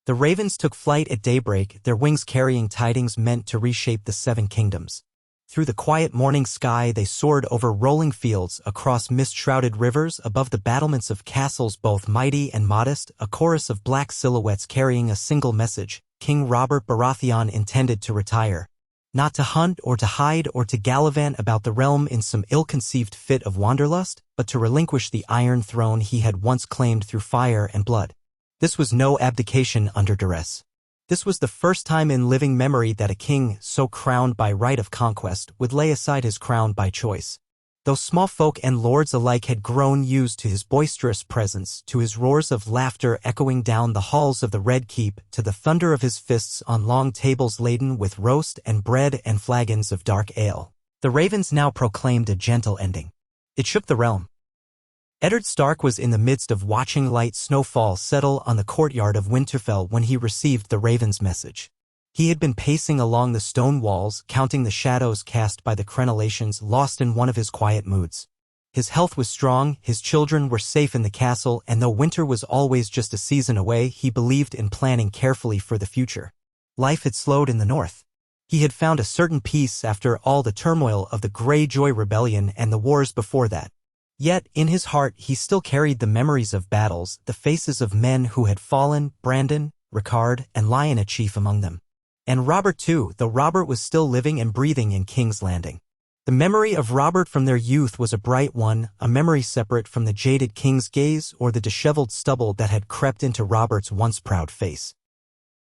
The ravens took flight at daybreak, their wings carrying tidings meant to reshape the seven kingdoms. Through the quiet morning sky they soared over rolling fields, across mist-shrouded rivers, above the battlements of castles both mighty and modest, a chorus of black silhouettes carrying a single message: King Robert Baratheon intended to retire. Not to hunt or to hide or to gallivant about the realm in some ill-conceived fit of wanderlust, but to relinquish the Iron Throne he had once claimed through fire and blood. This was no abdication under duress. This was the first time in living memory that a king, so crowned by right of conquest, would lay aside his crown by choice. Though small folk and lords alike had grown used to his boisterous presence, to his roars of laughter echoing down the halls of the Red Keep, to the thunder of his fists on long tables laden with roast and bread and flagons of dark ale, the ravens now proclaimed a gentle ending. It shook the realm. Eddard Stark was in the midst of watching light snowfall settle on the courtyard of Winterfell when he received the raven's message. He had been pacing along the stone walls, counting the shadows cast by the crenellations, lost in one of his quiet moods. His health was strong, his children were safe in the castle, and though winter was always just a season away, he believed in planning carefully for the future. Life had slowed in the north. He had found a certain peace after all the turmoil of the Greyjoy Rebellion and the wars before that. Yet, in his heart, he still carried the memories of battles, the faces of men who had fallen, Brandon, Rickard, and Lionel chief among them. And Robert too, though Robert was still living and breathing in King's Landing. The memory of Robert from their youth was a bright one, a memory separate from the jaded king's gaze or the disheveled stubble that had crept into Robert's once proud face.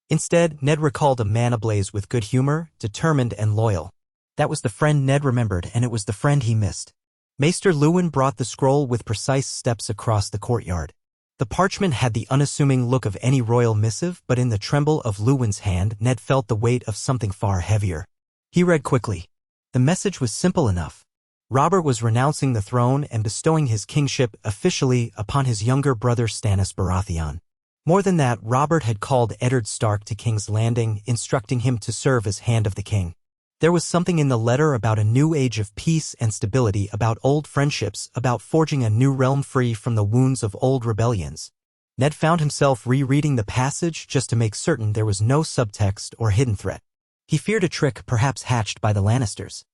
Instead, Ned recalled a man ablaze with good humor, determined and loyal. That was the friend Ned remembered, and it was the friend he missed. Maester Luwin brought the scroll with precise steps across the courtyard. The parchment had the unassuming look of any royal missive, but in the tremble of Luwin's hand, Ned felt the weight of something far heavier. He read quickly. The message was simple enough. Robert was renouncing the throne and bestowing his kingship officially upon his younger brother Stannis Baratheon. More than that, Robert had called Eddard Stark to King's Landing, instructing him to serve as Hand of the King. There was something in the letter about a new age of peace and stability, about old friendships, about forging a new realm free from the wounds of old rebellions. Ned found himself rereading the passage just to make certain there was no subtext or hidden threat. He feared a trick perhaps hatched by the Lannisters.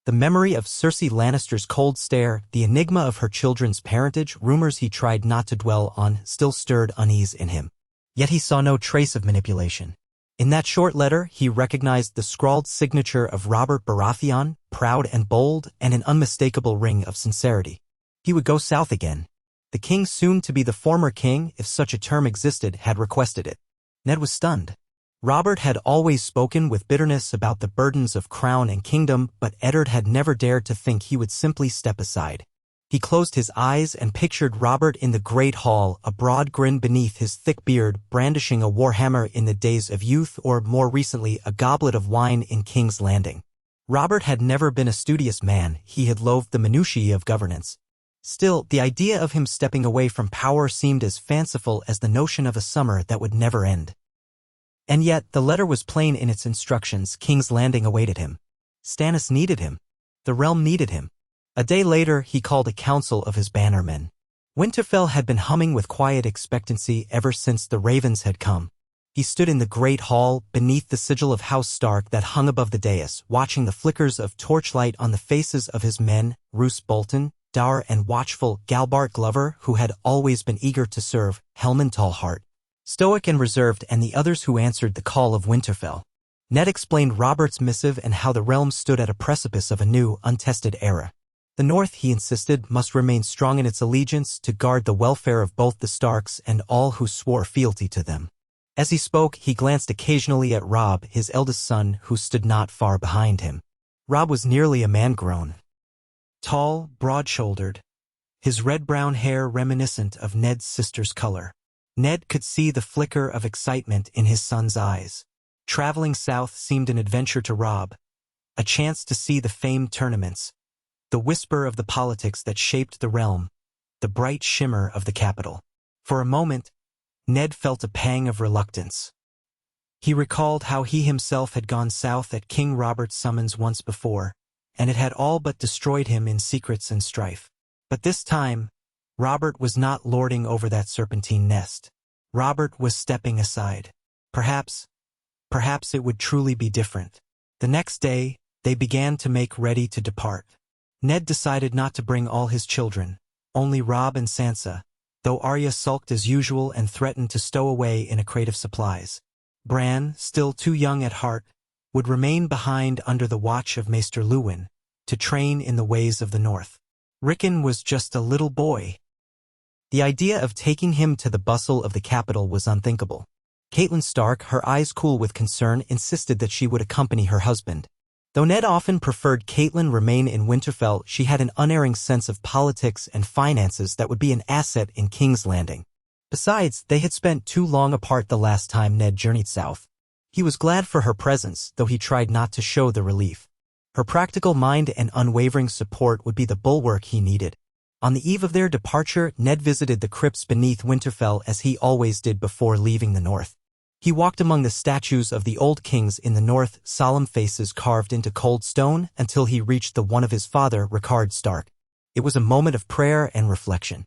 The memory of Cersei Lannister's cold stare, the enigma of her children's parentage, rumors he tried not to dwell on, still stirred unease in him. Yet he saw no trace of manipulation. In that short letter, he recognized the scrawled signature of Robert Baratheon, proud and bold, and an unmistakable ring of sincerity. He would go south again. The king, soon to be the former king, if such a term existed, had requested it. Ned was stunned. Robert had always spoken with bitterness about the burdens of crown and kingdom, but Eddard had never dared to think he would simply step aside. He closed his eyes and pictured Robert in the great hall, a broad grin beneath his thick beard, brandishing a warhammer in the days of youth, or more recently a goblet of wine in King's Landing. Robert had never been a studious man, he had loathed the minutiae of governance. Still, the idea of him stepping away from power seemed as fanciful as the notion of a summer that would never end. And yet, the letter was plain in its instructions. King's Landing awaited him. Stannis needed him. The realm needed him. A day later, he called a council of his bannermen. Winterfell had been humming with quiet expectancy ever since the ravens had come. He stood in the great hall, beneath the sigil of House Stark that hung above the dais, watching the flickers of torchlight on the faces of his men, Roose Bolton, dour and watchful, Galbart Glover, who had always been eager to serve, Helman Tallheart, stoic and reserved, and the others who answered the call of Winterfell. Ned explained Robert's missive and how the realm stood at a precipice of a new, untested era. The North, he insisted, must remain strong in its allegiance to guard the welfare of both the Starks and all who swore fealty to them. As he spoke, he glanced occasionally at Robb, his eldest son, who stood not far behind him. Robb was nearly a man grown. Tall, broad-shouldered, his red-brown hair reminiscent of Ned's sister's color. Ned could see the flicker of excitement in his son's eyes. Traveling south seemed an adventure to Robb, a chance to see the famed tournaments, the whisper of the politics that shaped the realm, the bright shimmer of the capital. For a moment, Ned felt a pang of reluctance. He recalled how he himself had gone south at King Robert's summons once before, and it had all but destroyed him in secrets and strife. But this time, Robert was not lording over that serpentine nest. Robert was stepping aside. Perhaps it would truly be different. The next day, they began to make ready to depart. Ned decided not to bring all his children, only Robb and Sansa, though Arya sulked as usual and threatened to stow away in a crate of supplies. Bran, still too young at heart, would remain behind under the watch of Maester Luwin, to train in the ways of the North. Rickon was just a little boy. The idea of taking him to the bustle of the capital was unthinkable. Catelyn Stark, her eyes cool with concern, insisted that she would accompany her husband. Though Ned often preferred Catelyn remain in Winterfell, she had an unerring sense of politics and finances that would be an asset in King's Landing. Besides, they had spent too long apart the last time Ned journeyed south. He was glad for her presence, though he tried not to show the relief. Her practical mind and unwavering support would be the bulwark he needed. On the eve of their departure, Ned visited the crypts beneath Winterfell as he always did before leaving the north. He walked among the statues of the old kings in the north, solemn faces carved into cold stone, until he reached the one of his father, Rickard Stark. It was a moment of prayer and reflection.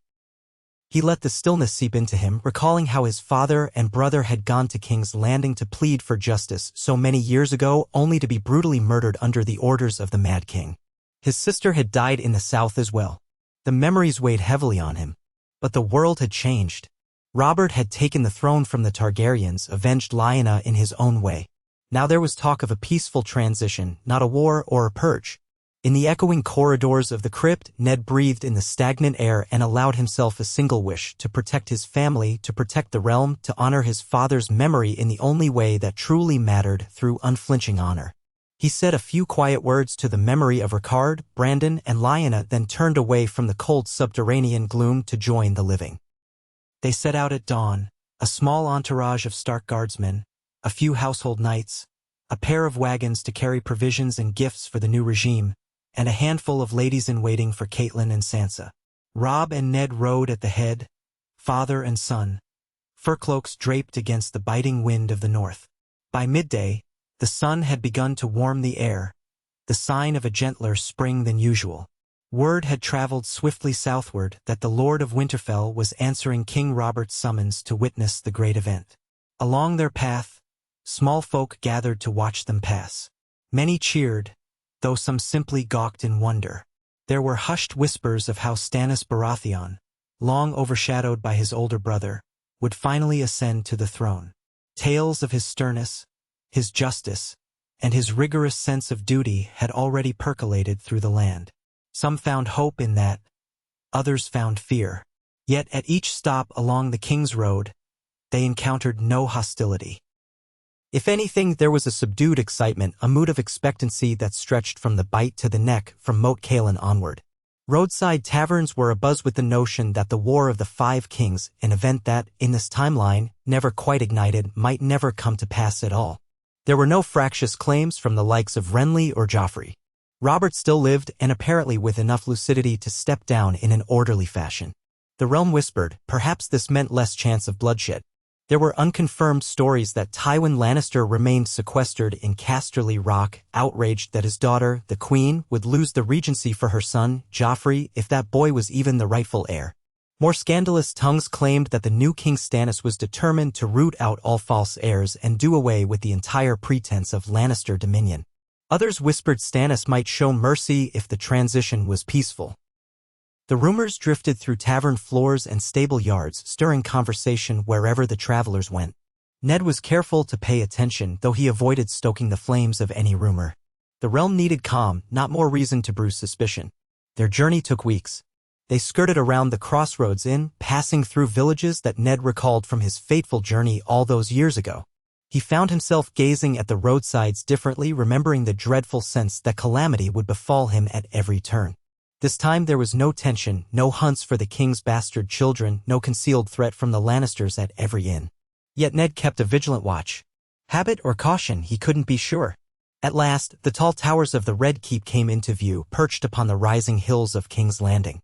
He let the stillness seep into him, recalling how his father and brother had gone to King's Landing to plead for justice so many years ago, only to be brutally murdered under the orders of the Mad King. His sister had died in the south as well. The memories weighed heavily on him. But the world had changed. Robert had taken the throne from the Targaryens, avenged Lyanna in his own way. Now there was talk of a peaceful transition, not a war or a purge. In the echoing corridors of the crypt, Ned breathed in the stagnant air and allowed himself a single wish: to protect his family, to protect the realm, to honor his father's memory in the only way that truly mattered, through unflinching honor. He said a few quiet words to the memory of Rickard, Brandon, and Lyanna, then turned away from the cold subterranean gloom to join the living. They set out at dawn, a small entourage of Stark guardsmen, a few household knights, a pair of wagons to carry provisions and gifts for the new regime, and a handful of ladies-in-waiting for Catelyn and Sansa. Robb and Ned rode at the head, father and son, fur cloaks draped against the biting wind of the north. By midday, the sun had begun to warm the air, the sign of a gentler spring than usual. Word had traveled swiftly southward that the Lord of Winterfell was answering King Robert's summons to witness the great event. Along their path, small folk gathered to watch them pass. Many cheered, though some simply gawked in wonder. There were hushed whispers of how Stannis Baratheon, long overshadowed by his older brother, would finally ascend to the throne. Tales of his sternness, his justice, and his rigorous sense of duty had already percolated through the land. Some found hope in that, others found fear. Yet at each stop along the King's Road, they encountered no hostility. If anything, there was a subdued excitement, a mood of expectancy that stretched from the bite to the neck, from Moat Cailin onward. Roadside taverns were abuzz with the notion that the War of the Five Kings, an event that, in this timeline, never quite ignited, might never come to pass at all. There were no fractious claims from the likes of Renly or Joffrey. Robert still lived, and apparently with enough lucidity to step down in an orderly fashion. The realm whispered, perhaps this meant less chance of bloodshed. There were unconfirmed stories that Tywin Lannister remained sequestered in Casterly Rock, outraged that his daughter, the Queen, would lose the regency for her son, Joffrey, if that boy was even the rightful heir. More scandalous tongues claimed that the new King Stannis was determined to root out all false heirs and do away with the entire pretense of Lannister dominion. Others whispered Stannis might show mercy if the transition was peaceful. The rumors drifted through tavern floors and stable yards, stirring conversation wherever the travelers went. Ned was careful to pay attention, though he avoided stoking the flames of any rumor. The realm needed calm, not more reason to brew suspicion. Their journey took weeks. They skirted around the Crossroads Inn, passing through villages that Ned recalled from his fateful journey all those years ago. He found himself gazing at the roadsides differently, remembering the dreadful sense that calamity would befall him at every turn. This time there was no tension, no hunts for the king's bastard children, no concealed threat from the Lannisters at every inn. Yet Ned kept a vigilant watch. Habit or caution, he couldn't be sure. At last, the tall towers of the Red Keep came into view, perched upon the rising hills of King's Landing.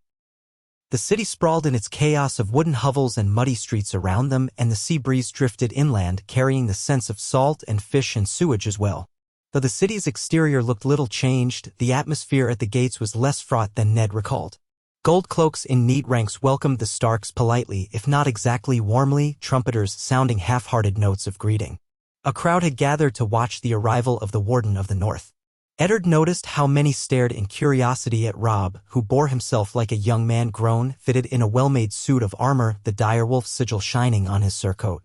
The city sprawled in its chaos of wooden hovels and muddy streets around them, and the sea breeze drifted inland, carrying the scents of salt and fish and sewage as well. Though the city's exterior looked little changed, the atmosphere at the gates was less fraught than Ned recalled. gold cloaks in neat ranks welcomed the Starks politely, if not exactly warmly, trumpeters sounding half-hearted notes of greeting. A crowd had gathered to watch the arrival of the Warden of the North. Eddard noticed how many stared in curiosity at Robb, who bore himself like a young man grown, fitted in a well-made suit of armor, the direwolf sigil shining on his surcoat.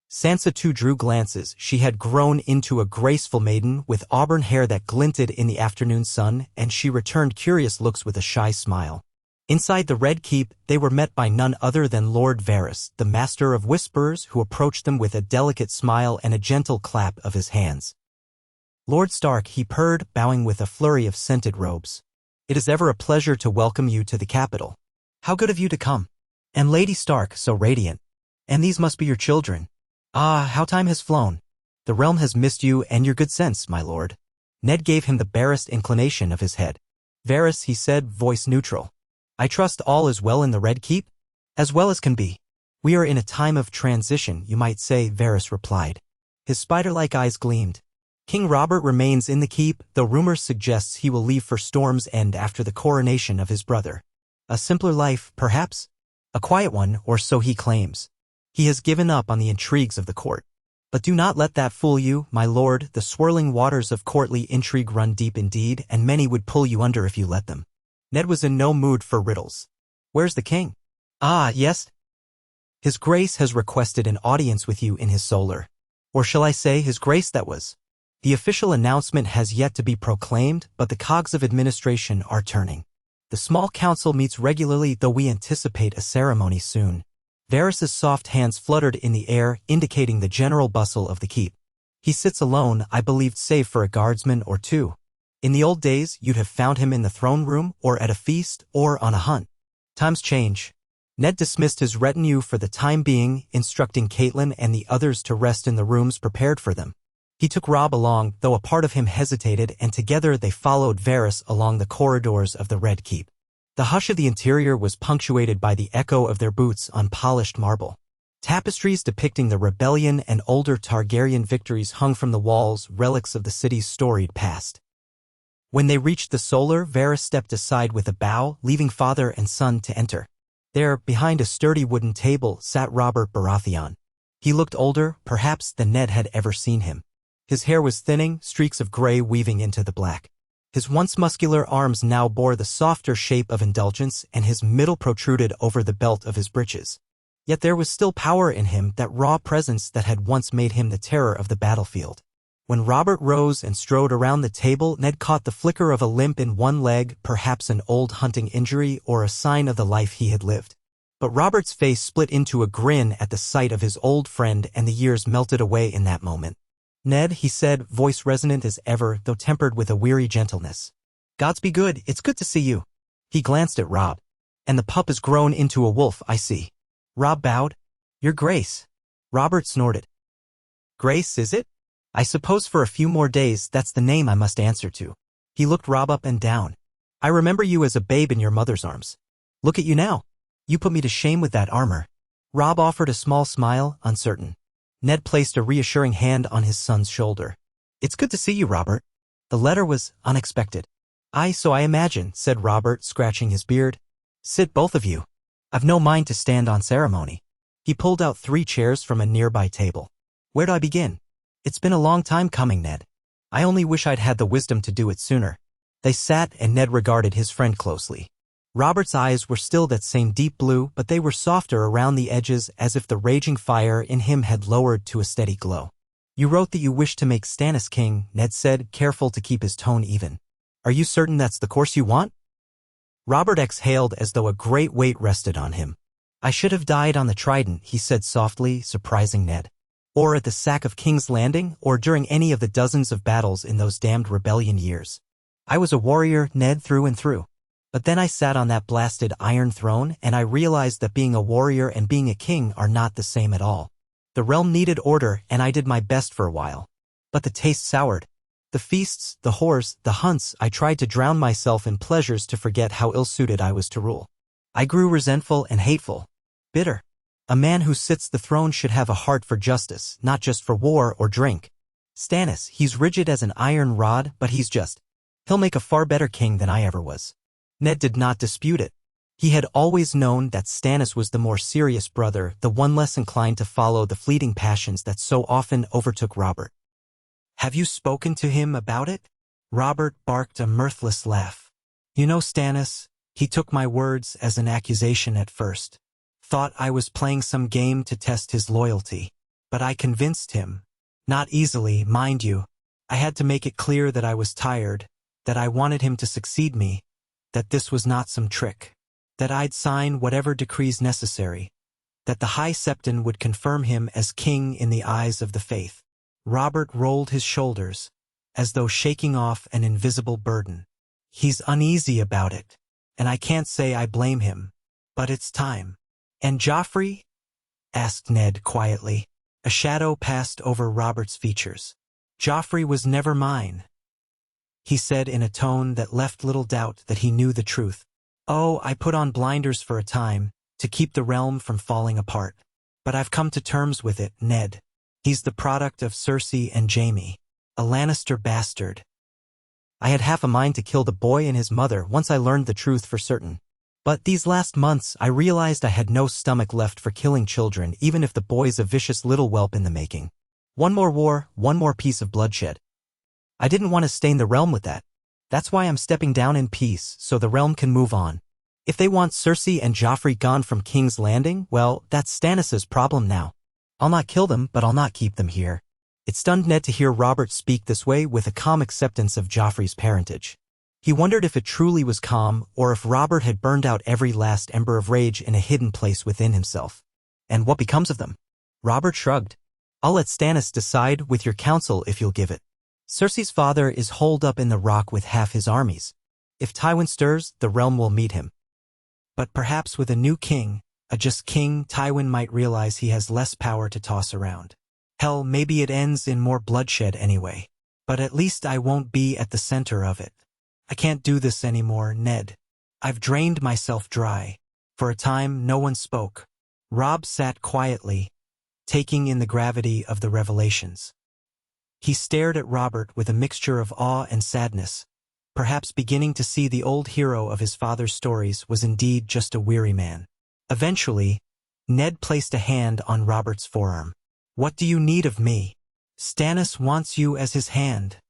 Sansa too drew glances. She had grown into a graceful maiden with auburn hair that glinted in the afternoon sun, and she returned curious looks with a shy smile. Inside the Red Keep, they were met by none other than Lord Varys, the Master of Whisperers, who approached them with a delicate smile and a gentle clap of his hands. "Lord Stark," he purred, bowing with a flurry of scented robes. "It is ever a pleasure to welcome you to the capital. How good of you to come. And Lady Stark, so radiant. And these must be your children. Ah, how time has flown. The realm has missed you and your good sense, my lord." Ned gave him the barest inclination of his head. "Varys," he said, voice neutral. "I trust all is well in the Red Keep?" "As well as can be. We are in a time of transition, you might say," Varys replied. His spider-like eyes gleamed. "King Robert remains in the keep, though rumors suggests he will leave for Storm's End after the coronation of his brother. A simpler life, perhaps? A quiet one, or so he claims. He has given up on the intrigues of the court. But do not let that fool you, my lord. The swirling waters of courtly intrigue run deep indeed, and many would pull you under if you let them." Ned was in no mood for riddles. "Where's the king?" "Ah, yes. His Grace has requested an audience with you in his solar. Or shall I say his grace that was? The official announcement has yet to be proclaimed, but the cogs of administration are turning. The small council meets regularly, though we anticipate a ceremony soon." Varys's soft hands fluttered in the air, indicating the general bustle of the keep. "He sits alone, I believed, save for a guardsman or two. In the old days, you'd have found him in the throne room, or at a feast, or on a hunt. Times change." Ned dismissed his retinue for the time being, instructing Catelyn and the others to rest in the rooms prepared for them. He took Robb along, though a part of him hesitated, and together they followed Varys along the corridors of the Red Keep. The hush of the interior was punctuated by the echo of their boots on polished marble. Tapestries depicting the rebellion and older Targaryen victories hung from the walls, relics of the city's storied past. When they reached the solar, Varys stepped aside with a bow, leaving father and son to enter. There, behind a sturdy wooden table, sat Robert Baratheon. He looked older, perhaps, than Ned had ever seen him. His hair was thinning, streaks of gray weaving into the black. His once muscular arms now bore the softer shape of indulgence, and his middle protruded over the belt of his breeches. Yet there was still power in him, that raw presence that had once made him the terror of the battlefield. When Robert rose and strode around the table, Ned caught the flicker of a limp in one leg, perhaps an old hunting injury or a sign of the life he had lived. But Robert's face split into a grin at the sight of his old friend, and the years melted away in that moment. "Ned," he said, voice resonant as ever, though tempered with a weary gentleness. "Gods be good, it's good to see you." He glanced at Robb. "And the pup has grown into a wolf, I see." Robb bowed. "Your Grace." Robert snorted. "Grace, is it? I suppose for a few more days that's the name I must answer to." He looked Robb up and down. "I remember you as a babe in your mother's arms. Look at you now. You put me to shame with that armor." Robb offered a small smile, uncertain. Ned placed a reassuring hand on his son's shoulder. "It's good to see you, Robert." The letter was unexpected. So I imagine," said Robert, scratching his beard. "Sit, both of you. I've no mind to stand on ceremony." He pulled out 3 chairs from a nearby table. "Where do I begin?" "It's been a long time coming, Ned. I only wish I'd had the wisdom to do it sooner." They sat, and Ned regarded his friend closely. Robert's eyes were still that same deep blue, but they were softer around the edges, as if the raging fire in him had lowered to a steady glow. "You wrote that you wished to make Stannis king," Ned said, careful to keep his tone even. "Are you certain that's the course you want?" Robert exhaled as though a great weight rested on him. "I should have died on the Trident," he said softly, surprising Ned. "Or at the sack of King's Landing, or during any of the dozens of battles in those damned rebellion years. I was a warrior, Ned, through and through. But then I sat on that blasted Iron Throne, and I realized that being a warrior and being a king are not the same at all. The realm needed order, and I did my best for a while. But the taste soured. The feasts, the whores, the hunts, I tried to drown myself in pleasures to forget how ill-suited I was to rule. I grew resentful and hateful. Bitter. A man who sits the throne should have a heart for justice, not just for war or drink. Stannis, he's rigid as an iron rod, but he'll make a far better king than I ever was." Ned did not dispute it. He had always known that Stannis was the more serious brother, the one less inclined to follow the fleeting passions that so often overtook Robert. "Have you spoken to him about it?" Robert barked a mirthless laugh. "You know, Stannis, he took my words as an accusation at first. Thought I was playing some game to test his loyalty. But I convinced him. Not easily, mind you. I had to make it clear that I was tired, that I wanted him to succeed me, that this was not some trick, that I'd sign whatever decrees necessary, that the High Septon would confirm him as king in the eyes of the faith." Robert rolled his shoulders, as though shaking off an invisible burden. "He's uneasy about it, and I can't say I blame him, but it's time." "And Joffrey?" asked Ned quietly. A shadow passed over Robert's features. "Joffrey was never mine," he said in a tone that left little doubt that he knew the truth. "Oh, I put on blinders for a time, to keep the realm from falling apart. But I've come to terms with it, Ned. He's the product of Cersei and Jaime, a Lannister bastard. I had half a mind to kill the boy and his mother once I learned the truth for certain. But these last months I realized I had no stomach left for killing children, even if the boy's a vicious little whelp in the making. One more war, one more piece of bloodshed. I didn't want to stain the realm with that. That's why I'm stepping down in peace, so the realm can move on. If they want Cersei and Joffrey gone from King's Landing, well, that's Stannis' problem now. I'll not kill them, but I'll not keep them here." It stunned Ned to hear Robert speak this way with a calm acceptance of Joffrey's parentage. He wondered if it truly was calm, or if Robert had burned out every last ember of rage in a hidden place within himself. "And what becomes of them?" Robert shrugged. "I'll let Stannis decide with your counsel if you'll give it. Cersei's father is holed up in the rock with half his armies. If Tywin stirs, the realm will meet him. But perhaps with a new king, a just king, Tywin might realize he has less power to toss around. Hell, maybe it ends in more bloodshed anyway. But at least I won't be at the center of it. I can't do this anymore, Ned. I've drained myself dry." For a time, no one spoke. Robb sat quietly, taking in the gravity of the revelations. He stared at Robert with a mixture of awe and sadness, perhaps beginning to see the old hero of his father's stories was indeed just a weary man. Eventually, Ned placed a hand on Robert's forearm. "What do you need of me?" "Stannis wants you as his hand,"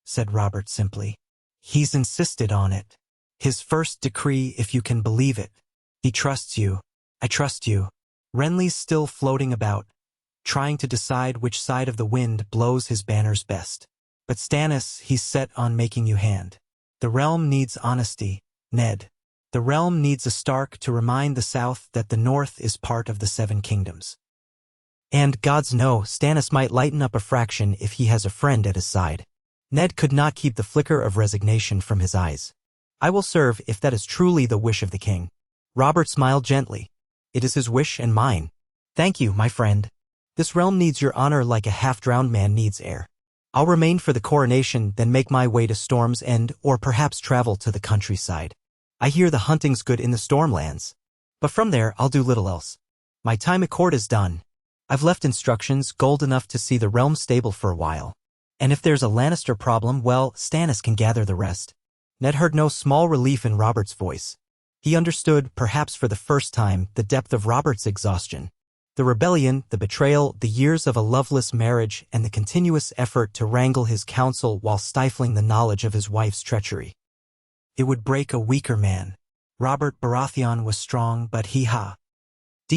said Robert simply. "He's insisted on it. His first decree, if you can believe it. He trusts you. I trust you." Renly's still floating about, trying to decide which side of the wind blows his banners best. "But Stannis, he's set on making you hand. The realm needs honesty, Ned. The realm needs a Stark to remind the South that the North is part of the Seven Kingdoms. And, gods know, Stannis might lighten up a fraction if he has a friend at his side." Ned could not keep the flicker of resignation from his eyes. "I will serve if that is truly the wish of the king." Robert smiled gently. "It is his wish and mine. Thank you, my friend. This realm needs your honor like a half-drowned man needs air. I'll remain for the coronation, then make my way to Storm's End, or perhaps travel to the countryside. I hear the hunting's good in the Stormlands. But from there, I'll do little else. My time at court is done. I've left instructions gold enough to see the realm stable for a while. And if there's a Lannister problem, well, Stannis can gather the rest." Ned heard no small relief in Robert's voice. He understood, perhaps for the first time, the depth of Robert's exhaustion. The rebellion, the betrayal, the years of a loveless marriage, and the continuous effort to wrangle his counsel while stifling the knowledge of his wife's treachery. It would break a weaker man. Robert Baratheon was strong, but he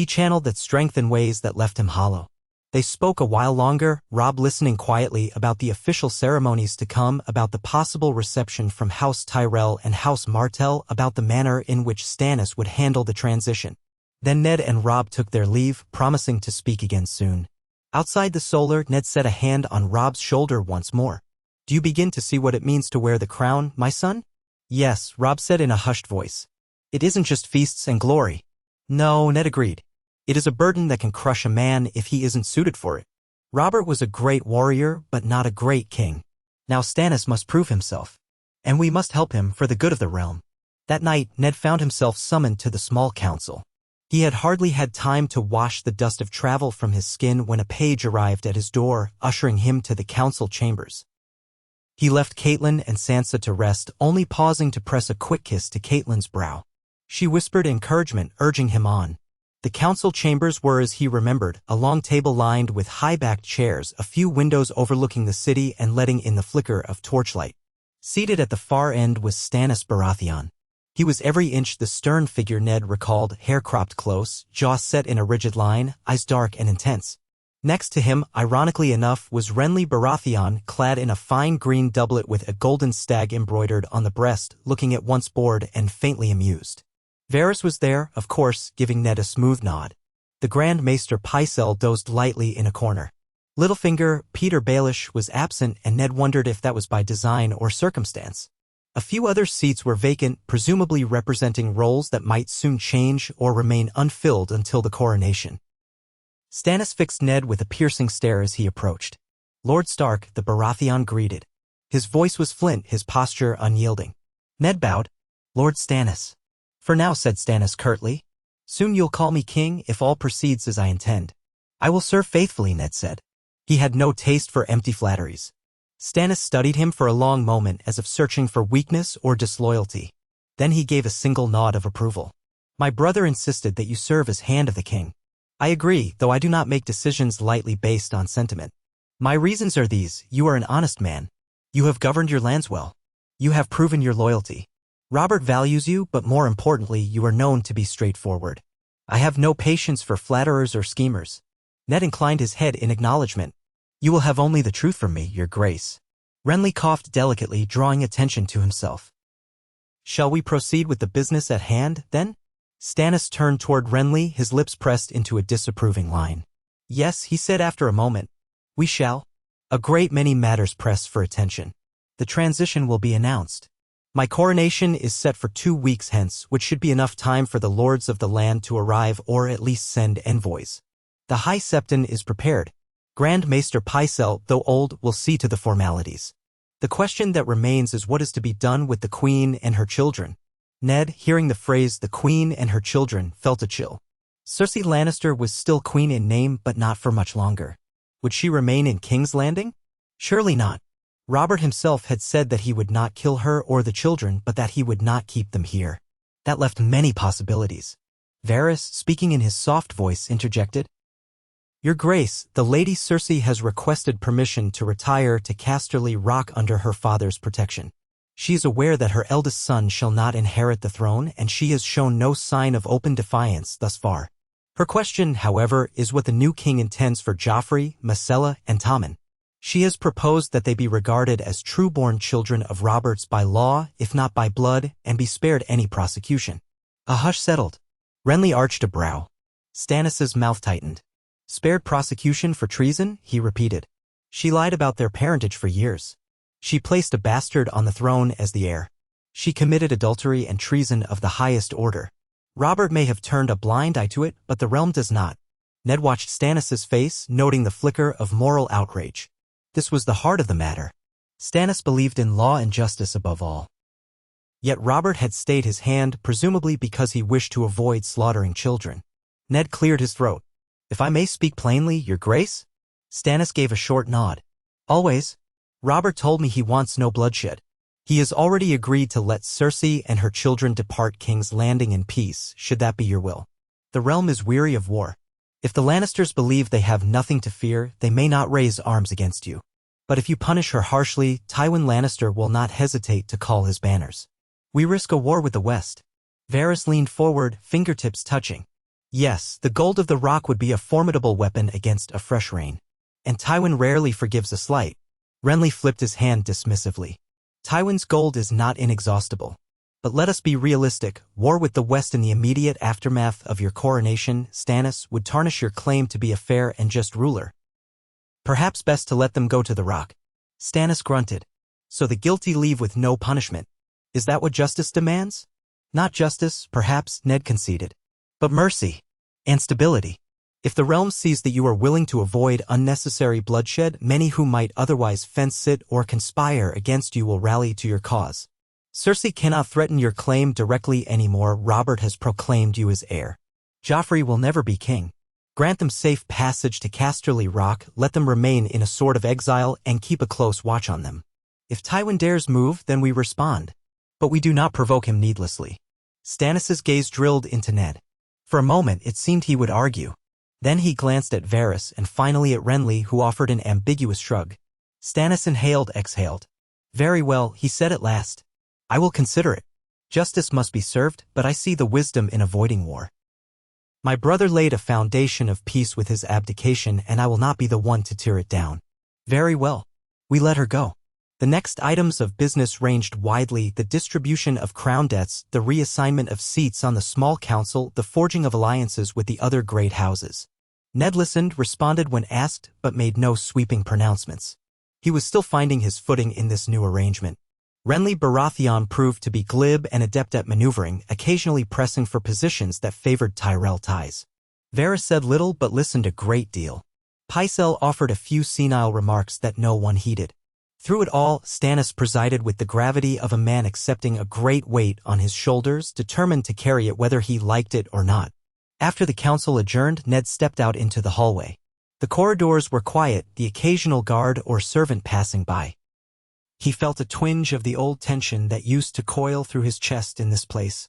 channeled that strength in ways that left him hollow. They spoke a while longer, Robb listening quietly about the official ceremonies to come, about the possible reception from House Tyrell and House Martell, about the manner in which Stannis would handle the transition. Then Ned and Robb took their leave, promising to speak again soon. Outside the solar, Ned set a hand on Robb's shoulder once more. "Do you begin to see what it means to wear the crown, my son?" "Yes," Robb said in a hushed voice. "It isn't just feasts and glory." "No," Ned agreed. "It is a burden that can crush a man if he isn't suited for it." Robert was a great warrior, but not a great king. Now Stannis must prove himself. And we must help him for the good of the realm. That night, Ned found himself summoned to the small council. He had hardly had time to wash the dust of travel from his skin when a page arrived at his door, ushering him to the council chambers. He left Catelyn and Sansa to rest, only pausing to press a quick kiss to Catelyn's brow. She whispered encouragement, urging him on. The council chambers were as he remembered, a long table lined with high-backed chairs, a few windows overlooking the city and letting in the flicker of torchlight. Seated at the far end was Stannis Baratheon. He was every inch the stern figure Ned recalled, hair cropped close, jaw set in a rigid line, eyes dark and intense. Next to him, ironically enough, was Renly Baratheon, clad in a fine green doublet with a golden stag embroidered on the breast, looking at once bored and faintly amused. Varys was there, of course, giving Ned a smooth nod. The Grand Maester Pycelle dozed lightly in a corner. Littlefinger, Peter Baelish, was absent, and Ned wondered if that was by design or circumstance. A few other seats were vacant, presumably representing roles that might soon change or remain unfilled until the coronation. Stannis fixed Ned with a piercing stare as he approached. Lord Stark, the Baratheon greeted. His voice was flint, his posture unyielding. Ned bowed. Lord Stannis. For now, said Stannis curtly. Soon you'll call me king if all proceeds as I intend. I will serve faithfully, Ned said. He had no taste for empty flatteries. Stannis studied him for a long moment as if searching for weakness or disloyalty. Then he gave a single nod of approval. My brother insisted that you serve as Hand of the King. I agree, though I do not make decisions lightly based on sentiment. My reasons are these: you are an honest man. You have governed your lands well. You have proven your loyalty. Robert values you, but more importantly, you are known to be straightforward. I have no patience for flatterers or schemers. Ned inclined his head in acknowledgement. You will have only the truth from me, your grace. Renly coughed delicately, drawing attention to himself. Shall we proceed with the business at hand, then? Stannis turned toward Renly, his lips pressed into a disapproving line. Yes, he said after a moment. We shall. A great many matters press for attention. The transition will be announced. My coronation is set for 2 weeks hence, which should be enough time for the lords of the land to arrive or at least send envoys. The High Septon is prepared. Grand Maester Pycelle, though old, will see to the formalities. The question that remains is what is to be done with the Queen and her children. Ned, hearing the phrase the Queen and her children, felt a chill. Cersei Lannister was still queen in name, but not for much longer. Would she remain in King's Landing? Surely not. Robert himself had said that he would not kill her or the children, but that he would not keep them here. That left many possibilities. Varys, speaking in his soft voice, interjected. Your Grace, the Lady Cersei has requested permission to retire to Casterly Rock under her father's protection. She is aware that her eldest son shall not inherit the throne, and she has shown no sign of open defiance thus far. Her question, however, is what the new king intends for Joffrey, Myrcella, and Tommen. She has proposed that they be regarded as true-born children of Robert's by law, if not by blood, and be spared any prosecution. A hush settled. Renly arched a brow. Stannis's mouth tightened. Spared prosecution for treason, he repeated. She lied about their parentage for years. She placed a bastard on the throne as the heir. She committed adultery and treason of the highest order. Robert may have turned a blind eye to it, but the realm does not. Ned watched Stannis's face, noting the flicker of moral outrage. This was the heart of the matter. Stannis believed in law and justice above all. Yet Robert had stayed his hand, presumably because he wished to avoid slaughtering children. Ned cleared his throat. If I may speak plainly, your grace? Stannis gave a short nod. Always. Robert told me he wants no bloodshed. He has already agreed to let Cersei and her children depart King's Landing in peace, should that be your will. The realm is weary of war. If the Lannisters believe they have nothing to fear, they may not raise arms against you. But if you punish her harshly, Tywin Lannister will not hesitate to call his banners. We risk a war with the West. Varys leaned forward, fingertips touching. Yes, the gold of the rock would be a formidable weapon against a fresh reign. And Tywin rarely forgives a slight. Renly flipped his hand dismissively. Tywin's gold is not inexhaustible. But let us be realistic, war with the West in the immediate aftermath of your coronation, Stannis, would tarnish your claim to be a fair and just ruler. Perhaps best to let them go to the rock. Stannis grunted. So the guilty leave with no punishment. Is that what justice demands? Not justice, perhaps, Ned conceded. But mercy. And stability. If the realm sees that you are willing to avoid unnecessary bloodshed, many who might otherwise fence it or conspire against you will rally to your cause. Cersei cannot threaten your claim directly anymore. Robert has proclaimed you as heir. Joffrey will never be king. Grant them safe passage to Casterly Rock, let them remain in a sort of exile, and keep a close watch on them. If Tywin dares move, then we respond. But we do not provoke him needlessly. Stannis's gaze drilled into Ned. For a moment it seemed he would argue. Then he glanced at Varys and finally at Renly, who offered an ambiguous shrug. Stannis exhaled. Very well, he said at last. I will consider it. Justice must be served, but I see the wisdom in avoiding war. My brother laid a foundation of peace with his abdication, and I will not be the one to tear it down. Very well. We let her go. The next items of business ranged widely: the distribution of crown debts, the reassignment of seats on the small council, the forging of alliances with the other great houses. Ned listened, responded when asked, but made no sweeping pronouncements. He was still finding his footing in this new arrangement. Renly Baratheon proved to be glib and adept at maneuvering, occasionally pressing for positions that favored Tyrell ties. Varys said little but listened a great deal. Pycelle offered a few senile remarks that no one heeded. Through it all, Stannis presided with the gravity of a man accepting a great weight on his shoulders, determined to carry it whether he liked it or not. After the council adjourned, Ned stepped out into the hallway. The corridors were quiet, the occasional guard or servant passing by. He felt a twinge of the old tension that used to coil through his chest in this place,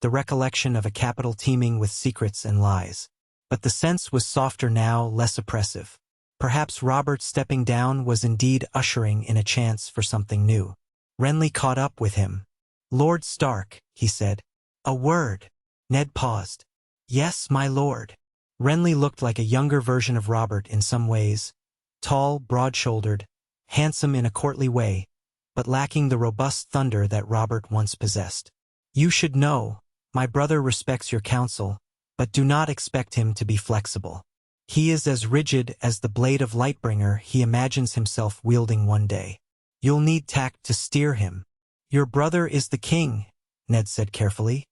the recollection of a capital teeming with secrets and lies. But the sense was softer now, less oppressive. Perhaps Robert stepping down was indeed ushering in a chance for something new. Renly caught up with him. "Lord Stark," he said. "A word." Ned paused. "Yes, my lord." Renly looked like a younger version of Robert in some ways. Tall, broad-shouldered, handsome in a courtly way, but lacking the robust thunder that Robert once possessed. "You should know, my brother respects your counsel, but do not expect him to be flexible. He is as rigid as the blade of Lightbringer he imagines himself wielding one day. You'll need tact to steer him. Your brother is the king," Ned said carefully,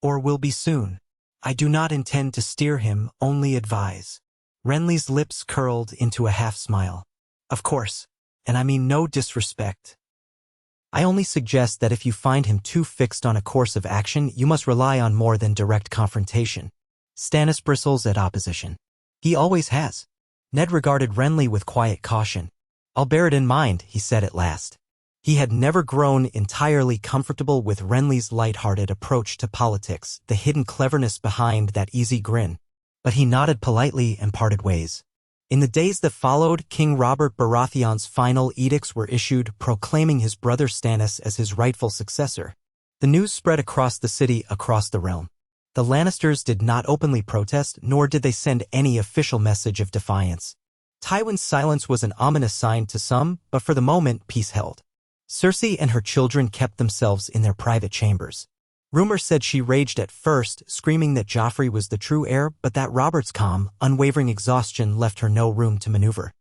"or will be soon. I do not intend to steer him, only advise." Renly's lips curled into a half-smile. "Of course. And I mean no disrespect. I only suggest that if you find him too fixed on a course of action, you must rely on more than direct confrontation. Stannis bristles at opposition. He always has." Ned regarded Renly with quiet caution. "I'll bear it in mind," he said at last. He had never grown entirely comfortable with Renly's light-hearted approach to politics, the hidden cleverness behind that easy grin. But he nodded politely and parted ways. In the days that followed, King Robert Baratheon's final edicts were issued, proclaiming his brother Stannis as his rightful successor. The news spread across the city, across the realm. The Lannisters did not openly protest, nor did they send any official message of defiance. Tywin's silence was an ominous sign to some, but for the moment peace held. Cersei and her children kept themselves in their private chambers. Rumor said she raged at first, screaming that Joffrey was the true heir, but that Robert's calm, unwavering exhaustion left her no room to maneuver.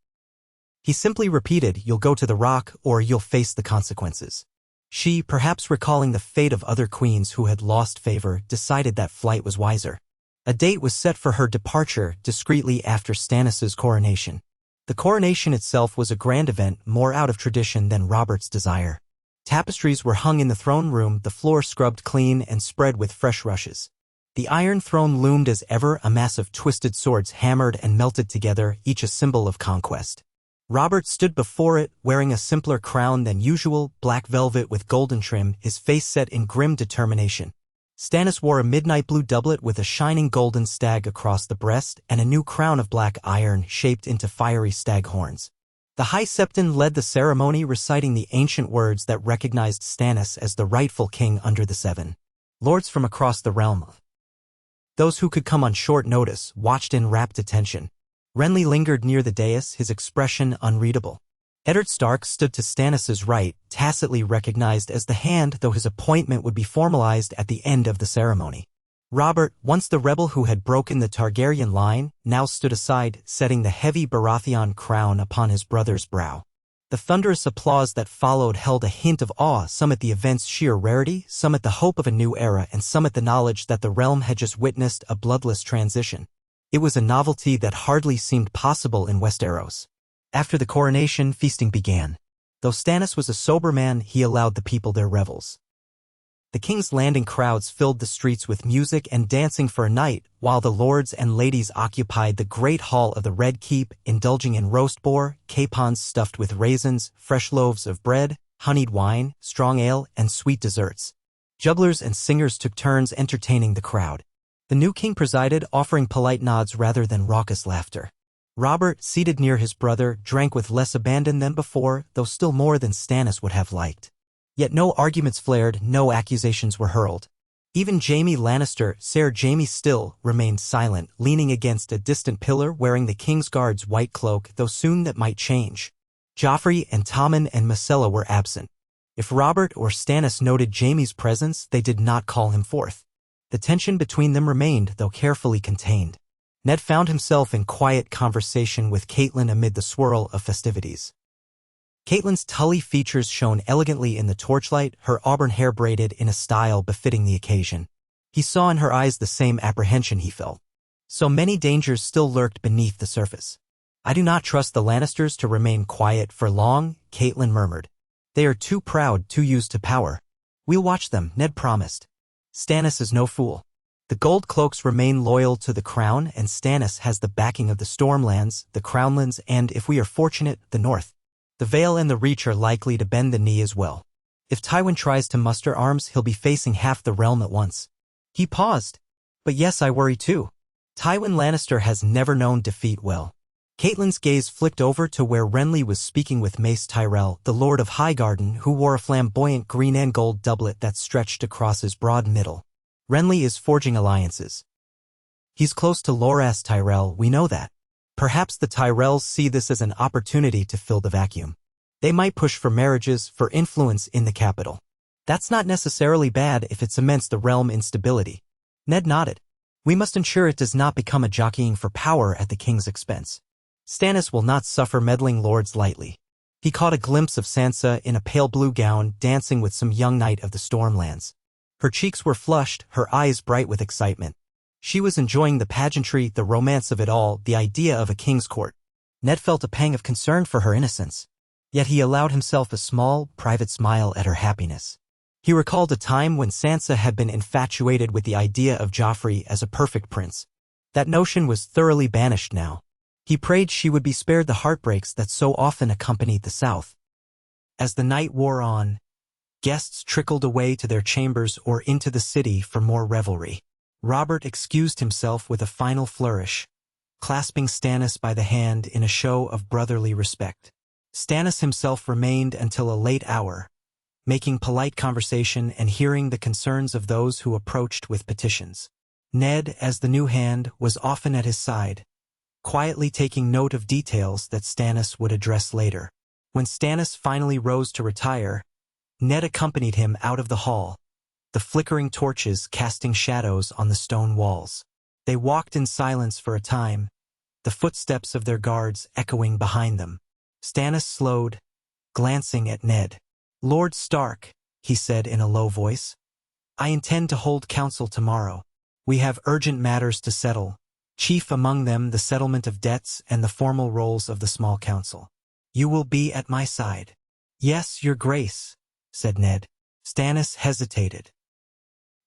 He simply repeated, "You'll go to the Rock, or you'll face the consequences." She, perhaps recalling the fate of other queens who had lost favor, decided that flight was wiser. A date was set for her departure, discreetly after Stannis's coronation. The coronation itself was a grand event, more out of tradition than Robert's desire. Tapestries were hung in the throne room, the floor scrubbed clean and spread with fresh rushes. The Iron Throne loomed as ever, a mass of twisted swords hammered and melted together, each a symbol of conquest. Robert stood before it, wearing a simpler crown than usual, black velvet with golden trim, his face set in grim determination. Stannis wore a midnight blue doublet with a shining golden stag across the breast and a new crown of black iron shaped into fiery stag horns. The High Septon led the ceremony, reciting the ancient words that recognized Stannis as the rightful king under the Seven. Lords from across the realm, those who could come on short notice, watched in rapt attention. Renly lingered near the dais, his expression unreadable. Eddard Stark stood to Stannis's right, tacitly recognized as the hand, though his appointment would be formalized at the end of the ceremony. Robert, once the rebel who had broken the Targaryen line, now stood aside, setting the heavy Baratheon crown upon his brother's brow. The thunderous applause that followed held a hint of awe, some at the event's sheer rarity, some at the hope of a new era, and some at the knowledge that the realm had just witnessed a bloodless transition. It was a novelty that hardly seemed possible in Westeros. After the coronation, feasting began. Though Stannis was a sober man, he allowed the people their revels. The King's Landing crowds filled the streets with music and dancing for a night, while the lords and ladies occupied the great hall of the Red Keep, indulging in roast boar, capons stuffed with raisins, fresh loaves of bread, honeyed wine, strong ale, and sweet desserts. Jugglers and singers took turns entertaining the crowd. The new king presided, offering polite nods rather than raucous laughter. Robert, seated near his brother, drank with less abandon than before, though still more than Stannis would have liked. Yet no arguments flared, no accusations were hurled. Even Jaime Lannister, Ser Jaime Still, remained silent, leaning against a distant pillar wearing the King's Guard's white cloak, though soon that might change. Joffrey and Tommen and Myrcella were absent. If Robert or Stannis noted Jaime's presence, they did not call him forth. The tension between them remained, though carefully contained. Ned found himself in quiet conversation with Catelyn amid the swirl of festivities. Catelyn's Tully features shone elegantly in the torchlight, her auburn hair braided in a style befitting the occasion. He saw in her eyes the same apprehension he felt. So many dangers still lurked beneath the surface. "I do not trust the Lannisters to remain quiet for long," Catelyn murmured. "They are too proud, too used to power." "We'll watch them," Ned promised. "Stannis is no fool. The Gold Cloaks remain loyal to the crown, and Stannis has the backing of the Stormlands, the Crownlands, and, if we are fortunate, the North. The Vale and the Reach are likely to bend the knee as well. If Tywin tries to muster arms, he'll be facing half the realm at once." He paused. "But yes, I worry too. Tywin Lannister has never known defeat well." Catelyn's gaze flicked over to where Renly was speaking with Mace Tyrell, the Lord of Highgarden, who wore a flamboyant green and gold doublet that stretched across his broad middle. "Renly is forging alliances. He's close to Loras Tyrell, we know that. Perhaps the Tyrells see this as an opportunity to fill the vacuum. They might push for marriages, for influence in the capital. That's not necessarily bad if it cements the realm instability." Ned nodded. "We must ensure it does not become a jockeying for power at the king's expense. Stannis will not suffer meddling lords lightly." He caught a glimpse of Sansa in a pale blue gown dancing with some young knight of the Stormlands. Her cheeks were flushed, her eyes bright with excitement. She was enjoying the pageantry, the romance of it all, the idea of a king's court. Ned felt a pang of concern for her innocence. Yet he allowed himself a small, private smile at her happiness. He recalled a time when Sansa had been infatuated with the idea of Joffrey as a perfect prince. That notion was thoroughly banished now. He prayed she would be spared the heartbreaks that so often accompanied the South. As the night wore on, guests trickled away to their chambers or into the city for more revelry. Robert excused himself with a final flourish, clasping Stannis by the hand in a show of brotherly respect. Stannis himself remained until a late hour, making polite conversation and hearing the concerns of those who approached with petitions. Ned, as the new hand, was often at his side, quietly taking note of details that Stannis would address later. When Stannis finally rose to retire, Ned accompanied him out of the hall, the flickering torches casting shadows on the stone walls. They walked in silence for a time, the footsteps of their guards echoing behind them. Stannis slowed, glancing at Ned. "Lord Stark," he said in a low voice, "I intend to hold council tomorrow. We have urgent matters to settle, chief among them the settlement of debts and the formal roles of the small council. You will be at my side." "Yes, your grace," said Ned. Stannis hesitated.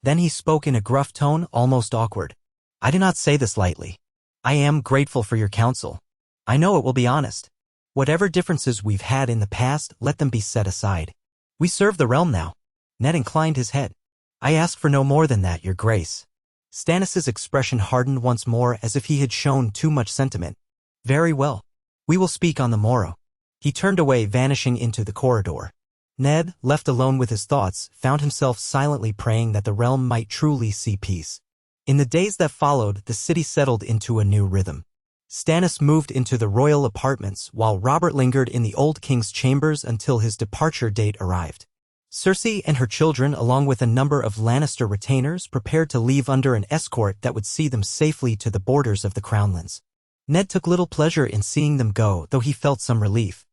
Then he spoke in a gruff tone, almost awkward. "I do not say this lightly. I am grateful for your counsel. I know it will be honest. Whatever differences we've had in the past, let them be set aside. We serve the realm now." Ned inclined his head. "I ask for no more than that, your grace." Stannis's expression hardened once more as if he had shown too much sentiment. "Very well. We will speak on the morrow." He turned away, vanishing into the corridor. Ned, left alone with his thoughts, found himself silently praying that the realm might truly see peace. In the days that followed, the city settled into a new rhythm. Stannis moved into the royal apartments, while Robert lingered in the old king's chambers until his departure date arrived. Cersei and her children, along with a number of Lannister retainers, prepared to leave under an escort that would see them safely to the borders of the Crownlands. Ned took little pleasure in seeing them go, though he felt some relief.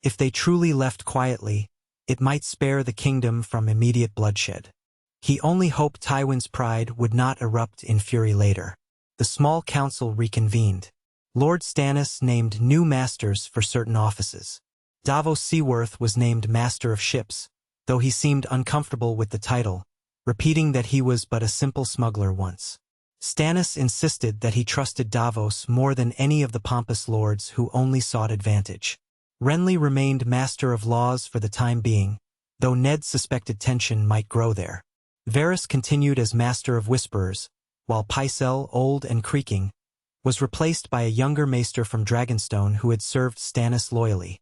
If they truly left quietly, it might spare the kingdom from immediate bloodshed. He only hoped Tywin's pride would not erupt in fury later. The small council reconvened. Lord Stannis named new masters for certain offices. Davos Seaworth was named Master of Ships, though he seemed uncomfortable with the title, repeating that he was but a simple smuggler once. Stannis insisted that he trusted Davos more than any of the pompous lords who only sought advantage. Renly remained Master of Laws for the time being, though Ned suspected tension might grow there. Varys continued as Master of Whisperers, while Pycelle, old and creaking, was replaced by a younger maester from Dragonstone who had served Stannis loyally,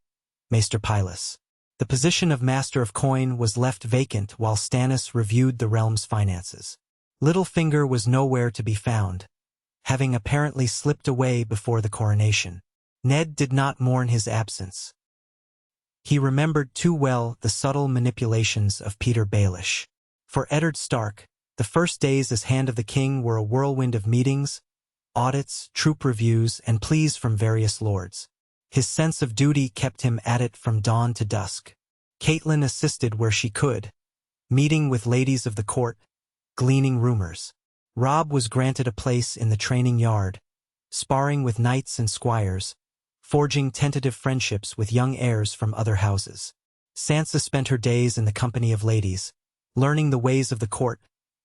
Maester Pylus. The position of Master of Coin was left vacant while Stannis reviewed the realm's finances. Littlefinger was nowhere to be found, having apparently slipped away before the coronation. Ned did not mourn his absence. He remembered too well the subtle manipulations of Peter Baelish. For Eddard Stark, the first days as Hand of the King were a whirlwind of meetings, audits, troop reviews, and pleas from various lords. His sense of duty kept him at it from dawn to dusk. Catelyn assisted where she could, meeting with ladies of the court, gleaning rumors. Robb was granted a place in the training yard, sparring with knights and squires, forging tentative friendships with young heirs from other houses. Sansa spent her days in the company of ladies, learning the ways of the court,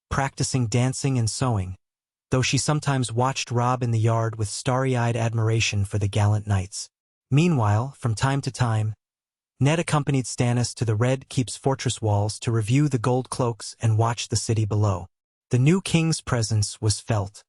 practicing dancing and sewing, though she sometimes watched Robb in the yard with starry-eyed admiration for the gallant knights. Meanwhile, from time to time, Ned accompanied Stannis to the Red Keep's fortress walls to review the gold cloaks and watch the city below. The new king's presence was felt.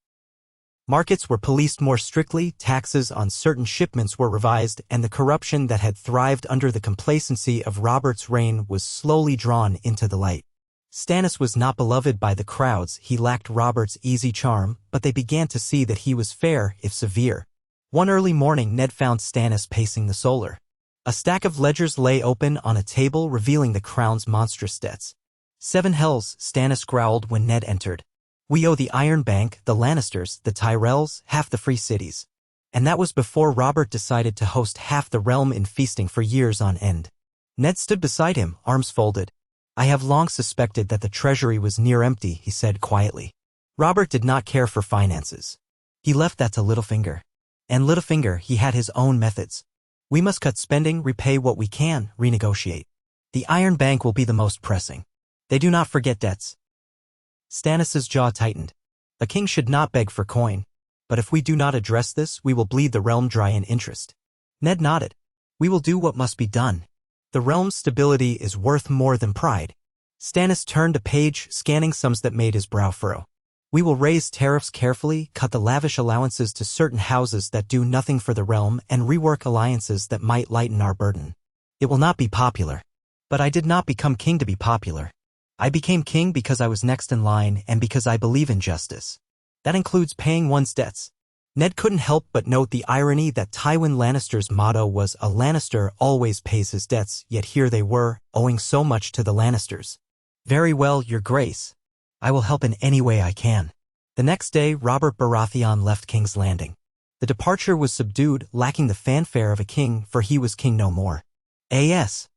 Markets were policed more strictly, taxes on certain shipments were revised, and the corruption that had thrived under the complacency of Robert's reign was slowly drawn into the light. Stannis was not beloved by the crowds, he lacked Robert's easy charm, but they began to see that he was fair, if severe. One early morning Ned found Stannis pacing the solar. A stack of ledgers lay open on a table revealing the crown's monstrous debts. 7 hells, Stannis growled when Ned entered. We owe the Iron Bank, the Lannisters, the Tyrells, half the free cities. And that was before Robert decided to host half the realm in feasting for years on end. Ned stood beside him, arms folded. I have long suspected that the treasury was near empty, he said quietly. Robert did not care for finances. He left that to Littlefinger. And Littlefinger, he had his own methods. We must cut spending, repay what we can, renegotiate. The Iron Bank will be the most pressing. They do not forget debts. Stannis' jaw tightened. A king should not beg for coin. But if we do not address this, we will bleed the realm dry in interest. Ned nodded. We will do what must be done. The realm's stability is worth more than pride. Stannis turned a page, scanning sums that made his brow furrow. We will raise tariffs carefully, cut the lavish allowances to certain houses that do nothing for the realm, and rework alliances that might lighten our burden. It will not be popular. But I did not become king to be popular. I became king because I was next in line and because I believe in justice. That includes paying one's debts. Ned couldn't help but note the irony that Tywin Lannister's motto was a Lannister always pays his debts, yet here they were, owing so much to the Lannisters. Very well, Your Grace. I will help in any way I can. The next day, Robert Baratheon left King's Landing. The departure was subdued, lacking the fanfare of a king, for he was king no more. A.S.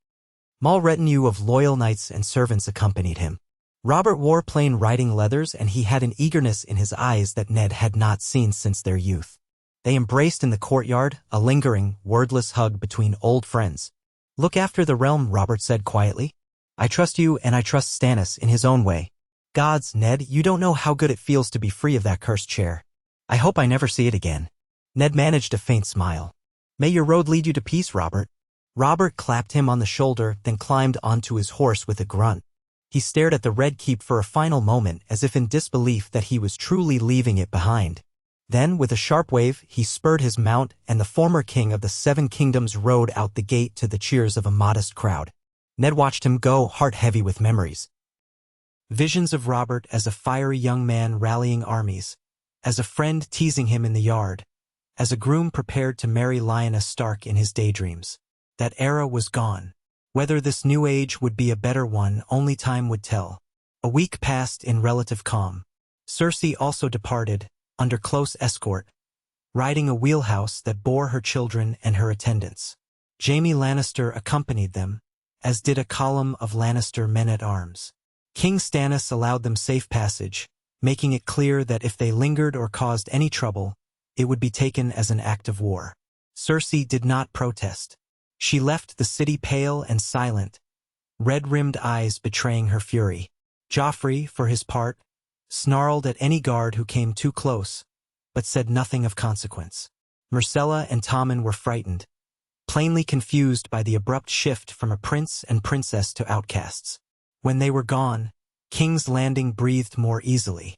Small retinue of loyal knights and servants accompanied him. Robert wore plain riding leathers, and he had an eagerness in his eyes that Ned had not seen since their youth. They embraced in the courtyard, a lingering, wordless hug between old friends. Look after the realm, Robert said quietly. I trust you, and I trust Stannis in his own way. Gods, Ned, you don't know how good it feels to be free of that cursed chair. I hope I never see it again. Ned managed a faint smile. May your road lead you to peace, Robert. Robert clapped him on the shoulder, then climbed onto his horse with a grunt. He stared at the Red Keep for a final moment as if in disbelief that he was truly leaving it behind. Then, with a sharp wave, he spurred his mount, and the former king of the 7 kingdoms rode out the gate to the cheers of a modest crowd. Ned watched him go, heart heavy with memories. Visions of Robert as a fiery young man rallying armies, as a friend teasing him in the yard, as a groom prepared to marry Lyanna Stark in his daydreams. That era was gone. Whether this new age would be a better one, only time would tell. A week passed in relative calm. Cersei also departed, under close escort, riding a wheelhouse that bore her children and her attendants. Jaime Lannister accompanied them, as did a column of Lannister men-at-arms. King Stannis allowed them safe passage, making it clear that if they lingered or caused any trouble, it would be taken as an act of war. Cersei did not protest. She left the city pale and silent, red-rimmed eyes betraying her fury. Joffrey, for his part, snarled at any guard who came too close, but said nothing of consequence. Myrcella and Tommen were frightened, plainly confused by the abrupt shift from a prince and princess to outcasts. When they were gone, King's Landing breathed more easily.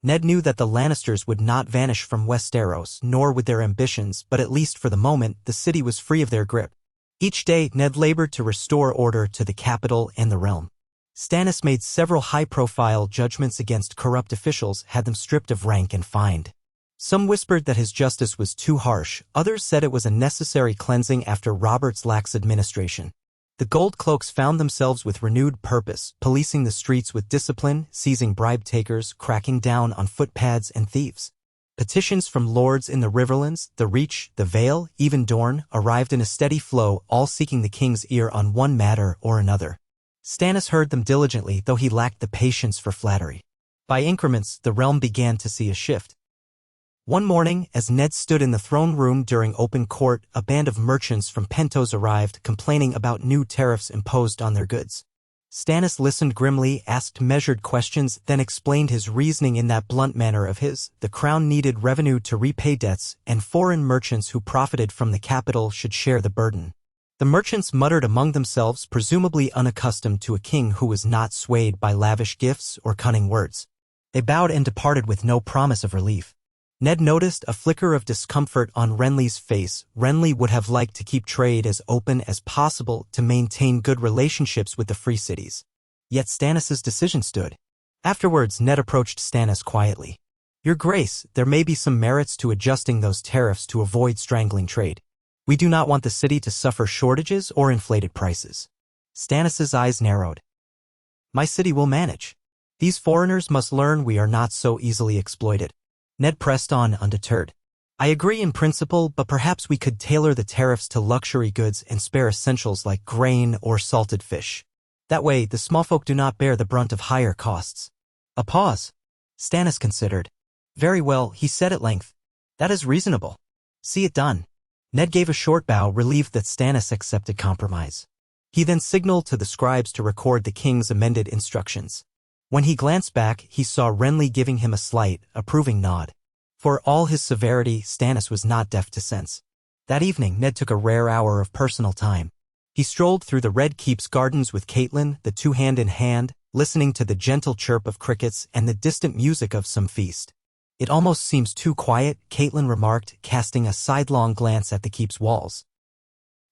Ned knew that the Lannisters would not vanish from Westeros, nor would their ambitions, but at least for the moment, the city was free of their grip. Each day, Ned labored to restore order to the capital and the realm. Stannis made several high-profile judgments against corrupt officials, had them stripped of rank and fined. Some whispered that his justice was too harsh, others said it was a necessary cleansing after Robert's lax administration. The Gold Cloaks found themselves with renewed purpose, policing the streets with discipline, seizing bribe-takers, cracking down on footpads and thieves. Petitions from lords in the Riverlands, the Reach, the Vale, even Dorne, arrived in a steady flow, all seeking the king's ear on one matter or another. Stannis heard them diligently, though he lacked the patience for flattery. By increments, the realm began to see a shift. One morning, as Ned stood in the throne room during open court, a band of merchants from Pentos arrived, complaining about new tariffs imposed on their goods. Stannis listened grimly, asked measured questions, then explained his reasoning in that blunt manner of his. The crown needed revenue to repay debts, and foreign merchants who profited from the capital should share the burden. The merchants muttered among themselves, presumably unaccustomed to a king who was not swayed by lavish gifts or cunning words. They bowed and departed with no promise of relief. Ned noticed a flicker of discomfort on Renly's face. Renly would have liked to keep trade as open as possible to maintain good relationships with the free cities. Yet Stannis' decision stood. Afterwards, Ned approached Stannis quietly. "Your Grace, there may be some merits to adjusting those tariffs to avoid strangling trade. We do not want the city to suffer shortages or inflated prices." Stannis' eyes narrowed. "My city will manage. These foreigners must learn we are not so easily exploited." Ned pressed on, undeterred. "I agree in principle, but perhaps we could tailor the tariffs to luxury goods and spare essentials like grain or salted fish. That way, the small folk do not bear the brunt of higher costs." A pause. Stannis considered. "Very well," he said at length. "That is reasonable. See it done." Ned gave a short bow, relieved that Stannis accepted compromise. He then signaled to the scribes to record the king's amended instructions. When he glanced back, he saw Renly giving him a slight, approving nod. For all his severity, Stannis was not deaf to sense. That evening, Ned took a rare hour of personal time. He strolled through the Red Keep's gardens with Catelyn, the two hand in hand, listening to the gentle chirp of crickets and the distant music of some feast. "It almost seems too quiet," Catelyn remarked, casting a sidelong glance at the keep's walls.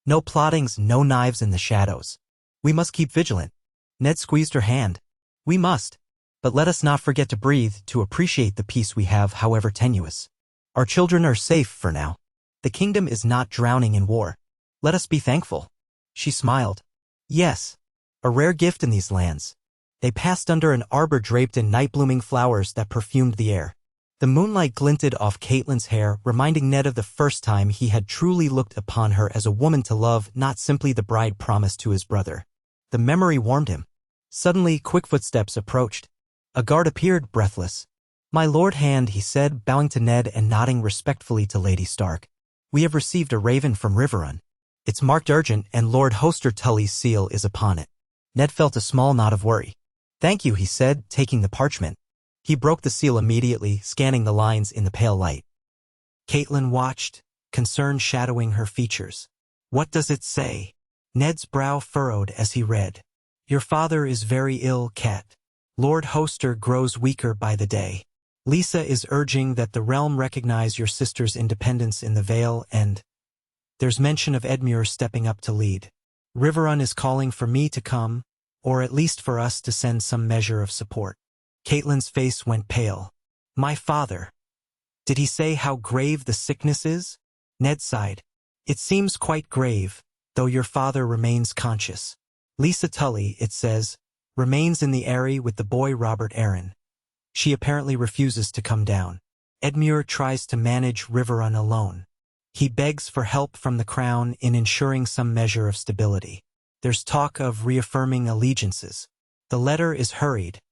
"No plottings, no knives in the shadows. We must keep vigilant." Ned squeezed her hand. "We must. But let us not forget to breathe, to appreciate the peace we have, however tenuous. Our children are safe for now. The kingdom is not drowning in war. Let us be thankful." She smiled. "Yes. A rare gift in these lands." They passed under an arbor draped in night-blooming flowers that perfumed the air. The moonlight glinted off Catelyn's hair, reminding Ned of the first time he had truly looked upon her as a woman to love, not simply the bride promised to his brother. The memory warmed him. Suddenly, quick footsteps approached. A guard appeared, breathless. "My Lord Hand," he said, bowing to Ned and nodding respectfully to Lady Stark. "We have received a raven from Riverrun. It's marked urgent, and Lord Hoster Tully's seal is upon it." Ned felt a small knot of worry. "Thank you," he said, taking the parchment. He broke the seal immediately, scanning the lines in the pale light. Catelyn watched, concern shadowing her features. "What does it say?" Ned's brow furrowed as he read. "Your father is very ill, Cat. Lord Hoster grows weaker by the day. Lisa is urging that the realm recognize your sister's independence in the Vale, and there's mention of Edmure stepping up to lead. Riverrun is calling for me to come, or at least for us to send some measure of support." Catelyn's face went pale. "My father. Did he say how grave the sickness is?" Ned sighed. "It seems quite grave, though your father remains conscious. Lisa Tully, it says, remains in the Eyrie with the boy Robert Arryn. She apparently refuses to come down. Edmure tries to manage Riverrun alone. He begs for help from the crown in ensuring some measure of stability. There's talk of reaffirming allegiances. The letter is hurried,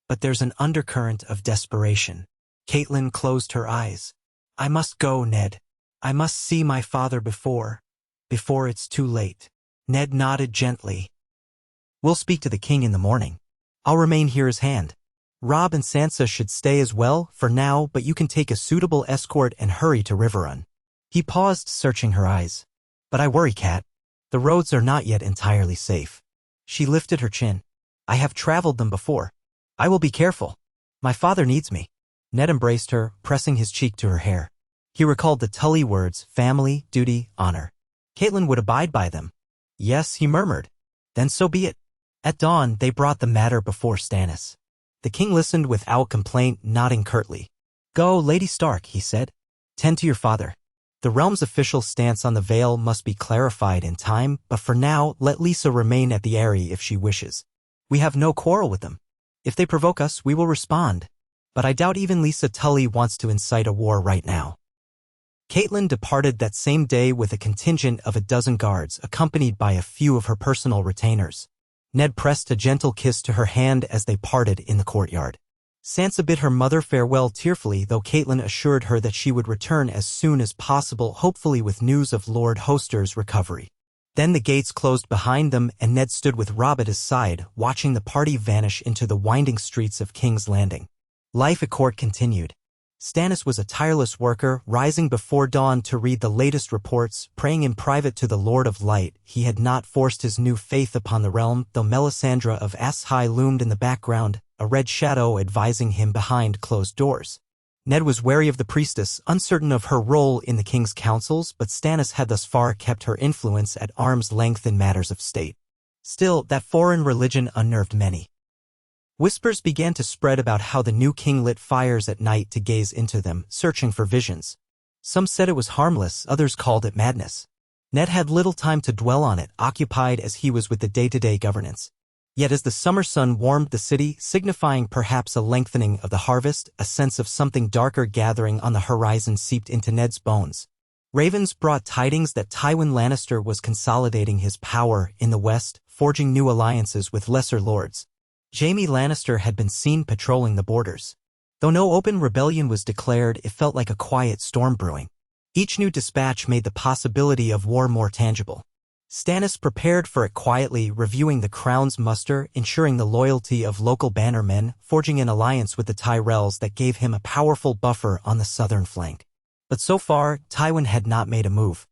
but there's an undercurrent of desperation." Catelyn closed her eyes. "I must go, Ned. I must see my father before it's too late." Ned nodded gently. "We'll speak to the king in the morning. I'll remain here as hand. Robb and Sansa should stay as well for now, but you can take a suitable escort and hurry to Riverrun." He paused, searching her eyes. "But I worry, Cat. The roads are not yet entirely safe." She lifted her chin. I have traveled them before. I will be careful. My father needs me. Ned embraced her, pressing his cheek to her hair. He recalled the Tully words, family, duty, honor. Catelyn would abide by them. Yes, he murmured. Then so be it. At dawn, they brought the matter before Stannis. The king listened without complaint, nodding curtly. Go, Lady Stark, he said. Tend to your father. The realm's official stance on the Vale must be clarified in time, but for now, let Lisa remain at the Eyrie if she wishes. We have no quarrel with them. If they provoke us, we will respond. But I doubt even Lisa Tully wants to incite a war right now. Catelyn departed that same day with a contingent of 12 guards, accompanied by a few of her personal retainers. Ned pressed a gentle kiss to her hand as they parted in the courtyard. Sansa bid her mother farewell tearfully, though Catelyn assured her that she would return as soon as possible, hopefully with news of Lord Hoster's recovery. Then the gates closed behind them, and Ned stood with Robb at his side, watching the party vanish into the winding streets of King's Landing. Life at court continued. Stannis was a tireless worker, rising before dawn to read the latest reports, praying in private to the Lord of Light. He had not forced his new faith upon the realm, though Melisandre of Ass High loomed in the background, a red shadow advising him behind closed doors. Ned was wary of the priestess, uncertain of her role in the king's councils, but Stannis had thus far kept her influence at arm's length in matters of state. Still, that foreign religion unnerved many. Whispers began to spread about how the new king lit fires at night to gaze into them, searching for visions. Some said it was harmless, others called it madness. Ned had little time to dwell on it, occupied as he was with the day-to-day governance. Yet as the summer sun warmed the city, signifying perhaps a lengthening of the harvest, a sense of something darker gathering on the horizon seeped into Ned's bones. Ravens brought tidings that Tywin Lannister was consolidating his power in the west, forging new alliances with lesser lords. Jaime Lannister had been seen patrolling the borders. Though no open rebellion was declared, it felt like a quiet storm brewing. Each new dispatch made the possibility of war more tangible. Stannis prepared for it quietly, reviewing the crown's muster, ensuring the loyalty of local bannermen, forging an alliance with the Tyrells that gave him a powerful buffer on the southern flank. But so far, Tywin had not made a move.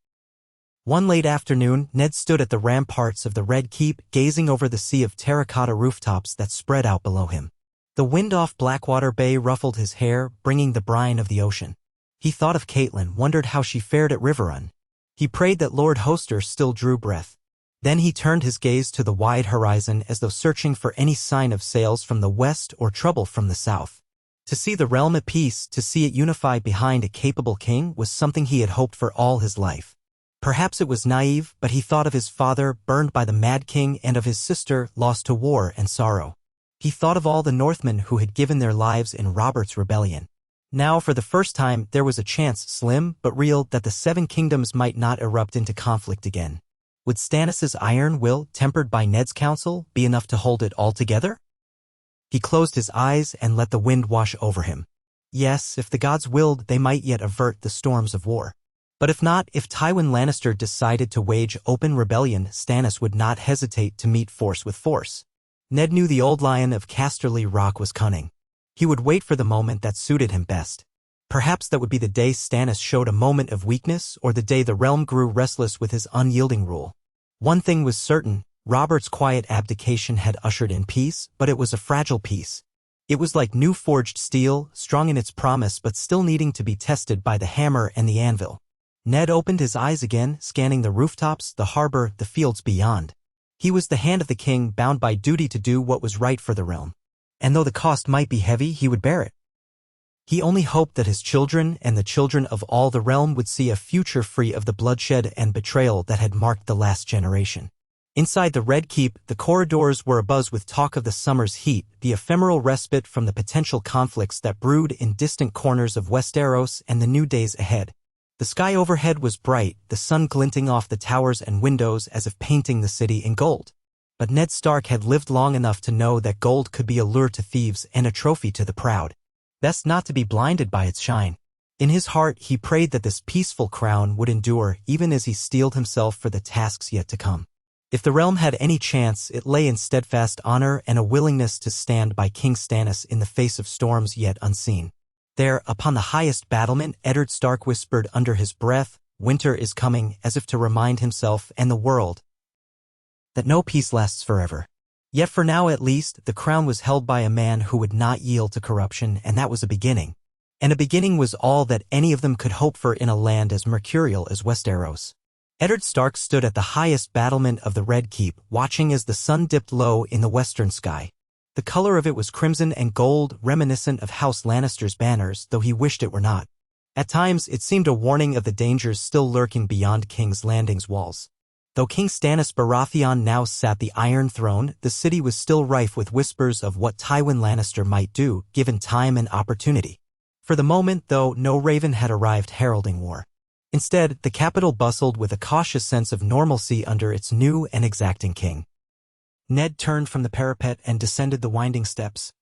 One late afternoon, Ned stood at the ramparts of the Red Keep, gazing over the sea of terracotta rooftops that spread out below him. The wind off Blackwater Bay ruffled his hair, bringing the brine of the ocean. He thought of Catelyn, wondered how she fared at Riverrun. He prayed that Lord Hoster still drew breath. Then he turned his gaze to the wide horizon as though searching for any sign of sails from the west or trouble from the south. To see the realm at peace, to see it unified behind a capable king, was something he had hoped for all his life. Perhaps it was naive, but he thought of his father, burned by the Mad King, and of his sister, lost to war and sorrow. He thought of all the Northmen who had given their lives in Robert's rebellion. Now, for the first time, there was a chance, slim but real, that the Seven Kingdoms might not erupt into conflict again. Would Stannis' iron will, tempered by Ned's counsel, be enough to hold it all together? He closed his eyes and let the wind wash over him. Yes, if the gods willed, they might yet avert the storms of war. But if not, if Tywin Lannister decided to wage open rebellion, Stannis would not hesitate to meet force with force. Ned knew the old lion of Casterly Rock was cunning. He would wait for the moment that suited him best. Perhaps that would be the day Stannis showed a moment of weakness, or the day the realm grew restless with his unyielding rule. One thing was certain, Robert's quiet abdication had ushered in peace, but it was a fragile peace. It was like new forged steel, strong in its promise but still needing to be tested by the hammer and the anvil. Ned opened his eyes again, scanning the rooftops, the harbor, the fields beyond. He was the hand of the king, bound by duty to do what was right for the realm. And though the cost might be heavy, he would bear it. He only hoped that his children and the children of all the realm would see a future free of the bloodshed and betrayal that had marked the last generation. Inside the Red Keep, the corridors were abuzz with talk of the summer's heat, the ephemeral respite from the potential conflicts that brewed in distant corners of Westeros, and the new days ahead. The sky overhead was bright, the sun glinting off the towers and windows as if painting the city in gold. But Ned Stark had lived long enough to know that gold could be a lure to thieves and a trophy to the proud. Best not to be blinded by its shine. In his heart, he prayed that this peaceful crown would endure even as he steeled himself for the tasks yet to come. If the realm had any chance, it lay in steadfast honor and a willingness to stand by King Stannis in the face of storms yet unseen. There, upon the highest battlement, Eddard Stark whispered under his breath, "Winter is coming," as if to remind himself and the world that no peace lasts forever. Yet for now at least, the crown was held by a man who would not yield to corruption, and that was a beginning. And a beginning was all that any of them could hope for in a land as mercurial as Westeros. Eddard Stark stood at the highest battlement of the Red Keep, watching as the sun dipped low in the western sky. The color of it was crimson and gold, reminiscent of House Lannister's banners, though he wished it were not. At times, it seemed a warning of the dangers still lurking beyond King's Landing's walls. Though King Stannis Baratheon now sat the Iron Throne, the city was still rife with whispers of what Tywin Lannister might do, given time and opportunity. For the moment, though, no raven had arrived heralding war. Instead, the capital bustled with a cautious sense of normalcy under its new and exacting king. Ned turned from the parapet and descended the winding steps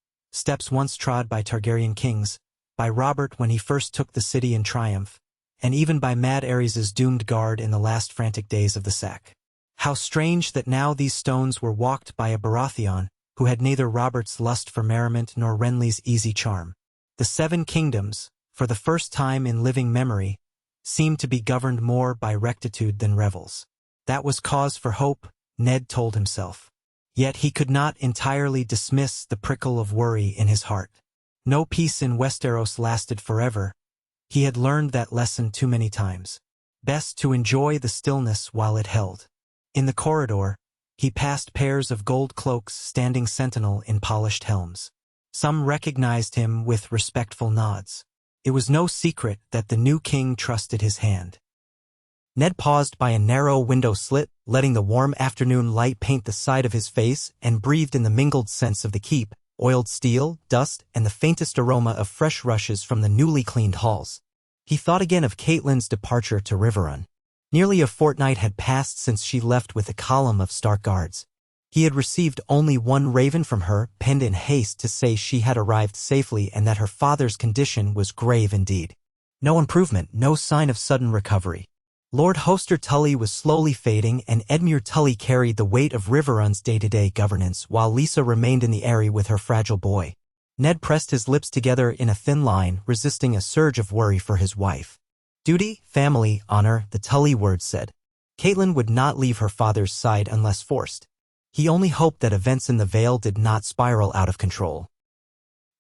once trod by Targaryen kings, by Robert when he first took the city in triumph, and even by Mad Ares's doomed guard in the last frantic days of the sack. How strange that now these stones were walked by a Baratheon, who had neither Robert's lust for merriment nor Renly's easy charm. The Seven Kingdoms, for the first time in living memory, seemed to be governed more by rectitude than revels. That was cause for hope, Ned told himself. Yet he could not entirely dismiss the prickle of worry in his heart. No peace in Westeros lasted forever. He had learned that lesson too many times. Best to enjoy the stillness while it held. In the corridor, he passed pairs of gold cloaks standing sentinel in polished helms. Some recognized him with respectful nods. It was no secret that the new king trusted his hand. Ned paused by a narrow window slit, letting the warm afternoon light paint the side of his face, and breathed in the mingled scents of the keep, oiled steel, dust, and the faintest aroma of fresh rushes from the newly cleaned halls. He thought again of Catelyn's departure to Riverrun. Nearly a fortnight had passed since she left with a column of Stark guards. He had received only one raven from her, penned in haste to say she had arrived safely and that her father's condition was grave indeed. No improvement, no sign of sudden recovery. Lord Hoster Tully was slowly fading, and Edmure Tully carried the weight of Riverrun's day-to-day governance, while Lisa remained in the Eyrie with her fragile boy. Ned pressed his lips together in a thin line, resisting a surge of worry for his wife. Duty, family, honor, the Tully words said. Catelyn would not leave her father's side unless forced. He only hoped that events in the Vale did not spiral out of control.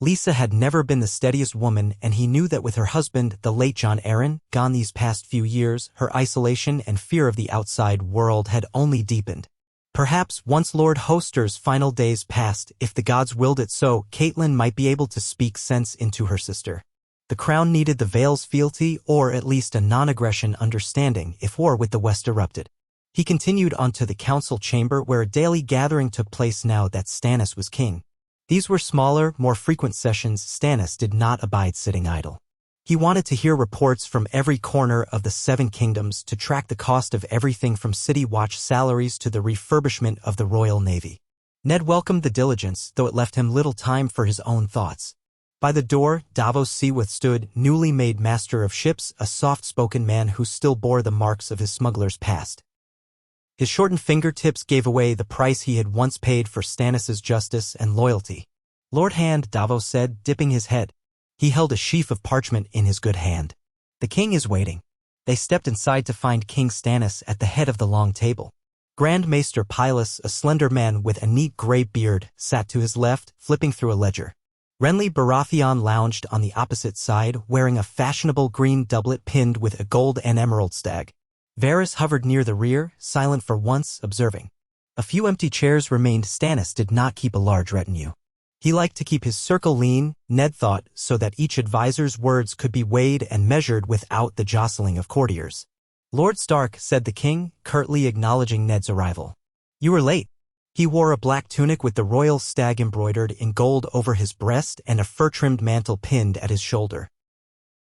Lisa had never been the steadiest woman, and he knew that with her husband, the late Jon Arryn, gone these past few years, her isolation and fear of the outside world had only deepened. Perhaps once Lord Hoster's final days passed, if the gods willed it so, Catelyn might be able to speak sense into her sister. The crown needed the Vale's fealty, or at least a non-aggression understanding, if war with the West erupted. He continued on to the council chamber, where a daily gathering took place now that Stannis was king. These were smaller, more frequent sessions. Stannis did not abide sitting idle. He wanted to hear reports from every corner of the Seven Kingdoms, to track the cost of everything from city watch salaries to the refurbishment of the Royal Navy. Ned welcomed the diligence, though it left him little time for his own thoughts. By the door, Davos Seaworth stood, newly made master of ships, a soft-spoken man who still bore the marks of his smuggler's past. His shortened fingertips gave away the price he had once paid for Stannis's justice and loyalty. Lord Hand, Davos said, dipping his head. He held a sheaf of parchment in his good hand. The king is waiting. They stepped inside to find King Stannis at the head of the long table. Grand Maester Pylus, a slender man with a neat gray beard, sat to his left, flipping through a ledger. Renly Baratheon lounged on the opposite side, wearing a fashionable green doublet pinned with a gold and emerald stag. Varys hovered near the rear, silent for once, observing. A few empty chairs remained. Stannis did not keep a large retinue. He liked to keep his circle lean, Ned thought, so that each advisor's words could be weighed and measured without the jostling of courtiers. Lord Stark, said the king, curtly acknowledging Ned's arrival. You were late. He wore a black tunic with the royal stag embroidered in gold over his breast and a fur-trimmed mantle pinned at his shoulder.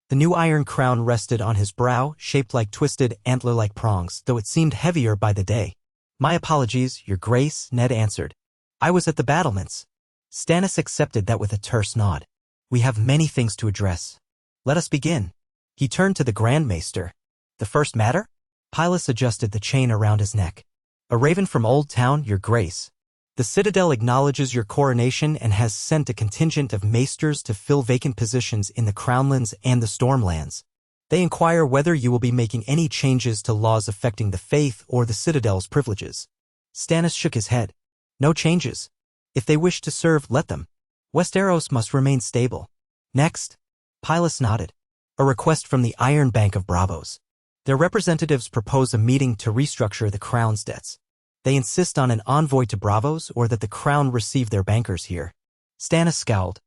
The new iron crown rested on his brow, shaped like twisted, antler-like prongs, though it seemed heavier by the day. My apologies, your grace, Ned answered. I was at the battlements. Stannis accepted that with a terse nod. We have many things to address. Let us begin. He turned to the Grand Maester. The first matter? Pylus adjusted the chain around his neck. A raven from Old Town, your grace. The Citadel acknowledges your coronation and has sent a contingent of maesters to fill vacant positions in the Crownlands and the Stormlands. They inquire whether you will be making any changes to laws affecting the faith or the Citadel's privileges. Stannis shook his head. No changes. If they wish to serve, let them. Westeros must remain stable. Next. Pylus nodded. A request from the Iron Bank of Bravos. Their representatives propose a meeting to restructure the Crown's debts. They insist on an envoy to Bravos or that the Crown receive their bankers here. Stannis scowled.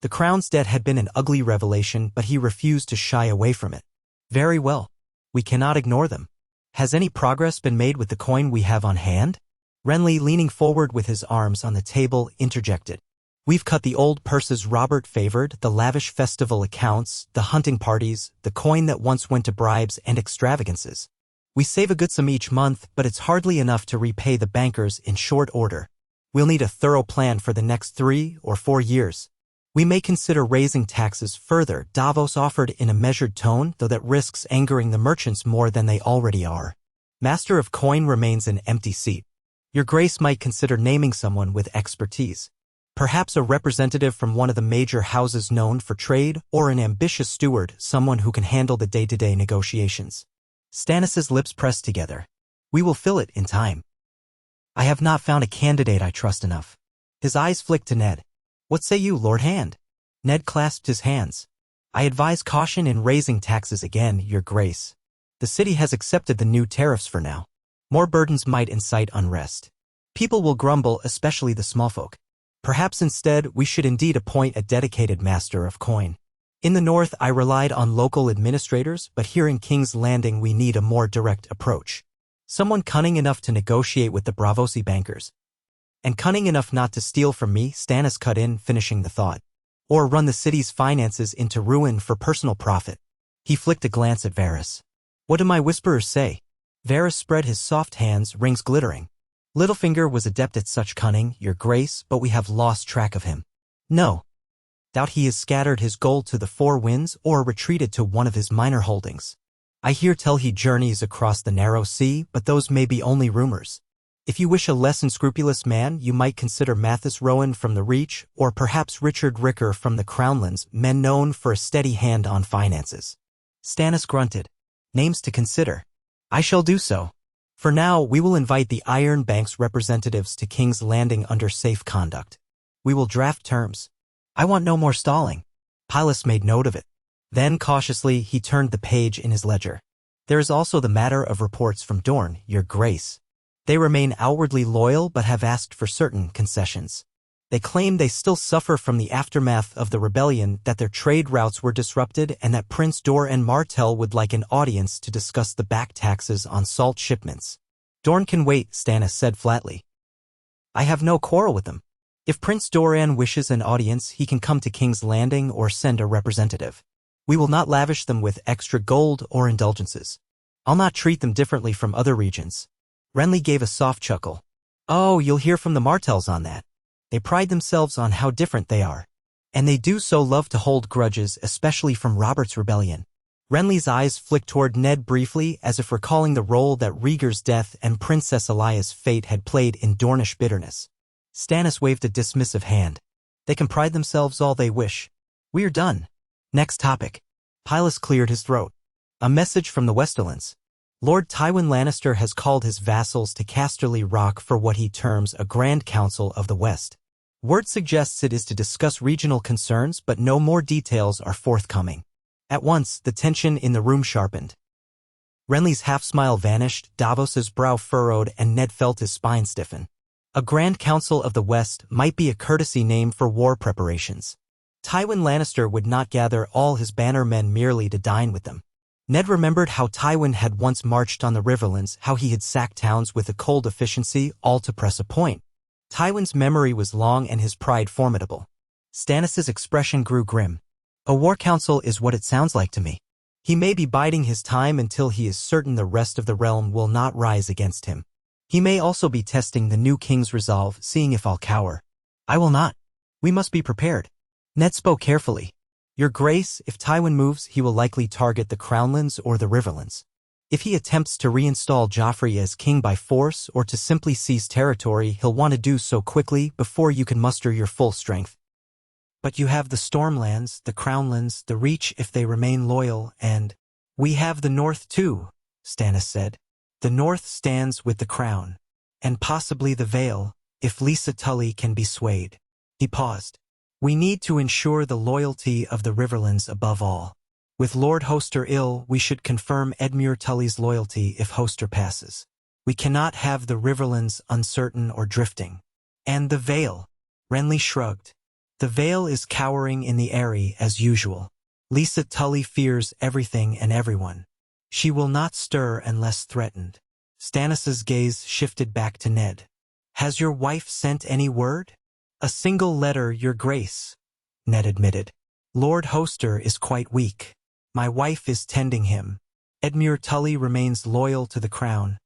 The Crown's debt had been an ugly revelation, but he refused to shy away from it. Very well. We cannot ignore them. Has any progress been made with the coin we have on hand? Renly, leaning forward with his arms on the table, interjected. We've cut the old purses Robert favored, the lavish festival accounts, the hunting parties, the coin that once went to bribes and extravagances. We save a good sum each month, but it's hardly enough to repay the bankers in short order. We'll need a thorough plan for the next 3 or 4 years. We may consider raising taxes further, Davos offered in a measured tone, though that risks angering the merchants more than they already are. Master of Coin remains an empty seat. Your Grace might consider naming someone with expertise. Perhaps a representative from one of the major houses known for trade, or an ambitious steward, someone who can handle the day-to-day negotiations. Stannis's lips pressed together. We will fill it in time. I have not found a candidate I trust enough. His eyes flicked to Ned. What say you, Lord Hand? Ned clasped his hands. I advise caution in raising taxes again, Your Grace. The city has accepted the new tariffs for now. More burdens might incite unrest. People will grumble, especially the small folk. Perhaps instead we should indeed appoint a dedicated master of coin. In the north I relied on local administrators, but here in King's Landing we need a more direct approach. Someone cunning enough to negotiate with the Bravosi bankers. And cunning enough not to steal from me, Stannis cut in, finishing the thought. Or run the city's finances into ruin for personal profit. He flicked a glance at Varys. What do my whisperers say? Varys spread his soft hands, rings glittering. Littlefinger was adept at such cunning, Your Grace, but we have lost track of him. No. Doubt he has scattered his gold to the 4 winds or retreated to one of his minor holdings. I hear tell he journeys across the narrow sea, but those may be only rumors. If you wish a less unscrupulous man, you might consider Mathis Rowan from the Reach, or perhaps Richard Ricker from the Crownlands, men known for a steady hand on finances. Stannis grunted. Names to consider. I shall do so. For now, we will invite the Iron Bank's representatives to King's Landing under safe conduct. We will draft terms. I want no more stalling. Pylus made note of it. Then, cautiously, he turned the page in his ledger. There is also the matter of reports from Dorne, Your Grace. They remain outwardly loyal but have asked for certain concessions. They claim they still suffer from the aftermath of the rebellion, that their trade routes were disrupted, and that Prince Doran Martell would like an audience to discuss the back taxes on salt shipments. Dorne can wait, Stannis said flatly. I have no quarrel with them. If Prince Doran wishes an audience, he can come to King's Landing or send a representative. We will not lavish them with extra gold or indulgences. I'll not treat them differently from other regions. Renly gave a soft chuckle. Oh, you'll hear from the Martells on that. They pride themselves on how different they are. And they do so love to hold grudges, especially from Robert's rebellion. Renly's eyes flicked toward Ned briefly, as if recalling the role that Rhaegar's death and Princess Elia's fate had played in Dornish bitterness. Stannis waved a dismissive hand. They can pride themselves all they wish. We're done. Next topic. Pylus cleared his throat. A message from the Westerlands. Lord Tywin Lannister has called his vassals to Casterly Rock for what he terms a Grand Council of the West. Word suggests it is to discuss regional concerns, but no more details are forthcoming. At once, the tension in the room sharpened. Renly's half-smile vanished, Davos's brow furrowed, and Ned felt his spine stiffen. A Grand Council of the West might be a courtesy name for war preparations. Tywin Lannister would not gather all his banner men merely to dine with them. Ned remembered how Tywin had once marched on the Riverlands, how he had sacked towns with a cold efficiency, all to press a point. Tywin's memory was long and his pride formidable. Stannis's expression grew grim. A war council is what it sounds like to me. He may be biding his time until he is certain the rest of the realm will not rise against him. He may also be testing the new king's resolve, seeing if I'll cower. I will not. We must be prepared. Ned spoke carefully. Your Grace, if Tywin moves, he will likely target the Crownlands or the Riverlands. If he attempts to reinstall Joffrey as king by force or to simply seize territory, he'll want to do so quickly before you can muster your full strength. But you have the Stormlands, the Crownlands, the Reach if they remain loyal, and we have the North too, Stannis said. The North stands with the Crown, and possibly the Vale, if Lisa Tully can be swayed. He paused. We need to ensure the loyalty of the Riverlands above all. With Lord Hoster ill, we should confirm Edmure Tully's loyalty if Hoster passes. We cannot have the Riverlands uncertain or drifting. And the Vale. Renly shrugged. The Vale is cowering in the Eyrie as usual. Lisa Tully fears everything and everyone. She will not stir unless threatened. Stannis's gaze shifted back to Ned. Has your wife sent any word? A single letter, Your Grace, Ned admitted. Lord Hoster is quite weak. My wife is tending him. Edmure Tully remains loyal to the crown,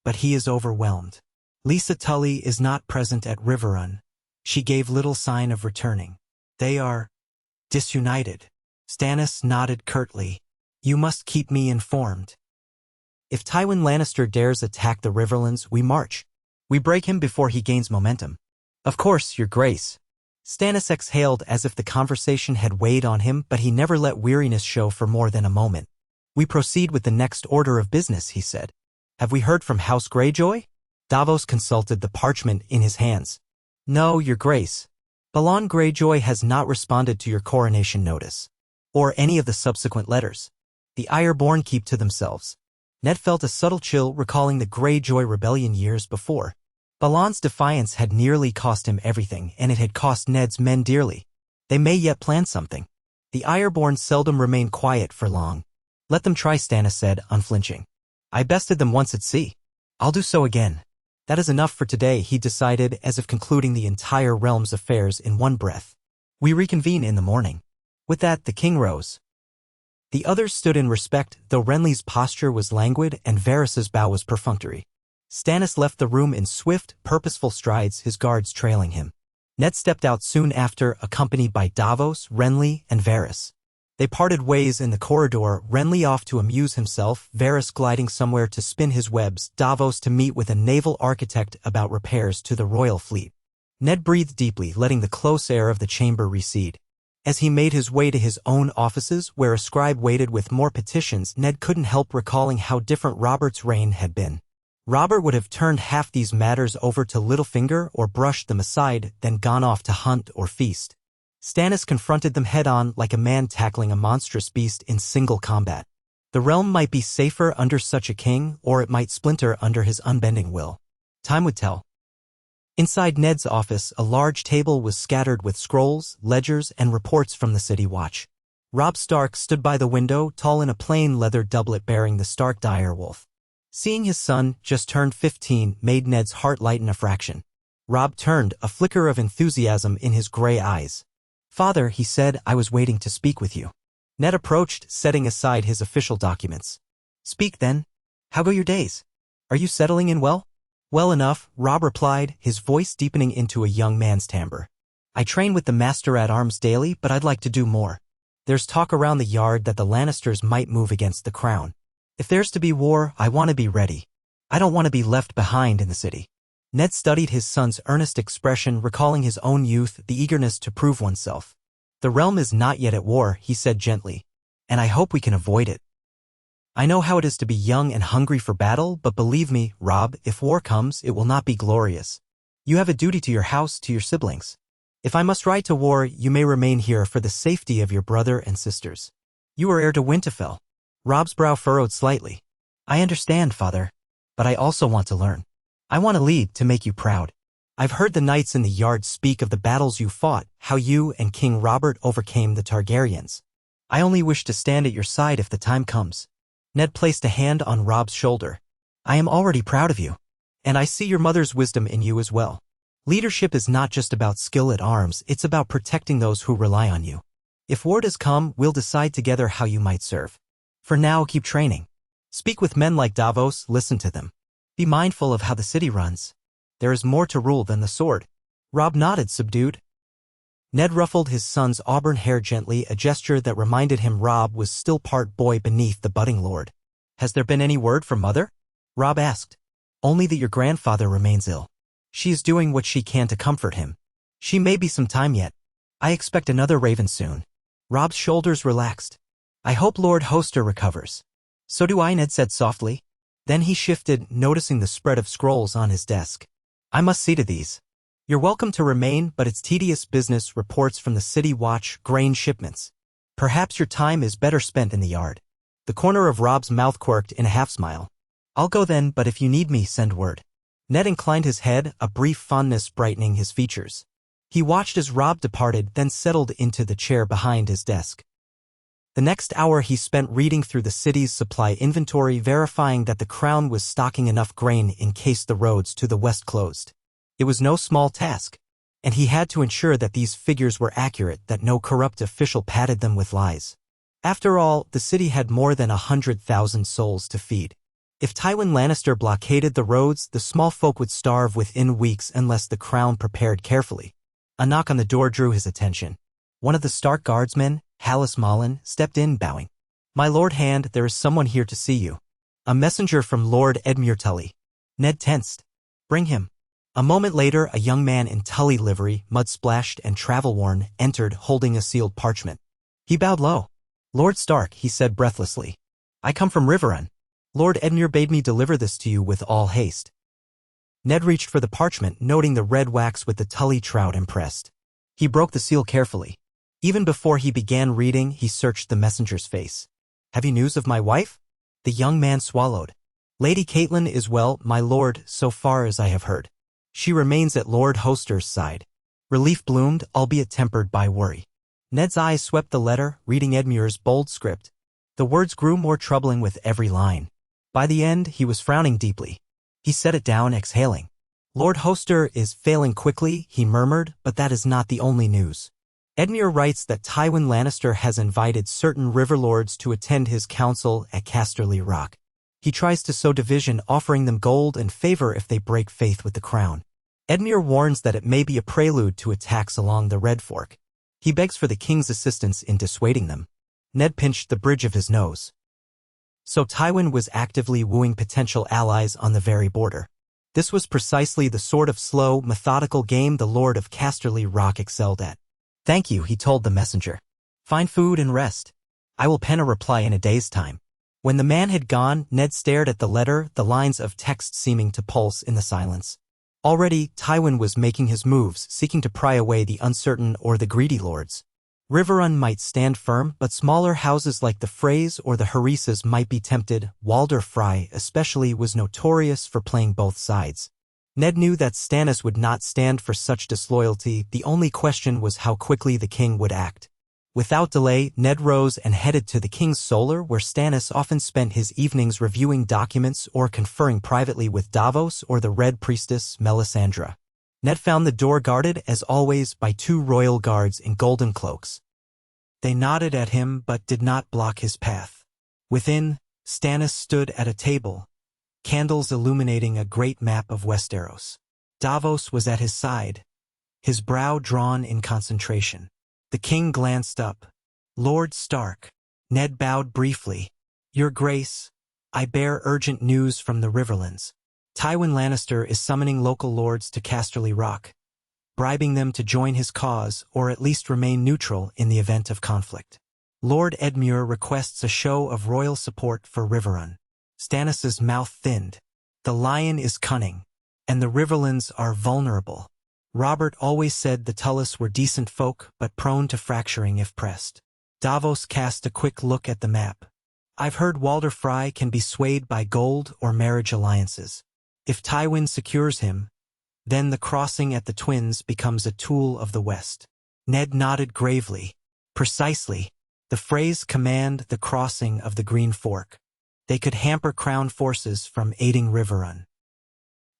but he is overwhelmed. Lisa Tully is not present at Riverrun. She gave little sign of returning. They are disunited. Stannis nodded curtly. You must keep me informed. If Tywin Lannister dares attack the Riverlands, we march. We break him before he gains momentum. Of course, Your Grace. Stannis exhaled as if the conversation had weighed on him, but he never let weariness show for more than a moment. We proceed with the next order of business, he said. Have we heard from House Greyjoy? Davos consulted the parchment in his hands. No, Your Grace. Balon Greyjoy has not responded to your coronation notice, or any of the subsequent letters. The Ironborn keep to themselves. Ned felt a subtle chill recalling the Greyjoy rebellion years before. Balon's defiance had nearly cost him everything, and it had cost Ned's men dearly. They may yet plan something. The Ironborn seldom remain quiet for long. Let them try, Stannis said, unflinching. I bested them once at sea. I'll do so again. That is enough for today, he decided, as if concluding the entire realm's affairs in one breath. We reconvene in the morning. With that, the king rose. The others stood in respect, though Renly's posture was languid and Varys's bow was perfunctory. Stannis left the room in swift, purposeful strides, his guards trailing him. Ned stepped out soon after, accompanied by Davos, Renly, and Varys. They parted ways in the corridor, Renly off to amuse himself, Varys gliding somewhere to spin his webs, Davos to meet with a naval architect about repairs to the royal fleet. Ned breathed deeply, letting the close air of the chamber recede. As he made his way to his own offices, where a scribe waited with more petitions, Ned couldn't help recalling how different Robert's reign had been. Robert would have turned half these matters over to Littlefinger or brushed them aside, then gone off to hunt or feast. Stannis confronted them head-on like a man tackling a monstrous beast in single combat. The realm might be safer under such a king, or it might splinter under his unbending will. Time would tell. Inside Ned's office, a large table was scattered with scrolls, ledgers, and reports from the City Watch. Robb Stark stood by the window, tall in a plain leather doublet bearing the Stark direwolf. Seeing his son, just turned 15, made Ned's heart lighten a fraction. Robb turned, a flicker of enthusiasm in his gray eyes. Father, he said, I was waiting to speak with you. Ned approached, setting aside his official documents. Speak then. How go your days? Are you settling in well? Well enough, Robb replied, his voice deepening into a young man's timbre. I train with the Master-at-Arms daily, but I'd like to do more. There's talk around the yard that the Lannisters might move against the crown. If there's to be war, I want to be ready. I don't want to be left behind in the city. Ned studied his son's earnest expression, recalling his own youth, the eagerness to prove oneself. The realm is not yet at war, he said gently, and I hope we can avoid it. I know how it is to be young and hungry for battle, but believe me, Robb, if war comes, it will not be glorious. You have a duty to your house, to your siblings. If I must ride to war, you may remain here for the safety of your brother and sisters. You are heir to Winterfell. Robb's brow furrowed slightly. I understand, father, but I also want to learn. I want to lead, to make you proud. I've heard the knights in the yard speak of the battles you fought, how you and King Robert overcame the Targaryens. I only wish to stand at your side if the time comes. Ned placed a hand on Robb's shoulder. I am already proud of you. And I see your mother's wisdom in you as well. Leadership is not just about skill at arms, it's about protecting those who rely on you. If war does come, we'll decide together how you might serve. For now, keep training. Speak with men like Davos, listen to them. Be mindful of how the city runs. There is more to rule than the sword. Robb nodded, subdued. Ned ruffled his son's auburn hair gently, a gesture that reminded him Robb was still part boy beneath the budding lord. Has there been any word from Mother? Robb asked. Only that your grandfather remains ill. She is doing what she can to comfort him. She may be some time yet. I expect another raven soon. Robb's shoulders relaxed. I hope Lord Hoster recovers. So do I, Ned said softly. Then he shifted, noticing the spread of scrolls on his desk. I must see to these. You're welcome to remain, but it's tedious business. Reports from the city watch grain shipments. Perhaps your time is better spent in the yard. The corner of Rob's mouth quirked in a half-smile. I'll go then, but if you need me, send word. Ned inclined his head, a brief fondness brightening his features. He watched as Rob departed, then settled into the chair behind his desk. The next hour he spent reading through the city's supply inventory, verifying that the crown was stocking enough grain in case the roads to the west closed. It was no small task, and he had to ensure that these figures were accurate, that no corrupt official padded them with lies. After all, the city had more than 100,000 souls to feed. If Tywin Lannister blockaded the roads, the small folk would starve within weeks unless the crown prepared carefully. A knock on the door drew his attention. One of the Stark guardsmen, Hallis Malin, stepped in, bowing. "My Lord Hand, there is someone here to see you." "A messenger from Lord Edmure Tully." Ned tensed. "Bring him." A moment later, a young man in Tully livery, mud-splashed and travel-worn, entered holding a sealed parchment. He bowed low. "Lord Stark," he said breathlessly. "I come from Riverrun. Lord Edmure bade me deliver this to you with all haste." Ned reached for the parchment, noting the red wax with the Tully trout impressed. He broke the seal carefully. Even before he began reading, he searched the messenger's face. "Have you news of my wife?" The young man swallowed. "Lady Catelyn is well, my lord, so far as I have heard. She remains at Lord Hoster's side." Relief bloomed, albeit tempered by worry. Ned's eyes swept the letter, reading Edmure's bold script. The words grew more troubling with every line. By the end, he was frowning deeply. He set it down, exhaling. "Lord Hoster is failing quickly," he murmured, "but that is not the only news. Edmure writes that Tywin Lannister has invited certain riverlords to attend his council at Casterly Rock. He tries to sow division, offering them gold and favor if they break faith with the crown. Edmure warns that it may be a prelude to attacks along the Red Fork. He begs for the king's assistance in dissuading them." Ned pinched the bridge of his nose. So Tywin was actively wooing potential allies on the very border. This was precisely the sort of slow, methodical game the Lord of Casterly Rock excelled at. "Thank you," he told the messenger. "Find food and rest. I will pen a reply in a day's time." When the man had gone, Ned stared at the letter, the lines of text seeming to pulse in the silence. Already, Tywin was making his moves, seeking to pry away the uncertain or the greedy lords. Riverrun might stand firm, but smaller houses like the Freys or the Harisas might be tempted. Walder Frey, especially, was notorious for playing both sides. Ned knew that Stannis would not stand for such disloyalty. The only question was how quickly the king would act. Without delay, Ned rose and headed to the King's Solar, where Stannis often spent his evenings reviewing documents or conferring privately with Davos or the Red Priestess Melisandre. Ned found the door guarded, as always, by 2 royal guards in golden cloaks. They nodded at him but did not block his path. Within, Stannis stood at a table, candles illuminating a great map of Westeros. Davos was at his side, his brow drawn in concentration. The king glanced up. "Lord Stark." Ned bowed briefly. "Your Grace, I bear urgent news from the Riverlands. Tywin Lannister is summoning local lords to Casterly Rock, bribing them to join his cause or at least remain neutral in the event of conflict. Lord Edmure requests a show of royal support for Riverrun." Stannis's mouth thinned. "The lion is cunning, and the Riverlands are vulnerable. Robert always said the Tullys were decent folk, but prone to fracturing if pressed." Davos cast a quick look at the map. "I've heard Walder Frey can be swayed by gold or marriage alliances. If Tywin secures him, then the crossing at the Twins becomes a tool of the West." Ned nodded gravely. "Precisely. The Freys command the crossing of the Green Fork. They could hamper Crown forces from aiding Riverrun.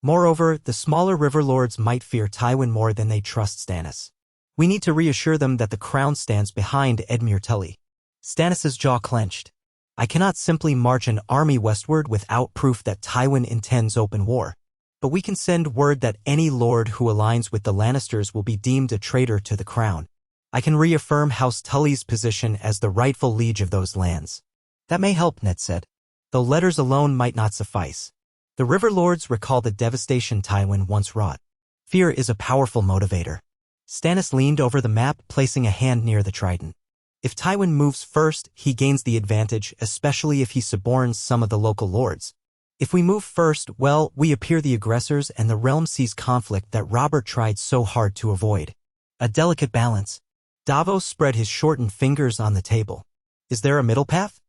Moreover, the smaller riverlords might fear Tywin more than they trust Stannis. We need to reassure them that the crown stands behind Edmure Tully." Stannis's jaw clenched. "I cannot simply march an army westward without proof that Tywin intends open war. But we can send word that any lord who aligns with the Lannisters will be deemed a traitor to the crown. I can reaffirm House Tully's position as the rightful liege of those lands." "That may help," Ned said, "though letters alone might not suffice. The Riverlords recall the devastation Tywin once wrought. Fear is a powerful motivator." Stannis leaned over the map, placing a hand near the trident. "If Tywin moves first, he gains the advantage, especially if he suborns some of the local lords. If we move first, well, we appear the aggressors and the realm sees conflict that Robert tried so hard to avoid. A delicate balance. Davos spread his shortened fingers on the table. Is there a middle path?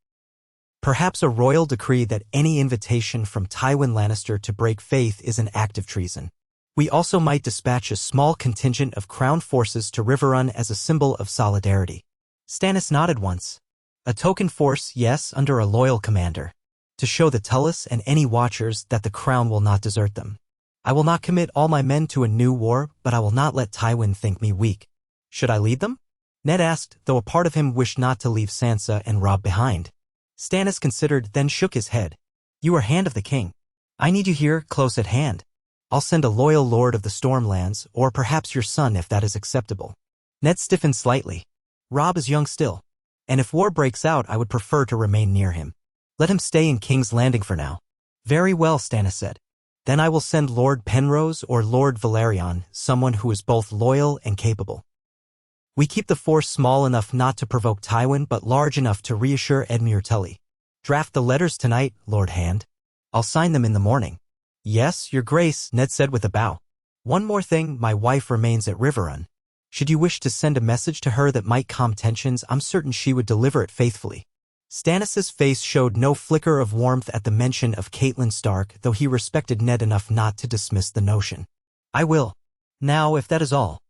Perhaps a royal decree that any invitation from Tywin Lannister to break faith is an act of treason. We also might dispatch a small contingent of crown forces to Riverrun as a symbol of solidarity. Stannis nodded once. A token force, yes, under a loyal commander. To show the Tullus and any watchers that the crown will not desert them. I will not commit all my men to a new war, but I will not let Tywin think me weak. Should I lead them? Ned asked, though a part of him wished not to leave Sansa and Robb behind. Stannis considered, then shook his head. You are Hand of the King. I need you here, close at hand. I'll send a loyal Lord of the Stormlands, or perhaps your son if that is acceptable. Ned stiffened slightly. Robb is young still. And if war breaks out, I would prefer to remain near him. Let him stay in King's Landing for now. Very well, Stannis said. Then I will send Lord Penrose or Lord Valerion, someone who is both loyal and capable. We keep the force small enough not to provoke Tywin but large enough to reassure Edmure Tully. Draft the letters tonight, Lord Hand. I'll sign them in the morning. Yes, your grace, Ned said with a bow. One more thing, my wife remains at Riverrun. Should you wish to send a message to her that might calm tensions, I'm certain she would deliver it faithfully. Stannis's face showed no flicker of warmth at the mention of Catelyn Stark, though he respected Ned enough not to dismiss the notion. I will. Now, if that is all.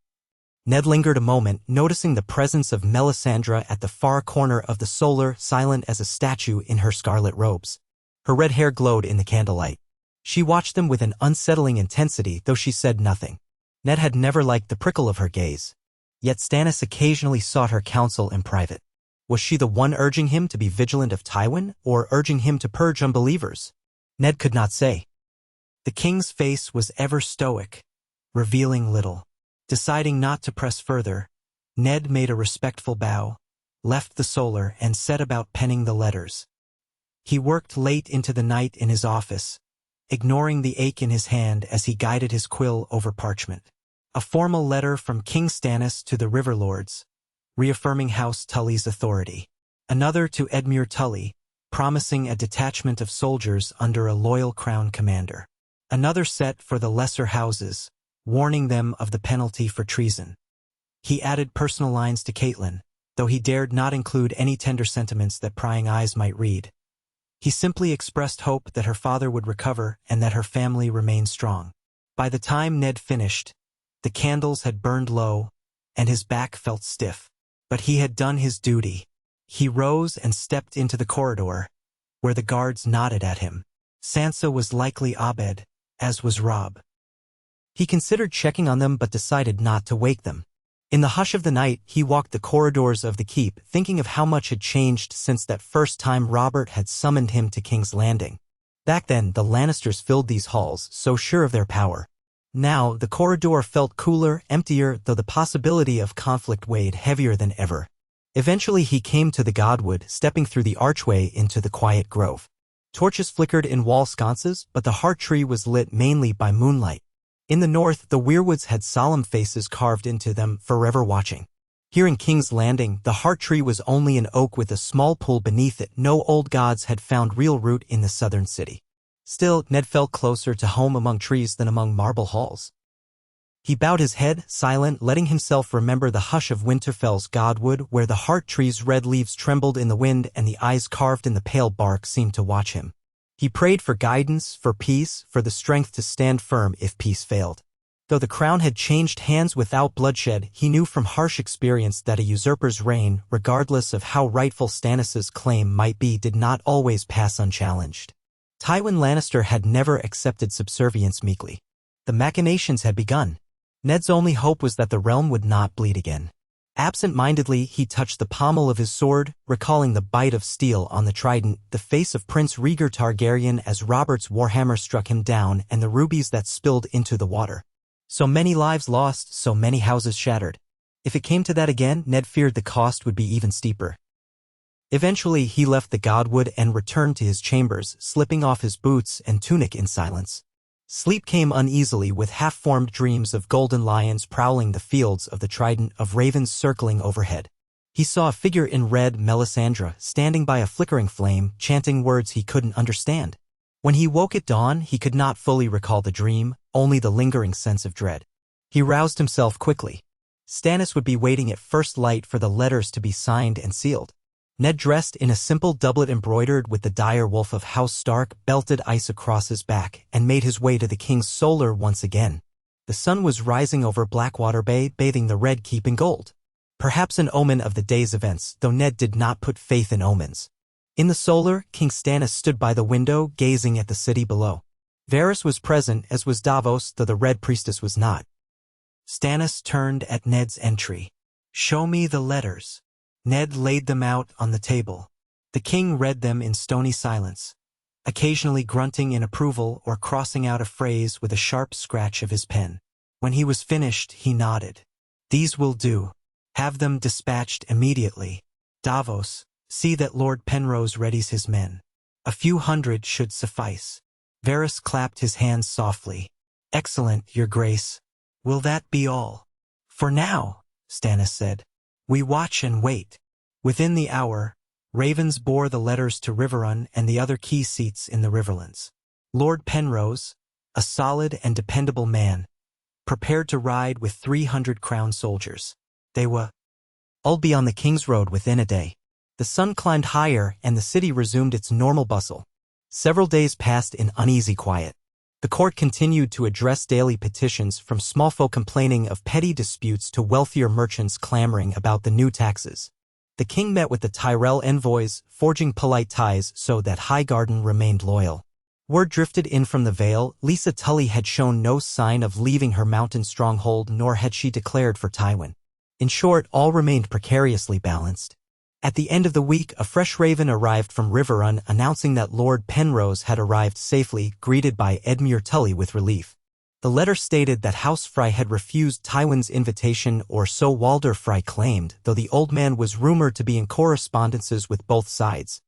Ned lingered a moment, noticing the presence of Melisandre at the far corner of the solar, silent as a statue in her scarlet robes. Her red hair glowed in the candlelight. She watched them with an unsettling intensity, though she said nothing. Ned had never liked the prickle of her gaze. Yet Stannis occasionally sought her counsel in private. Was she the one urging him to be vigilant of Tywin, or urging him to purge unbelievers? Ned could not say. The king's face was ever stoic, revealing little. Deciding not to press further, Ned made a respectful bow, left the solar and set about penning the letters. He worked late into the night in his office, ignoring the ache in his hand as he guided his quill over parchment. A formal letter from King Stannis to the Riverlords, reaffirming House Tully's authority. Another to Edmure Tully, promising a detachment of soldiers under a loyal crown commander. Another set for the lesser houses, warning them of the penalty for treason. He added personal lines to Catelyn, though he dared not include any tender sentiments that prying eyes might read. He simply expressed hope that her father would recover and that her family remain strong. By the time Ned finished, the candles had burned low, and his back felt stiff. But he had done his duty. He rose and stepped into the corridor, where the guards nodded at him. Sansa was likely Abed, as was Robb. He considered checking on them but decided not to wake them. In the hush of the night, he walked the corridors of the keep, thinking of how much had changed since that first time Robert had summoned him to King's Landing. Back then, the Lannisters filled these halls, so sure of their power. Now, the corridor felt cooler, emptier, though the possibility of conflict weighed heavier than ever. Eventually he came to the Godwood, stepping through the archway into the quiet grove. Torches flickered in wall sconces, but the heart tree was lit mainly by moonlight. In the north, the weirwoods had solemn faces carved into them, forever watching. Here in King's Landing, the heart tree was only an oak with a small pool beneath it. No old gods had found real root in the southern city. Still, Ned felt closer to home among trees than among marble halls. He bowed his head, silent, letting himself remember the hush of Winterfell's Godwood, where the heart tree's red leaves trembled in the wind and the eyes carved in the pale bark seemed to watch him. He prayed for guidance, for peace, for the strength to stand firm if peace failed. Though the crown had changed hands without bloodshed, he knew from harsh experience that a usurper's reign, regardless of how rightful Stannis's claim might be, did not always pass unchallenged. Tywin Lannister had never accepted subservience meekly. The machinations had begun. Ned's only hope was that the realm would not bleed again. Absent-mindedly, he touched the pommel of his sword, recalling the bite of steel on the trident, the face of Prince Rhaegar Targaryen as Robert's warhammer struck him down, and the rubies that spilled into the water. So many lives lost, so many houses shattered. If it came to that again, Ned feared the cost would be even steeper. Eventually, he left the Godwood and returned to his chambers, slipping off his boots and tunic in silence. Sleep came uneasily with half-formed dreams of golden lions prowling the fields of the trident, of ravens circling overhead. He saw a figure in red, Melisandre, standing by a flickering flame, chanting words he couldn't understand. When he woke at dawn, he could not fully recall the dream, only the lingering sense of dread. He roused himself quickly. Stannis would be waiting at first light for the letters to be signed and sealed. Ned, dressed in a simple doublet embroidered with the dire wolf of House Stark, belted ice across his back and made his way to the king's solar once again. The sun was rising over Blackwater Bay, bathing the Red Keep in gold. Perhaps an omen of the day's events, though Ned did not put faith in omens. In the solar, King Stannis stood by the window, gazing at the city below. Varys was present, as was Davos, though the Red Priestess was not. Stannis turned at Ned's entry. "Show me the letters." Ned laid them out on the table. The king read them in stony silence, occasionally grunting in approval or crossing out a phrase with a sharp scratch of his pen. When he was finished, he nodded. "These will do. Have them dispatched immediately. Davos, see that Lord Penrose readies his men. A few hundred should suffice." Varys clapped his hands softly. "Excellent, Your Grace. Will that be all?" "For now," Stannis said. "We watch and wait." Within the hour, ravens bore the letters to Riverrun and the other key seats in the Riverlands. Lord Penrose, a solid and dependable man, prepared to ride with 300 crown soldiers. They were all be on the King's Road within a day. The sun climbed higher and the city resumed its normal bustle. Several days passed in uneasy quiet. The court continued to address daily petitions, from small folk complaining of petty disputes to wealthier merchants clamoring about the new taxes. The king met with the Tyrell envoys, forging polite ties so that Highgarden remained loyal. Word drifted in from the Vale. Lisa Tully had shown no sign of leaving her mountain stronghold, nor had she declared for Tywin. In short, all remained precariously balanced. At the end of the week, a fresh raven arrived from Riverrun announcing that Lord Penrose had arrived safely, greeted by Edmure Tully with relief. The letter stated that House Frey had refused Tywin's invitation, or so Walder Frey claimed, though the old man was rumored to be in correspondences with both sides.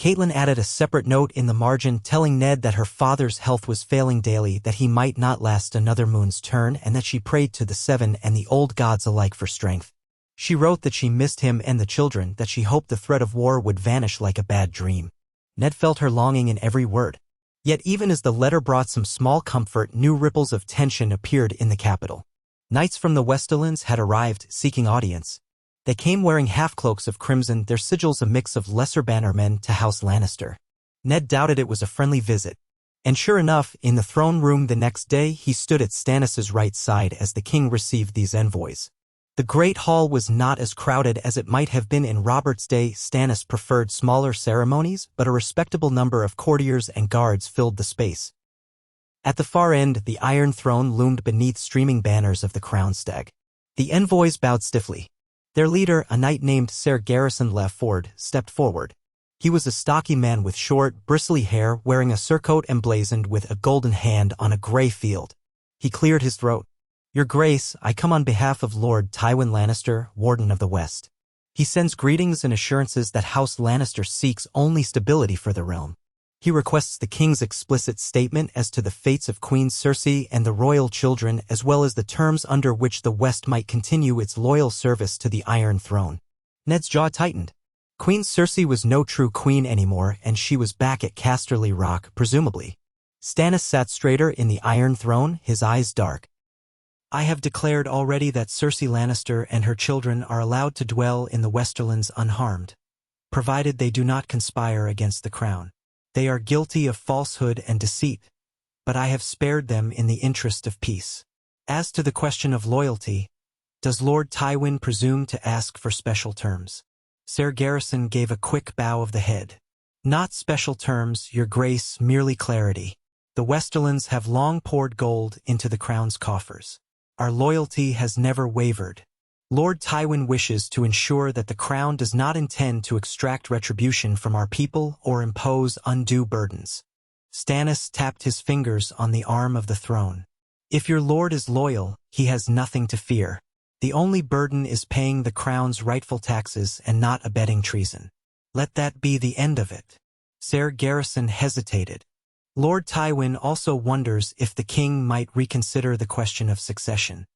Catelyn added a separate note in the margin telling Ned that her father's health was failing daily, that he might not last another moon's turn, and that she prayed to the Seven and the old gods alike for strength. She wrote that she missed him and the children, that she hoped the threat of war would vanish like a bad dream. Ned felt her longing in every word. Yet even as the letter brought some small comfort, new ripples of tension appeared in the capital. Knights from the Westerlands had arrived, seeking audience. They came wearing half-cloaks of crimson, their sigils a mix of lesser bannermen to House Lannister. Ned doubted it was a friendly visit. And sure enough, in the throne room the next day, he stood at Stannis' right side as the king received these envoys. The Great Hall was not as crowded as it might have been in Robert's day. Stannis preferred smaller ceremonies, but a respectable number of courtiers and guards filled the space. At the far end, the Iron Throne loomed beneath streaming banners of the crown stag. The envoys bowed stiffly. Their leader, a knight named Ser Garrison Laford, stepped forward. He was a stocky man with short, bristly hair, wearing a surcoat emblazoned with a golden hand on a gray field. He cleared his throat. "Your Grace, I come on behalf of Lord Tywin Lannister, Warden of the West. He sends greetings and assurances that House Lannister seeks only stability for the realm. He requests the king's explicit statement as to the fates of Queen Cersei and the royal children, as well as the terms under which the West might continue its loyal service to the Iron Throne." Ned's jaw tightened. Queen Cersei was no true queen anymore, and she was back at Casterly Rock, presumably. Stannis sat straighter in the Iron Throne, his eyes dark. "I have declared already that Cersei Lannister and her children are allowed to dwell in the Westerlands unharmed, provided they do not conspire against the crown. They are guilty of falsehood and deceit, but I have spared them in the interest of peace. As to the question of loyalty, does Lord Tywin presume to ask for special terms?" Ser Garrison gave a quick bow of the head. "Not special terms, Your Grace, merely clarity. The Westerlands have long poured gold into the crown's coffers. Our loyalty has never wavered. Lord Tywin wishes to ensure that the crown does not intend to extract retribution from our people or impose undue burdens." Stannis tapped his fingers on the arm of the throne. "If your lord is loyal, he has nothing to fear. The only burden is paying the crown's rightful taxes and not abetting treason. Let that be the end of it." Ser Garrison hesitated. Lord Tywin also wonders if the king might reconsider the question of succession.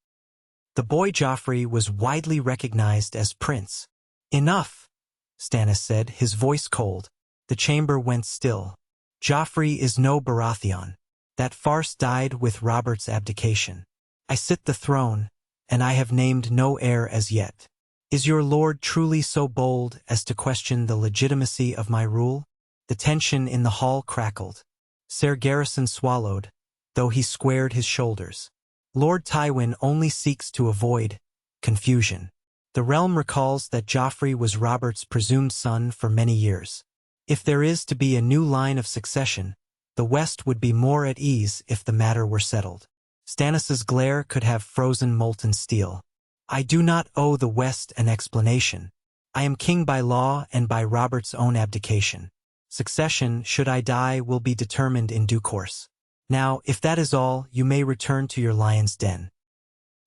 The boy Joffrey was widely recognized as prince. "Enough," Stannis said, his voice cold. The chamber went still. Joffrey is no Baratheon. That farce died with Robert's abdication. I sit the throne, and I have named no heir as yet. Is your lord truly so bold as to question the legitimacy of my rule? The tension in the hall crackled. Ser Garrison swallowed, though he squared his shoulders. Lord Tywin only seeks to avoid confusion. The realm recalls that Joffrey was Robert's presumed son for many years. If there is to be a new line of succession, the West would be more at ease if the matter were settled. Stannis's glare could have frozen molten steel. I do not owe the West an explanation. I am king by law and by Robert's own abdication. Succession, should I die, will be determined in due course. Now, if that is all, you may return to your lion's den.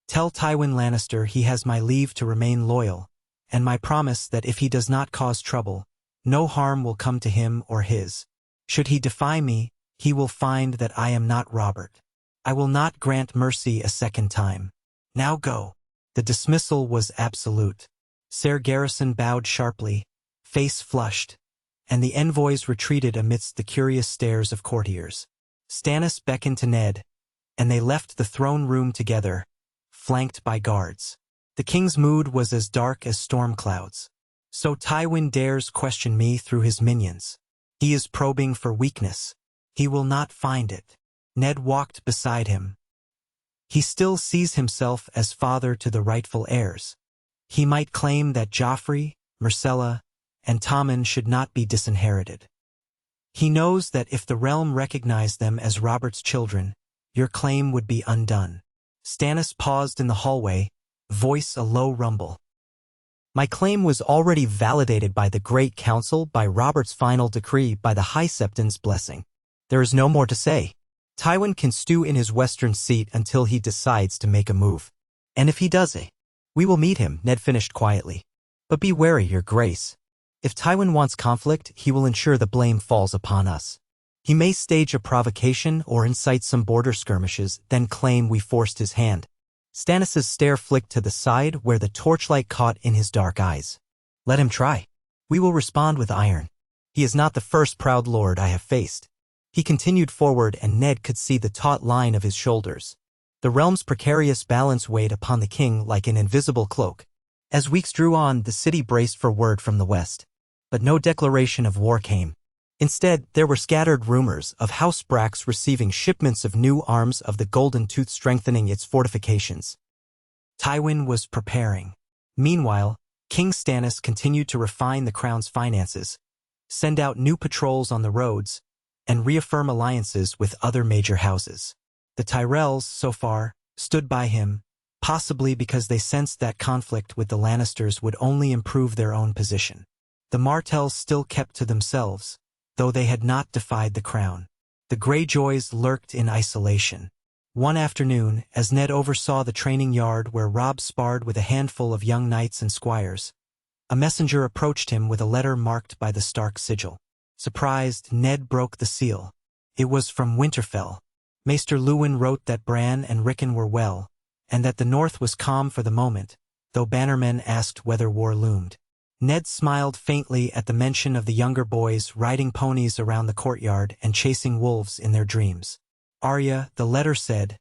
Tell Tywin Lannister he has my leave to remain loyal, and my promise that if he does not cause trouble, no harm will come to him or his. Should he defy me, he will find that I am not Robert. I will not grant mercy a second time. Now go. The dismissal was absolute. Ser Garrison bowed sharply, face flushed, and the envoys retreated amidst the curious stares of courtiers. Stannis beckoned to Ned, and they left the throne room together, flanked by guards. The king's mood was as dark as storm clouds. So Tywin dares question me through his minions. He is probing for weakness. He will not find it. Ned walked beside him. He still sees himself as father to the rightful heirs. He might claim that Joffrey, Myrcella, and Tommen should not be disinherited. He knows that if the realm recognized them as Robert's children, your claim would be undone. Stannis paused in the hallway, voice a low rumble. My claim was already validated by the Great Council, by Robert's final decree, by the High Septon's blessing. There is no more to say. Tywin can stew in his western seat until he decides to make a move. And if he does it, we will meet him, Ned finished quietly. But be wary, your grace. If Tywin wants conflict, he will ensure the blame falls upon us. He may stage a provocation or incite some border skirmishes, then claim we forced his hand. Stannis' stare flicked to the side where the torchlight caught in his dark eyes. Let him try. We will respond with iron. He is not the first proud lord I have faced. He continued forward, and Ned could see the taut line of his shoulders. The realm's precarious balance weighed upon the king like an invisible cloak. As weeks drew on, the city braced for word from the west. But no declaration of war came. Instead, there were scattered rumors of House Brax receiving shipments of new arms, of the Golden Tooth strengthening its fortifications. Tywin was preparing. Meanwhile, King Stannis continued to refine the crown's finances, send out new patrols on the roads, and reaffirm alliances with other major houses. The Tyrells, so far, stood by him, possibly because they sensed that conflict with the Lannisters would only improve their own position. The Martells still kept to themselves, though they had not defied the crown. The Greyjoys lurked in isolation. One afternoon, as Ned oversaw the training yard where Robb sparred with a handful of young knights and squires, a messenger approached him with a letter marked by the Stark sigil. Surprised, Ned broke the seal. It was from Winterfell. Maester Luwin wrote that Bran and Rickon were well, and that the north was calm for the moment, though bannermen asked whether war loomed. Ned smiled faintly at the mention of the younger boys riding ponies around the courtyard and chasing wolves in their dreams. Arya, the letter said,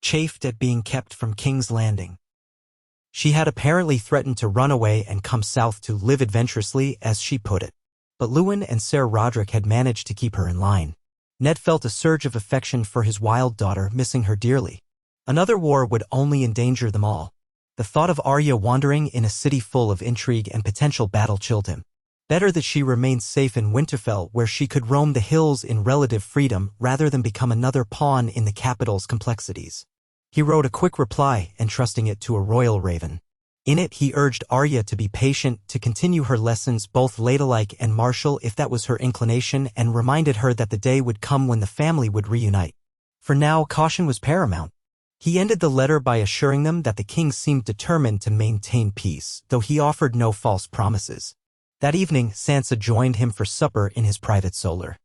chafed at being kept from King's Landing. She had apparently threatened to run away and come south to live adventurously, as she put it. But Luwin and Ser Roderick had managed to keep her in line. Ned felt a surge of affection for his wild daughter, missing her dearly. Another war would only endanger them all. The thought of Arya wandering in a city full of intrigue and potential battle chilled him. Better that she remained safe in Winterfell, where she could roam the hills in relative freedom rather than become another pawn in the capital's complexities. He wrote a quick reply, entrusting it to a royal raven. In it, he urged Arya to be patient, to continue her lessons both ladylike and martial if that was her inclination, and reminded her that the day would come when the family would reunite. For now, caution was paramount. He ended the letter by assuring them that the king seemed determined to maintain peace, though he offered no false promises. That evening, Sansa joined him for supper in his private solar.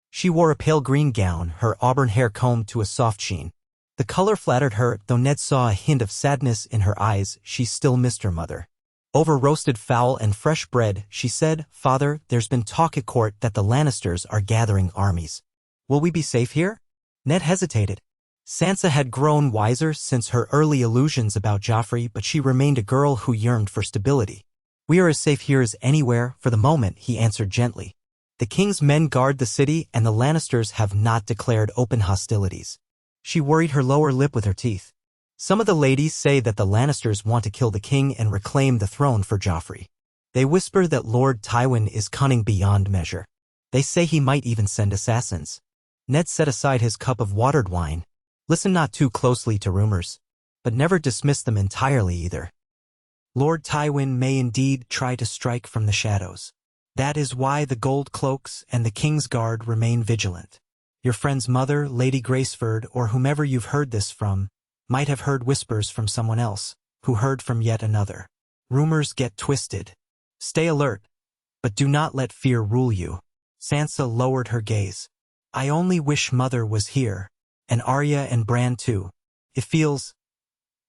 She wore a pale green gown, her auburn hair combed to a soft sheen. The color flattered her, though Ned saw a hint of sadness in her eyes. She still missed her mother. Over roasted fowl and fresh bread, she said, "Father, there's been talk at court that the Lannisters are gathering armies. Will we be safe here?" Ned hesitated. Sansa had grown wiser since her early illusions about Joffrey, but she remained a girl who yearned for stability. "We are as safe here as anywhere, for the moment," he answered gently. "The king's men guard the city, and the Lannisters have not declared open hostilities." She worried her lower lip with her teeth. "Some of the ladies say that the Lannisters want to kill the king and reclaim the throne for Joffrey. They whisper that Lord Tywin is cunning beyond measure. They say he might even send assassins." Ned set aside his cup of watered wine. "Listen not too closely to rumors, but never dismiss them entirely either. Lord Tywin may indeed try to strike from the shadows. That is why the Gold Cloaks and the King's Guard remain vigilant. Your friend's mother, Lady Graceford, or whomever you've heard this from, might have heard whispers from someone else, who heard from yet another. Rumors get twisted. Stay alert, but do not let fear rule you." Sansa lowered her gaze. "I only wish Mother was here, and Arya and Bran too. It feels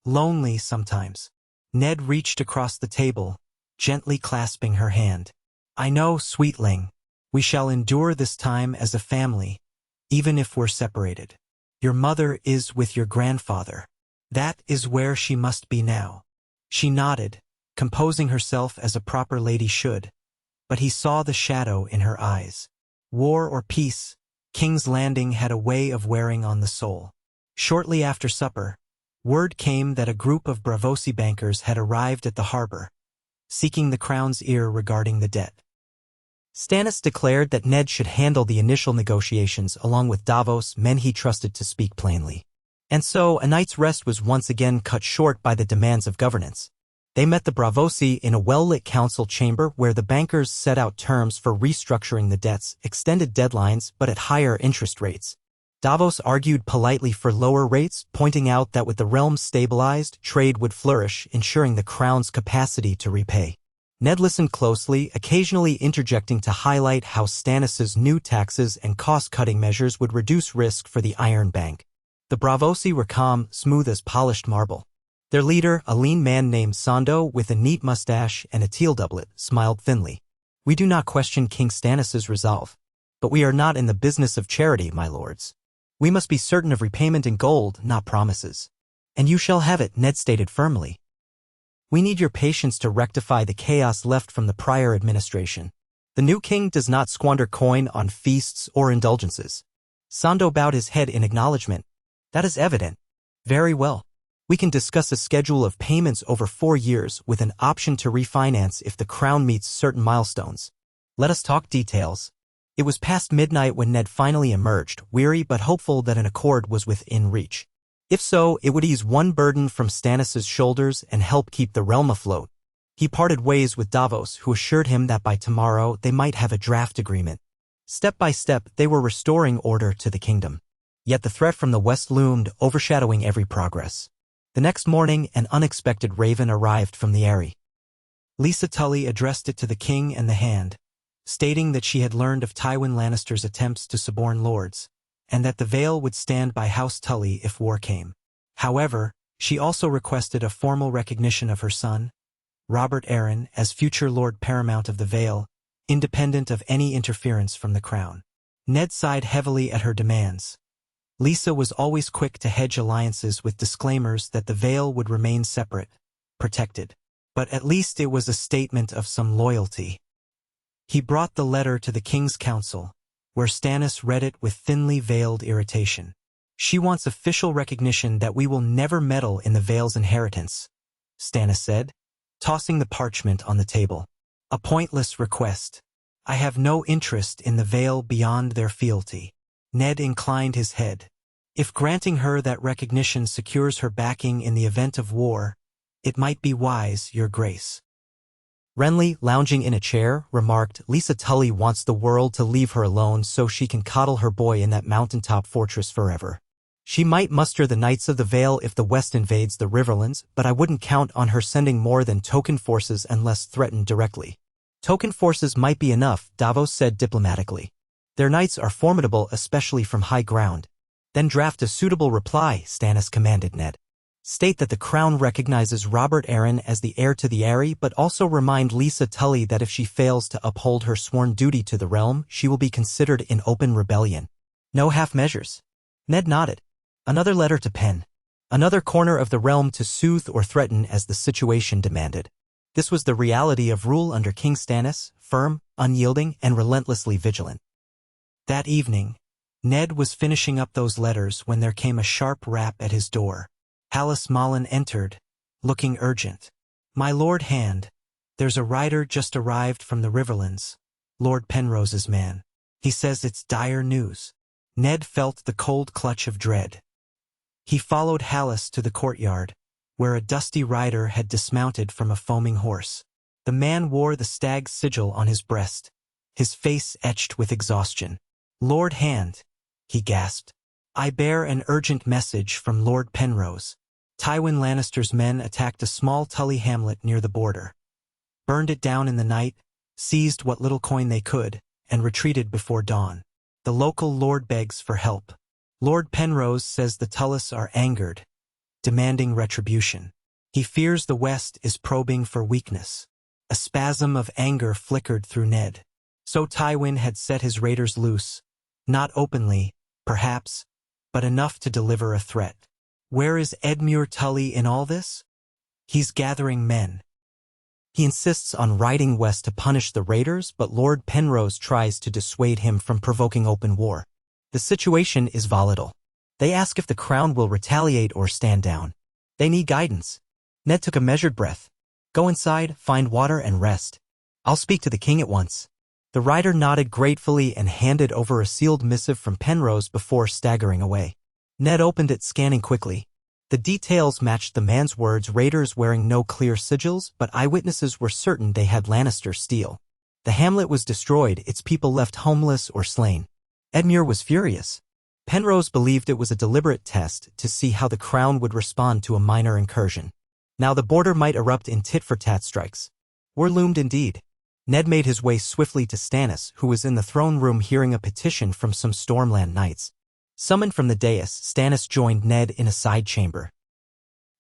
lonely sometimes." Ned reached across the table, gently clasping her hand. "I know, sweetling. We shall endure this time as a family, even if we're separated. Your mother is with your grandfather. That is where she must be now." She nodded, composing herself as a proper lady should, but he saw the shadow in her eyes. War or peace, King's Landing had a way of wearing on the soul. Shortly after supper, word came that a group of Braavosi bankers had arrived at the harbor, seeking the crown's ear regarding the debt. Stannis declared that Ned should handle the initial negotiations along with Davos, men he trusted to speak plainly. And so a night's rest was once again cut short by the demands of governance. They met the Braavosi in a well-lit council chamber where the bankers set out terms for restructuring the debts, extended deadlines, but at higher interest rates. Davos argued politely for lower rates, pointing out that with the realm stabilized, trade would flourish, ensuring the crown's capacity to repay. Ned listened closely, occasionally interjecting to highlight how Stannis' new taxes and cost-cutting measures would reduce risk for the Iron Bank. The Braavosi were calm, smooth as polished marble. Their leader, a lean man named Sando with a neat mustache and a teal doublet, smiled thinly. "We do not question King Stannis' resolve, but we are not in the business of charity, my lords. We must be certain of repayment in gold, not promises." "And you shall have it," Ned stated firmly. "We need your patience to rectify the chaos left from the prior administration. The new king does not squander coin on feasts or indulgences." Sando bowed his head in acknowledgement. "That is evident." "Very well. We can discuss a schedule of payments over 4 years with an option to refinance if the crown meets certain milestones. Let us talk details." It was past midnight when Ned finally emerged, weary but hopeful that an accord was within reach. If so, it would ease one burden from Stannis' shoulders and help keep the realm afloat. He parted ways with Davos, who assured him that by tomorrow they might have a draft agreement. Step by step, they were restoring order to the kingdom. Yet the threat from the west loomed, overshadowing every progress. The next morning, an unexpected raven arrived from the Eyrie. Lisa Tully addressed it to the king and the Hand, stating that she had learned of Tywin Lannister's attempts to suborn lords, and that the Vale would stand by House Tully if war came. However, she also requested a formal recognition of her son, Robert Arryn, as future Lord Paramount of the Vale, independent of any interference from the crown. Ned sighed heavily at her demands. Lisa was always quick to hedge alliances with disclaimers that the Vale would remain separate, protected. But at least it was a statement of some loyalty. He brought the letter to the King's Council, where Stannis read it with thinly veiled irritation. "She wants official recognition that we will never meddle in the Vale's inheritance," Stannis said, tossing the parchment on the table. "A pointless request. I have no interest in the Vale beyond their fealty." Ned inclined his head. "If granting her that recognition secures her backing in the event of war, it might be wise, Your Grace." Renly, lounging in a chair, remarked, "Lisa Tully wants the world to leave her alone so she can coddle her boy in that mountaintop fortress forever. She might muster the Knights of the Vale if the West invades the Riverlands, but I wouldn't count on her sending more than token forces unless threatened directly." "Token forces might be enough," Davos said diplomatically. "Their knights are formidable, especially from high ground." "Then draft a suitable reply," Stannis commanded Ned. State that the crown recognizes Robert Arryn as the heir to the Eyrie, but also remind Lisa Tully that if she fails to uphold her sworn duty to the realm, she will be considered in open rebellion. No half measures. Ned nodded. Another letter to pen. Another corner of the realm to soothe or threaten as the situation demanded. This was the reality of rule under King Stannis, firm, unyielding, and relentlessly vigilant. That evening, Ned was finishing up those letters when there came a sharp rap at his door. Hallis Mullen entered, looking urgent. "My Lord Hand, there's a rider just arrived from the Riverlands, Lord Penrose's man. He says it's dire news." Ned felt the cold clutch of dread. He followed Hallis to the courtyard, where a dusty rider had dismounted from a foaming horse. The man wore the stag's sigil on his breast, his face etched with exhaustion. "Lord Hand," he gasped, "I bear an urgent message from Lord Penrose. Tywin Lannister's men attacked a small Tully hamlet near the border, burned it down in the night, seized what little coin they could, and retreated before dawn. The local lord begs for help. Lord Penrose says the Tullys are angered, demanding retribution. He fears the West is probing for weakness." A spasm of anger flickered through Ned. So Tywin had set his raiders loose, not openly, perhaps, but enough to deliver a threat. Where is Edmure Tully in all this? He's gathering men. He insists on riding west to punish the raiders, but Lord Penrose tries to dissuade him from provoking open war. The situation is volatile. They ask if the crown will retaliate or stand down. They need guidance. Ned took a measured breath. "Go inside, find water, and rest. I'll speak to the king at once." The rider nodded gratefully and handed over a sealed missive from Penrose before staggering away. Ned opened it, scanning quickly. The details matched the man's words, raiders wearing no clear sigils, but eyewitnesses were certain they had Lannister steel. The hamlet was destroyed, its people left homeless or slain. Edmure was furious. Penrose believed it was a deliberate test to see how the crown would respond to a minor incursion. Now the border might erupt in tit-for-tat strikes. War loomed indeed. Ned made his way swiftly to Stannis, who was in the throne room hearing a petition from some Stormland knights. Summoned from the dais, Stannis joined Ned in a side chamber.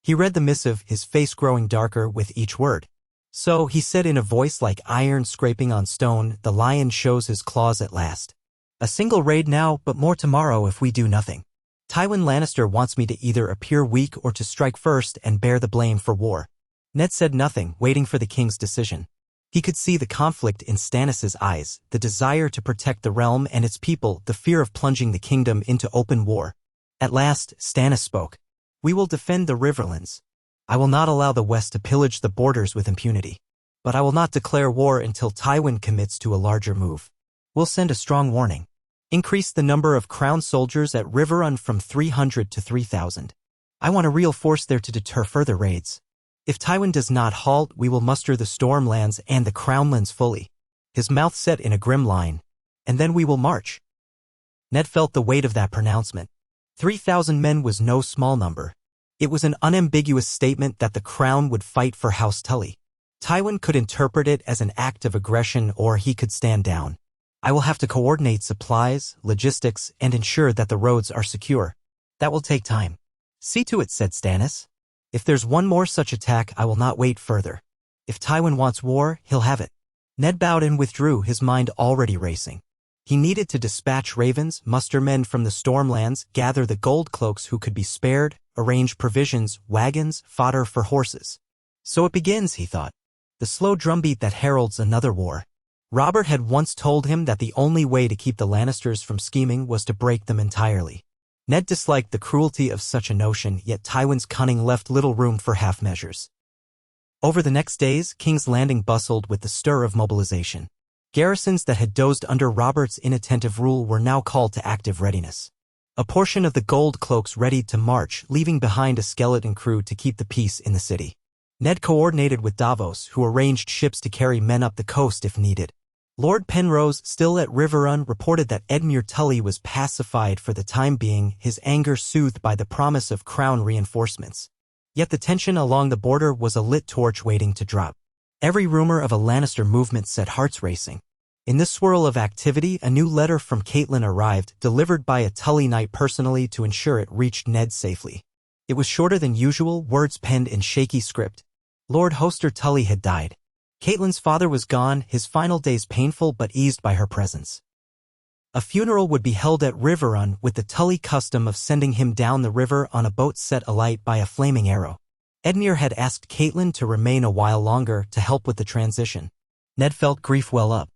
He read the missive, his face growing darker with each word. "So," he said in a voice like iron scraping on stone, "the lion shows his claws at last. A single raid now, but more tomorrow if we do nothing. Tywin Lannister wants me to either appear weak or to strike first and bear the blame for war." Ned said nothing, waiting for the king's decision. He could see the conflict in Stannis' eyes, the desire to protect the realm and its people, the fear of plunging the kingdom into open war. At last, Stannis spoke. "We will defend the Riverlands. I will not allow the West to pillage the borders with impunity. But I will not declare war until Tywin commits to a larger move. We'll send a strong warning. Increase the number of crown soldiers at Riverrun from 300 to 3,000. I want a real force there to deter further raids. If Tywin does not halt, we will muster the Stormlands and the Crownlands fully." His mouth set in a grim line. "And then we will march." Ned felt the weight of that pronouncement. 3,000 men was no small number. It was an unambiguous statement that the crown would fight for House Tully. Tywin could interpret it as an act of aggression, or he could stand down. "I will have to coordinate supplies, logistics, and ensure that the roads are secure. That will take time." "See to it," said Stannis. "If there's one more such attack, I will not wait further. If Tywin wants war, he'll have it." Ned bowed and withdrew, his mind already racing. He needed to dispatch ravens, muster men from the Stormlands, gather the gold cloaks who could be spared, arrange provisions, wagons, fodder for horses. So it begins, he thought. The slow drumbeat that heralds another war. Robert had once told him that the only way to keep the Lannisters from scheming was to break them entirely. Ned disliked the cruelty of such a notion, yet Tywin's cunning left little room for half measures. Over the next days, King's Landing bustled with the stir of mobilization. Garrisons that had dozed under Robert's inattentive rule were now called to active readiness. A portion of the gold cloaks readied to march, leaving behind a skeleton crew to keep the peace in the city. Ned coordinated with Davos, who arranged ships to carry men up the coast if needed. Lord Penrose, still at Riverrun, reported that Edmure Tully was pacified for the time being, his anger soothed by the promise of crown reinforcements. Yet the tension along the border was a lit torch waiting to drop. Every rumor of a Lannister movement set hearts racing. In this swirl of activity, a new letter from Catelyn arrived, delivered by a Tully knight personally to ensure it reached Ned safely. It was shorter than usual, words penned in shaky script. Lord Hoster Tully had died. Catelyn's father was gone, his final days painful but eased by her presence. A funeral would be held at Riverrun with the Tully custom of sending him down the river on a boat set alight by a flaming arrow. Edmure had asked Catelyn to remain a while longer to help with the transition. Ned felt grief well up.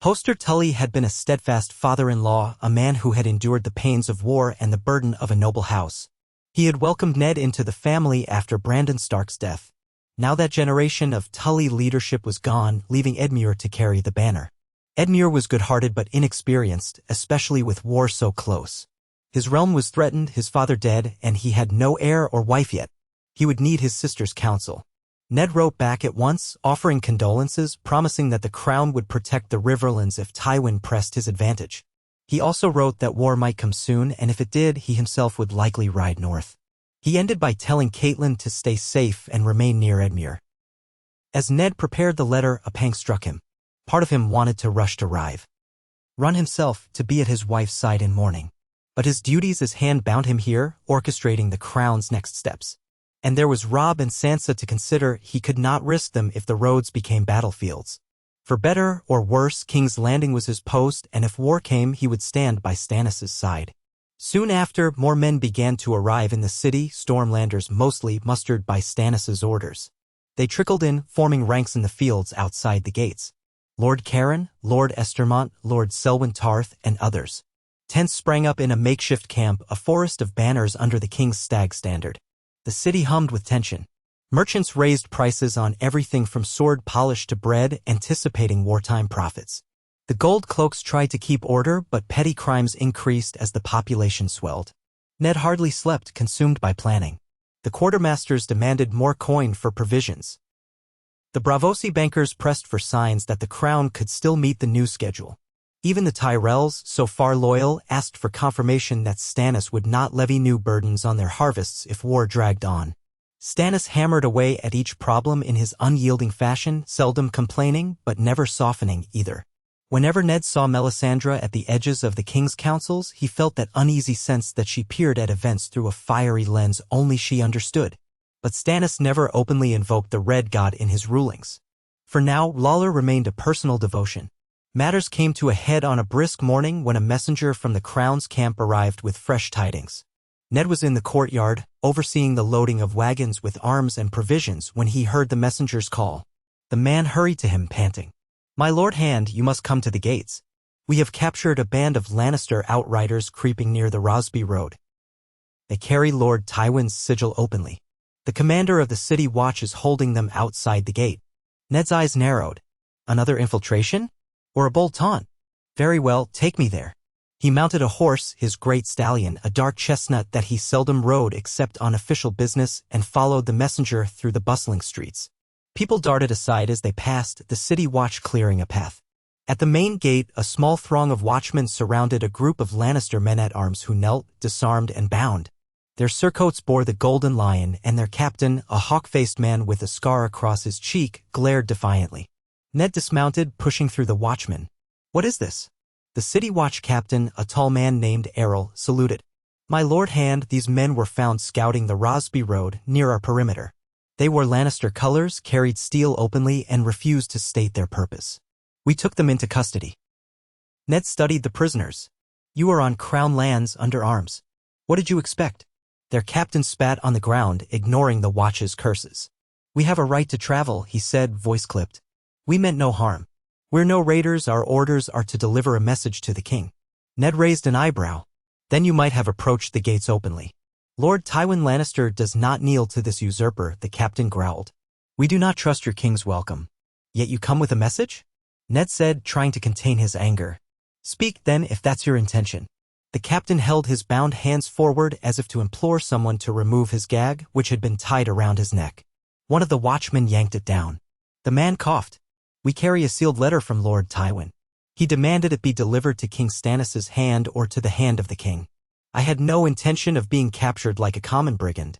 Hoster Tully had been a steadfast father-in-law, a man who had endured the pains of war and the burden of a noble house. He had welcomed Ned into the family after Brandon Stark's death. Now that generation of Tully leadership was gone, leaving Edmure to carry the banner. Edmure was good-hearted but inexperienced, especially with war so close. His realm was threatened, his father dead, and he had no heir or wife yet. He would need his sister's counsel. Ned wrote back at once, offering condolences, promising that the crown would protect the Riverlands if Tywin pressed his advantage. He also wrote that war might come soon, and if it did, he himself would likely ride north. He ended by telling Catelyn to stay safe and remain near Edmure. As Ned prepared the letter, a pang struck him. Part of him wanted to rush to run himself, to be at his wife's side in mourning. But his duties as hand bound him here, orchestrating the crown's next steps. And there was Robb and Sansa to consider. He could not risk them if the roads became battlefields. For better or worse, King's Landing was his post, and if war came, he would stand by Stannis' side. Soon after, more men began to arrive in the city, Stormlanders mostly, mustered by Stannis' orders. They trickled in, forming ranks in the fields outside the gates. Lord Caron, Lord Estermont, Lord Selwyn Tarth, and others. Tents sprang up in a makeshift camp, a forest of banners under the king's stag standard. The city hummed with tension. Merchants raised prices on everything from sword polish to bread, anticipating wartime profits. The gold cloaks tried to keep order, but petty crimes increased as the population swelled. Ned hardly slept, consumed by planning. The quartermasters demanded more coin for provisions. The Braavosi bankers pressed for signs that the crown could still meet the new schedule. Even the Tyrells, so far loyal, asked for confirmation that Stannis would not levy new burdens on their harvests if war dragged on. Stannis hammered away at each problem in his unyielding fashion, seldom complaining but never softening either. Whenever Ned saw Melisandre at the edges of the king's councils, he felt that uneasy sense that she peered at events through a fiery lens only she understood. But Stannis never openly invoked the Red God in his rulings. For now, Lawler remained a personal devotion. Matters came to a head on a brisk morning when a messenger from the crown's camp arrived with fresh tidings. Ned was in the courtyard, overseeing the loading of wagons with arms and provisions when he heard the messenger's call. The man hurried to him, panting. "My Lord Hand, you must come to the gates. We have captured a band of Lannister outriders creeping near the Rosby Road. They carry Lord Tywin's sigil openly. The commander of the city watch is holding them outside the gate." Ned's eyes narrowed. Another infiltration? Or a bold taunt? Very well, take me there. He mounted a horse, his great stallion, a dark chestnut that he seldom rode except on official business, and followed the messenger through the bustling streets. People darted aside as they passed, the city watch clearing a path. At the main gate, a small throng of watchmen surrounded a group of Lannister men-at-arms who knelt, disarmed and bound. Their surcoats bore the Golden Lion, and their captain, a hawk-faced man with a scar across his cheek, glared defiantly. Ned dismounted, pushing through the watchmen. "What is this?" The city watch captain, a tall man named Errol, saluted. "My Lord Hand, these men were found scouting the Rosby Road near our perimeter. They wore Lannister colors, carried steel openly, and refused to state their purpose. We took them into custody." Ned studied the prisoners. "You are on crown lands under arms. What did you expect?" Their captain spat on the ground, ignoring the watch's curses. "We have a right to travel," he said, voice clipped. "We meant no harm. We're no raiders, our orders are to deliver a message to the king." Ned raised an eyebrow. "Then you might have approached the gates openly." "Lord Tywin Lannister does not kneel to this usurper," the captain growled. "We do not trust your king's welcome. Yet you come with a message?" Ned said, trying to contain his anger. "Speak then if that's your intention." The captain held his bound hands forward as if to implore someone to remove his gag, which had been tied around his neck. One of the watchmen yanked it down. The man coughed. "We carry a sealed letter from Lord Tywin. He demanded it be delivered to King Stannis' hand or to the hand of the king. I had no intention of being captured like a common brigand."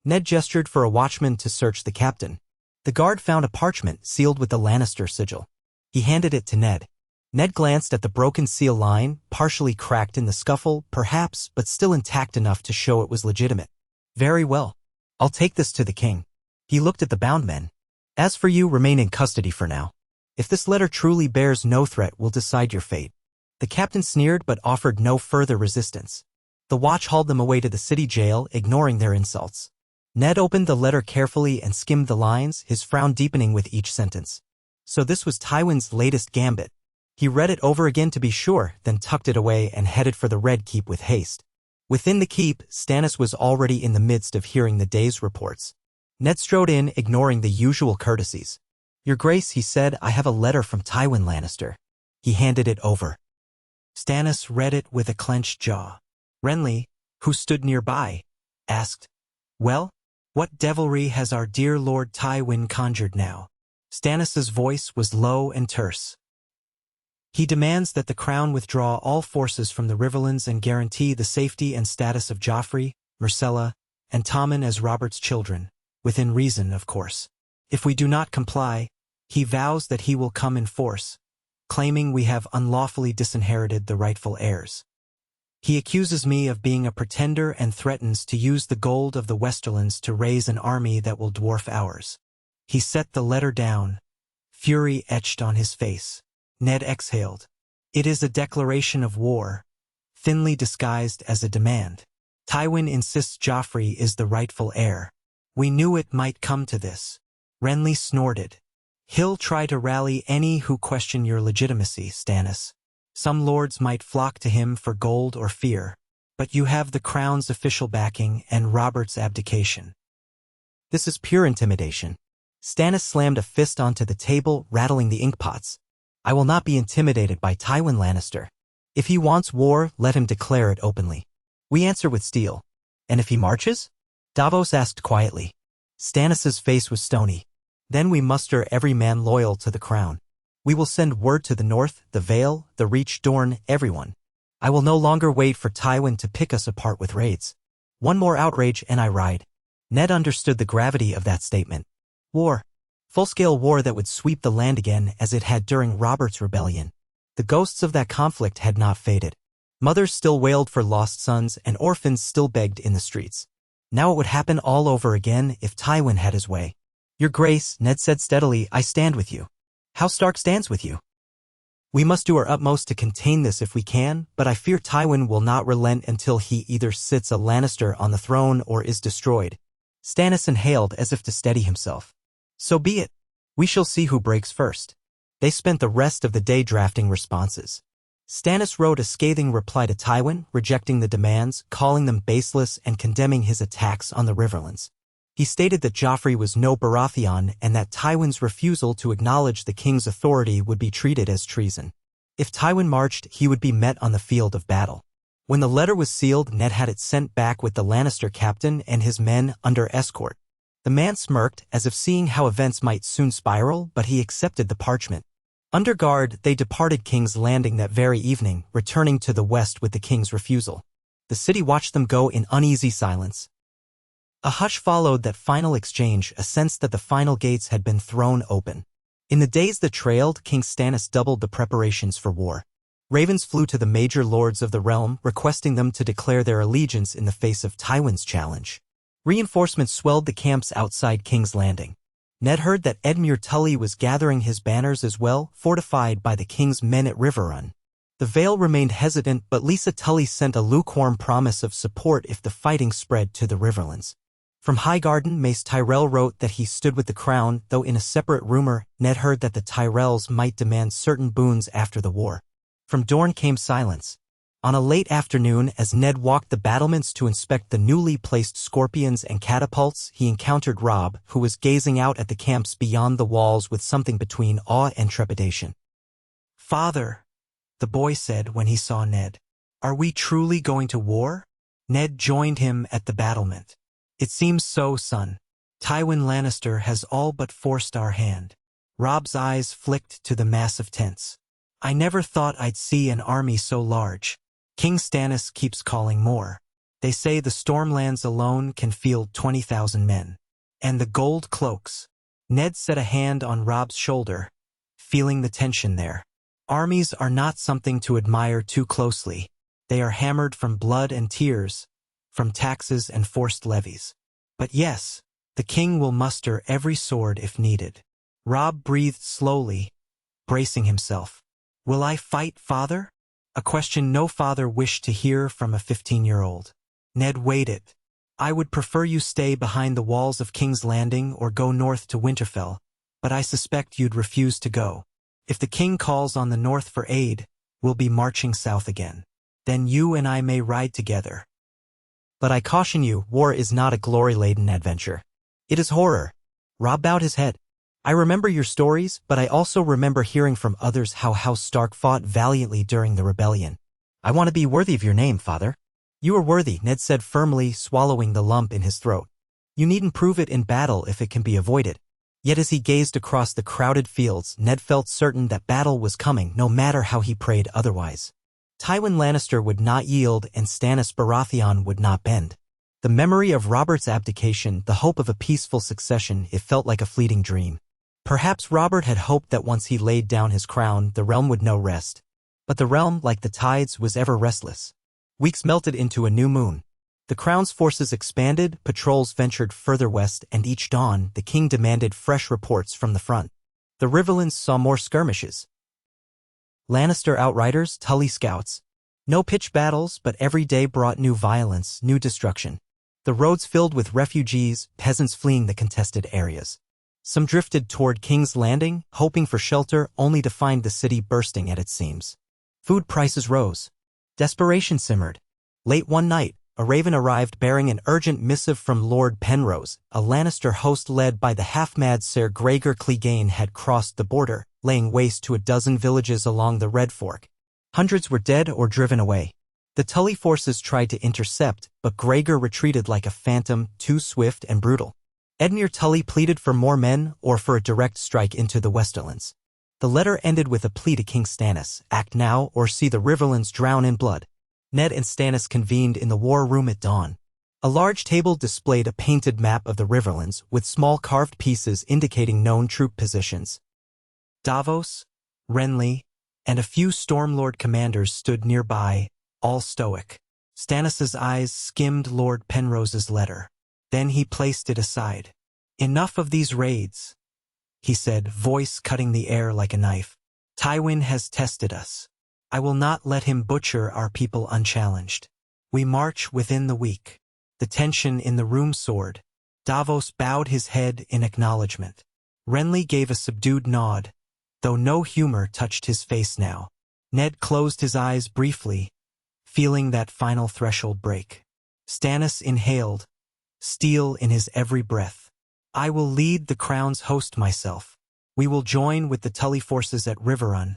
Ned gestured for a watchman to search the captain. The guard found a parchment sealed with the Lannister sigil. He handed it to Ned. Ned glanced at the broken seal line, partially cracked in the scuffle, perhaps, but still intact enough to show it was legitimate. Very well. I'll take this to the king. He looked at the bound men. As for you, remain in custody for now. If this letter truly bears no threat, we'll decide your fate. The captain sneered but offered no further resistance. The watch hauled them away to the city jail, ignoring their insults. Ned opened the letter carefully and skimmed the lines, his frown deepening with each sentence. So this was Tywin's latest gambit. He read it over again to be sure, then tucked it away and headed for the Red Keep with haste. Within the keep, Stannis was already in the midst of hearing the day's reports. Ned strode in, ignoring the usual courtesies. Your Grace, he said, I have a letter from Tywin Lannister. He handed it over. Stannis read it with a clenched jaw. Renly, who stood nearby, asked, Well, what devilry has our dear Lord Tywin conjured now? Stannis's voice was low and terse. He demands that the crown withdraw all forces from the Riverlands and guarantee the safety and status of Joffrey, Myrcella, and Tommen as Robert's children, within reason, of course. If we do not comply, he vows that he will come in force, claiming we have unlawfully disinherited the rightful heirs. He accuses me of being a pretender and threatens to use the gold of the Westerlands to raise an army that will dwarf ours. He set the letter down, fury etched on his face. Ned exhaled. It is a declaration of war, thinly disguised as a demand. Tywin insists Joffrey is the rightful heir. We knew it might come to this. Renly snorted. He'll try to rally any who question your legitimacy, Stannis. Some lords might flock to him for gold or fear, but you have the crown's official backing and Robert's abdication. This is pure intimidation. Stannis slammed a fist onto the table, rattling the inkpots. I will not be intimidated by Tywin Lannister. If he wants war, let him declare it openly. We answer with steel. And if he marches? Davos asked quietly. Stannis's face was stony. Then we muster every man loyal to the crown. We will send word to the north, the Vale, the Reach, Dorne, everyone. I will no longer wait for Tywin to pick us apart with raids. One more outrage and I ride. Ned understood the gravity of that statement. War. Full-scale war that would sweep the land again as it had during Robert's rebellion. The ghosts of that conflict had not faded. Mothers still wailed for lost sons and orphans still begged in the streets. Now it would happen all over again if Tywin had his way. Your Grace, Ned said steadily, I stand with you. House Stark stands with you. We must do our utmost to contain this if we can, but I fear Tywin will not relent until he either sits a Lannister on the throne or is destroyed. Stannis inhaled as if to steady himself. So be it. We shall see who breaks first. They spent the rest of the day drafting responses. Stannis wrote a scathing reply to Tywin, rejecting the demands, calling them baseless and condemning his attacks on the Riverlands. He stated that Joffrey was no Baratheon and that Tywin's refusal to acknowledge the king's authority would be treated as treason. If Tywin marched, he would be met on the field of battle. When the letter was sealed, Ned had it sent back with the Lannister captain and his men under escort. The man smirked, as if seeing how events might soon spiral, but he accepted the parchment. Under guard, they departed King's Landing that very evening, returning to the west with the king's refusal. The city watched them go in uneasy silence. A hush followed that final exchange, a sense that the final gates had been thrown open. In the days that trailed, King Stannis doubled the preparations for war. Ravens flew to the major lords of the realm, requesting them to declare their allegiance in the face of Tywin's challenge. Reinforcements swelled the camps outside King's Landing. Ned heard that Edmure Tully was gathering his banners as well, fortified by the king's men at Riverrun. The Vale remained hesitant, but Lisa Tully sent a lukewarm promise of support if the fighting spread to the Riverlands. From Highgarden, Mace Tyrell wrote that he stood with the crown, though in a separate rumor, Ned heard that the Tyrells might demand certain boons after the war. From Dorne came silence. On a late afternoon, as Ned walked the battlements to inspect the newly placed scorpions and catapults, he encountered Robb, who was gazing out at the camps beyond the walls with something between awe and trepidation. "Father," the boy said when he saw Ned, "are we truly going to war?" Ned joined him at the battlement. "It seems so, son. Tywin Lannister has all but forced our hand." Robb's eyes flicked to the massive tents. "I never thought I'd see an army so large. King Stannis keeps calling more. They say the Stormlands alone can field 20,000 men. And the gold cloaks." Ned set a hand on Robb's shoulder, feeling the tension there. "Armies are not something to admire too closely. They are hammered from blood and tears, from taxes and forced levies. But yes, the king will muster every sword if needed. Robb breathed slowly, bracing himself. Will I fight, father? A question no father wished to hear from a 15-year-old. Ned waited. I would prefer you stay behind the walls of King's Landing or go north to Winterfell, but I suspect you'd refuse to go. If the king calls on the north for aid, we'll be marching south again. Then you and I may ride together. But I caution you, war is not a glory-laden adventure. It is horror. Robb bowed his head. I remember your stories, but I also remember hearing from others how House Stark fought valiantly during the rebellion. I want to be worthy of your name, father. You are worthy, Ned said firmly, swallowing the lump in his throat. You needn't prove it in battle if it can be avoided. Yet as he gazed across the crowded fields, Ned felt certain that battle was coming, no matter how he prayed otherwise. Tywin Lannister would not yield and Stannis Baratheon would not bend. The memory of Robert's abdication, the hope of a peaceful succession, it felt like a fleeting dream. Perhaps Robert had hoped that once he laid down his crown, the realm would know rest. But the realm, like the tides, was ever restless. Weeks melted into a new moon. The crown's forces expanded, patrols ventured further west, and each dawn, the king demanded fresh reports from the front. The Riverlands saw more skirmishes. Lannister outriders, Tully scouts. No pitched battles, but every day brought new violence, new destruction. The roads filled with refugees, peasants fleeing the contested areas. Some drifted toward King's Landing, hoping for shelter, only to find the city bursting at its seams. Food prices rose. Desperation simmered. Late one night, a raven arrived bearing an urgent missive from Lord Penrose. A Lannister host led by the half-mad Ser Gregor Clegane had crossed the border, laying waste to a dozen villages along the Red Fork. Hundreds were dead or driven away. The Tully forces tried to intercept, but Gregor retreated like a phantom, too swift and brutal. Edmure Tully pleaded for more men or for a direct strike into the Westerlands. The letter ended with a plea to King Stannis, act now or see the Riverlands drown in blood. Ned and Stannis convened in the war room at dawn. A large table displayed a painted map of the Riverlands with small carved pieces indicating known troop positions. Davos, Renly, and a few Stormlord commanders stood nearby, all stoic. Stannis's eyes skimmed Lord Penrose's letter. Then he placed it aside. Enough of these raids, he said, voice cutting the air like a knife. Tywin has tested us. I will not let him butcher our people unchallenged. We march within the week. The tension in the room soared. Davos bowed his head in acknowledgement. Renly gave a subdued nod, though no humor touched his face now. Ned closed his eyes briefly, feeling that final threshold break. Stannis inhaled, steel in his every breath. I will lead the crown's host myself. We will join with the Tully forces at Riverrun,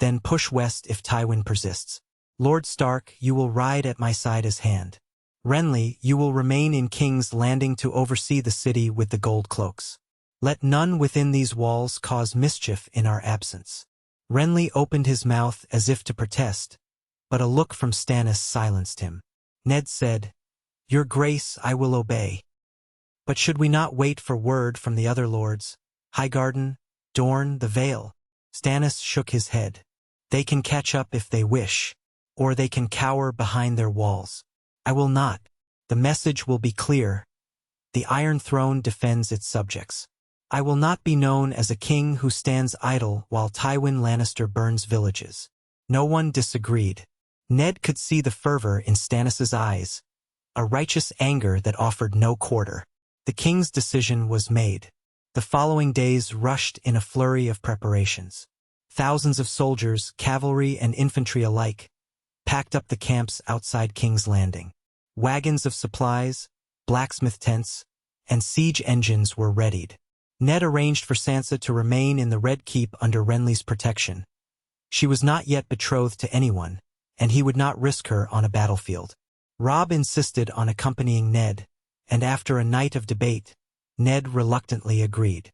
then push west if Tywin persists. Lord Stark, you will ride at my side as hand. Renly, you will remain in King's Landing to oversee the city with the gold cloaks. Let none within these walls cause mischief in our absence. Renly opened his mouth as if to protest, but a look from Stannis silenced him. Ned said, Your Grace, I will obey. But should we not wait for word from the other lords? Highgarden, Dorne, the Vale? Stannis shook his head. They can catch up if they wish, or they can cower behind their walls. I will not. The message will be clear. The Iron Throne defends its subjects. I will not be known as a king who stands idle while Tywin Lannister burns villages. No one disagreed. Ned could see the fervor in Stannis's eyes, a righteous anger that offered no quarter. The king's decision was made. The following days rushed in a flurry of preparations. Thousands of soldiers, cavalry and infantry alike, packed up the camps outside King's Landing. Wagons of supplies, blacksmith tents, and siege engines were readied. Ned arranged for Sansa to remain in the Red Keep under Renly's protection. She was not yet betrothed to anyone, and he would not risk her on a battlefield. Robb insisted on accompanying Ned, and after a night of debate, Ned reluctantly agreed.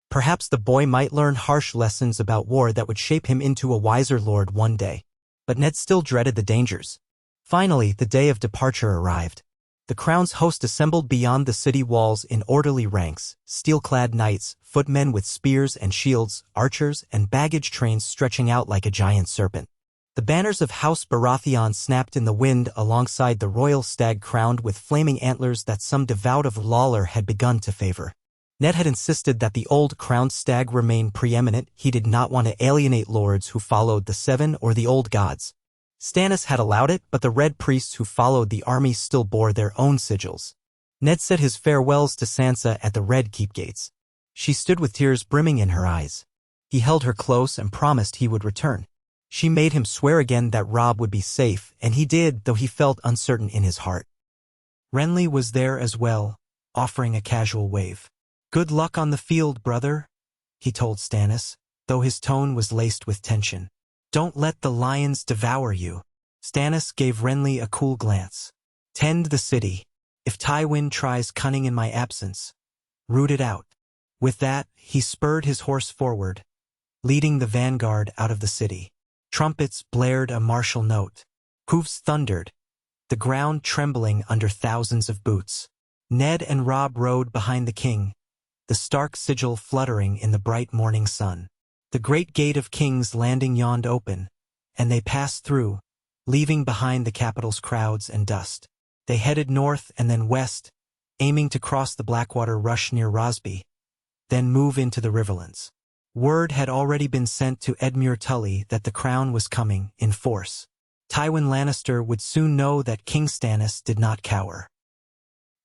Perhaps the boy might learn harsh lessons about war that would shape him into a wiser lord one day. But Ned still dreaded the dangers. Finally, the day of departure arrived. The crown's host assembled beyond the city walls in orderly ranks, steel-clad knights, footmen with spears and shields, archers, and baggage trains stretching out like a giant serpent. The banners of House Baratheon snapped in the wind alongside the royal stag crowned with flaming antlers that some devout of Lawler had begun to favor. Ned had insisted that the old crowned stag remain preeminent. He did not want to alienate lords who followed the Seven or the old gods. Stannis had allowed it, but the red priests who followed the army still bore their own sigils. Ned said his farewells to Sansa at the Red Keep gates. She stood with tears brimming in her eyes. He held her close and promised he would return. She made him swear again that Robb would be safe, and he did, though he felt uncertain in his heart. Renly was there as well, offering a casual wave. "Good luck on the field, brother," he told Stannis, though his tone was laced with tension. "Don't let the lions devour you." Stannis gave Renly a cool glance. "Tend the city. If Tywin tries cunning in my absence, root it out." With that, he spurred his horse forward, leading the vanguard out of the city. Trumpets blared a martial note. Hoofs thundered, the ground trembling under thousands of boots. Ned and Robb rode behind the king, the stark sigil fluttering in the bright morning sun. The great gate of King's Landing yawned open, and they passed through, leaving behind the capital's crowds and dust. They headed north and then west, aiming to cross the Blackwater Rush near Rosby, then move into the Riverlands. Word had already been sent to Edmure Tully that the crown was coming in force. Tywin Lannister would soon know that King Stannis did not cower.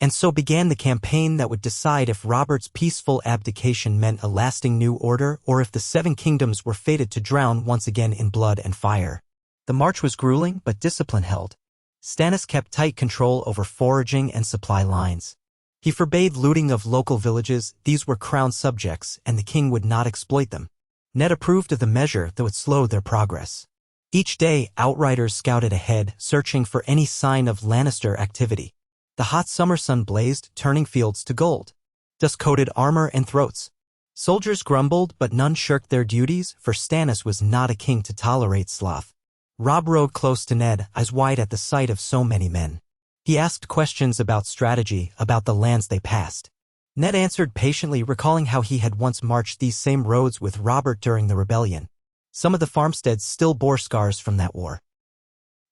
And so began the campaign that would decide if Robert's peaceful abdication meant a lasting new order or if the Seven Kingdoms were fated to drown once again in blood and fire. The march was grueling, but discipline held. Stannis kept tight control over foraging and supply lines. He forbade looting of local villages. These were crown subjects, and the king would not exploit them. Ned approved of the measure, though it slowed their progress. Each day, outriders scouted ahead, searching for any sign of Lannister activity. The hot summer sun blazed, turning fields to gold. Dust-coated armor and throats. Soldiers grumbled, but none shirked their duties, for Stannis was not a king to tolerate sloth. Robb rode close to Ned, eyes wide at the sight of so many men. He asked questions about strategy, about the lands they passed. Ned answered patiently, recalling how he had once marched these same roads with Robert during the rebellion. Some of the farmsteads still bore scars from that war.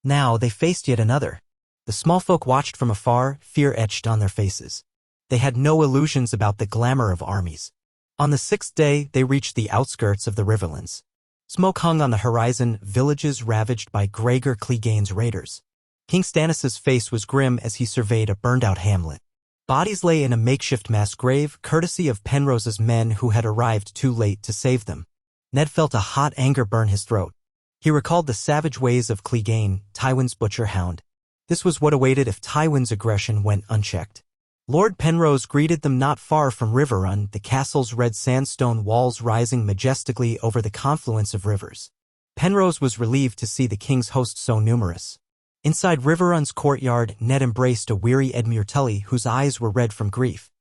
Now they faced yet another. The small folk watched from afar, fear etched on their faces. They had no illusions about the glamour of armies. On the 6th day, they reached the outskirts of the Riverlands. Smoke hung on the horizon, villages ravaged by Gregor Clegane's raiders. King Stannis' face was grim as he surveyed a burned-out hamlet. Bodies lay in a makeshift mass grave, courtesy of Penrose's men who had arrived too late to save them. Ned felt a hot anger burn his throat. He recalled the savage ways of Clegane, Tywin's butcher hound. This was what awaited if Tywin's aggression went unchecked. Lord Penrose greeted them not far from Riverrun, the castle's red sandstone walls rising majestically over the confluence of rivers. Penrose was relieved to see the king's host so numerous. Inside Riverrun's courtyard, Ned embraced a weary Edmure Tully whose eyes were red from grief.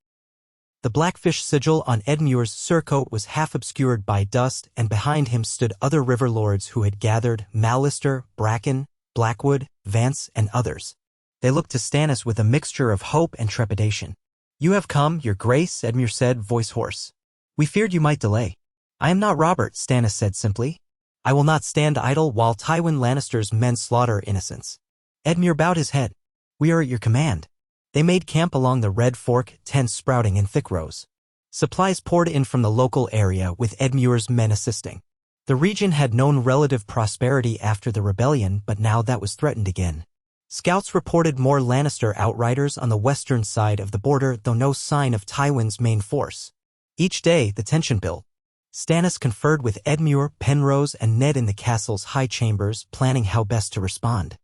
The blackfish sigil on Edmure's surcoat was half obscured by dust, and behind him stood other river lords who had gathered: Mallister, Bracken, Blackwood, Vance, and others. They looked to Stannis with a mixture of hope and trepidation. "You have come, your grace," Edmure said, voice hoarse. "We feared you might delay." "I am not Robert," Stannis said simply. "I will not stand idle while Tywin Lannister's men slaughter innocents." Edmure bowed his head. "We are at your command." They made camp along the Red Fork, tents sprouting in thick rows. Supplies poured in from the local area, with Edmure's men assisting. The region had known relative prosperity after the rebellion, but now that was threatened again. Scouts reported more Lannister outriders on the western side of the border, though no sign of Tywin's main force. Each day, the tension built. Stannis conferred with Edmure, Penrose, and Ned in the castle's high chambers, planning how best to respond.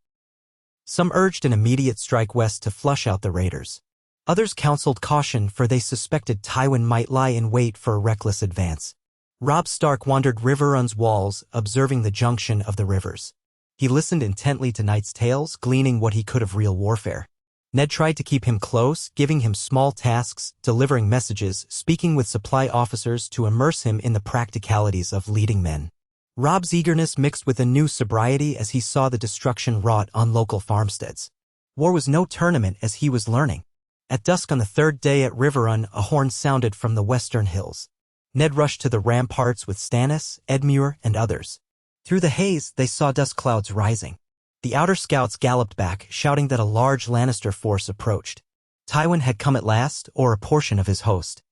Some urged an immediate strike west to flush out the raiders. Others counseled caution, for they suspected Tywin might lie in wait for a reckless advance. Robb Stark wandered Riverrun's walls, observing the junction of the rivers. He listened intently to knights' tales, gleaning what he could of real warfare. Ned tried to keep him close, giving him small tasks, delivering messages, speaking with supply officers to immerse him in the practicalities of leading men. Robb's eagerness mixed with a new sobriety as he saw the destruction wrought on local farmsteads. War was no tournament, as he was learning. At dusk on the 3rd day at Riverrun, a horn sounded from the western hills. Ned rushed to the ramparts with Stannis, Edmure, and others. Through the haze, they saw dust clouds rising. The outer scouts galloped back, shouting that a large Lannister force approached. Tywin had come at last, or a portion of his host.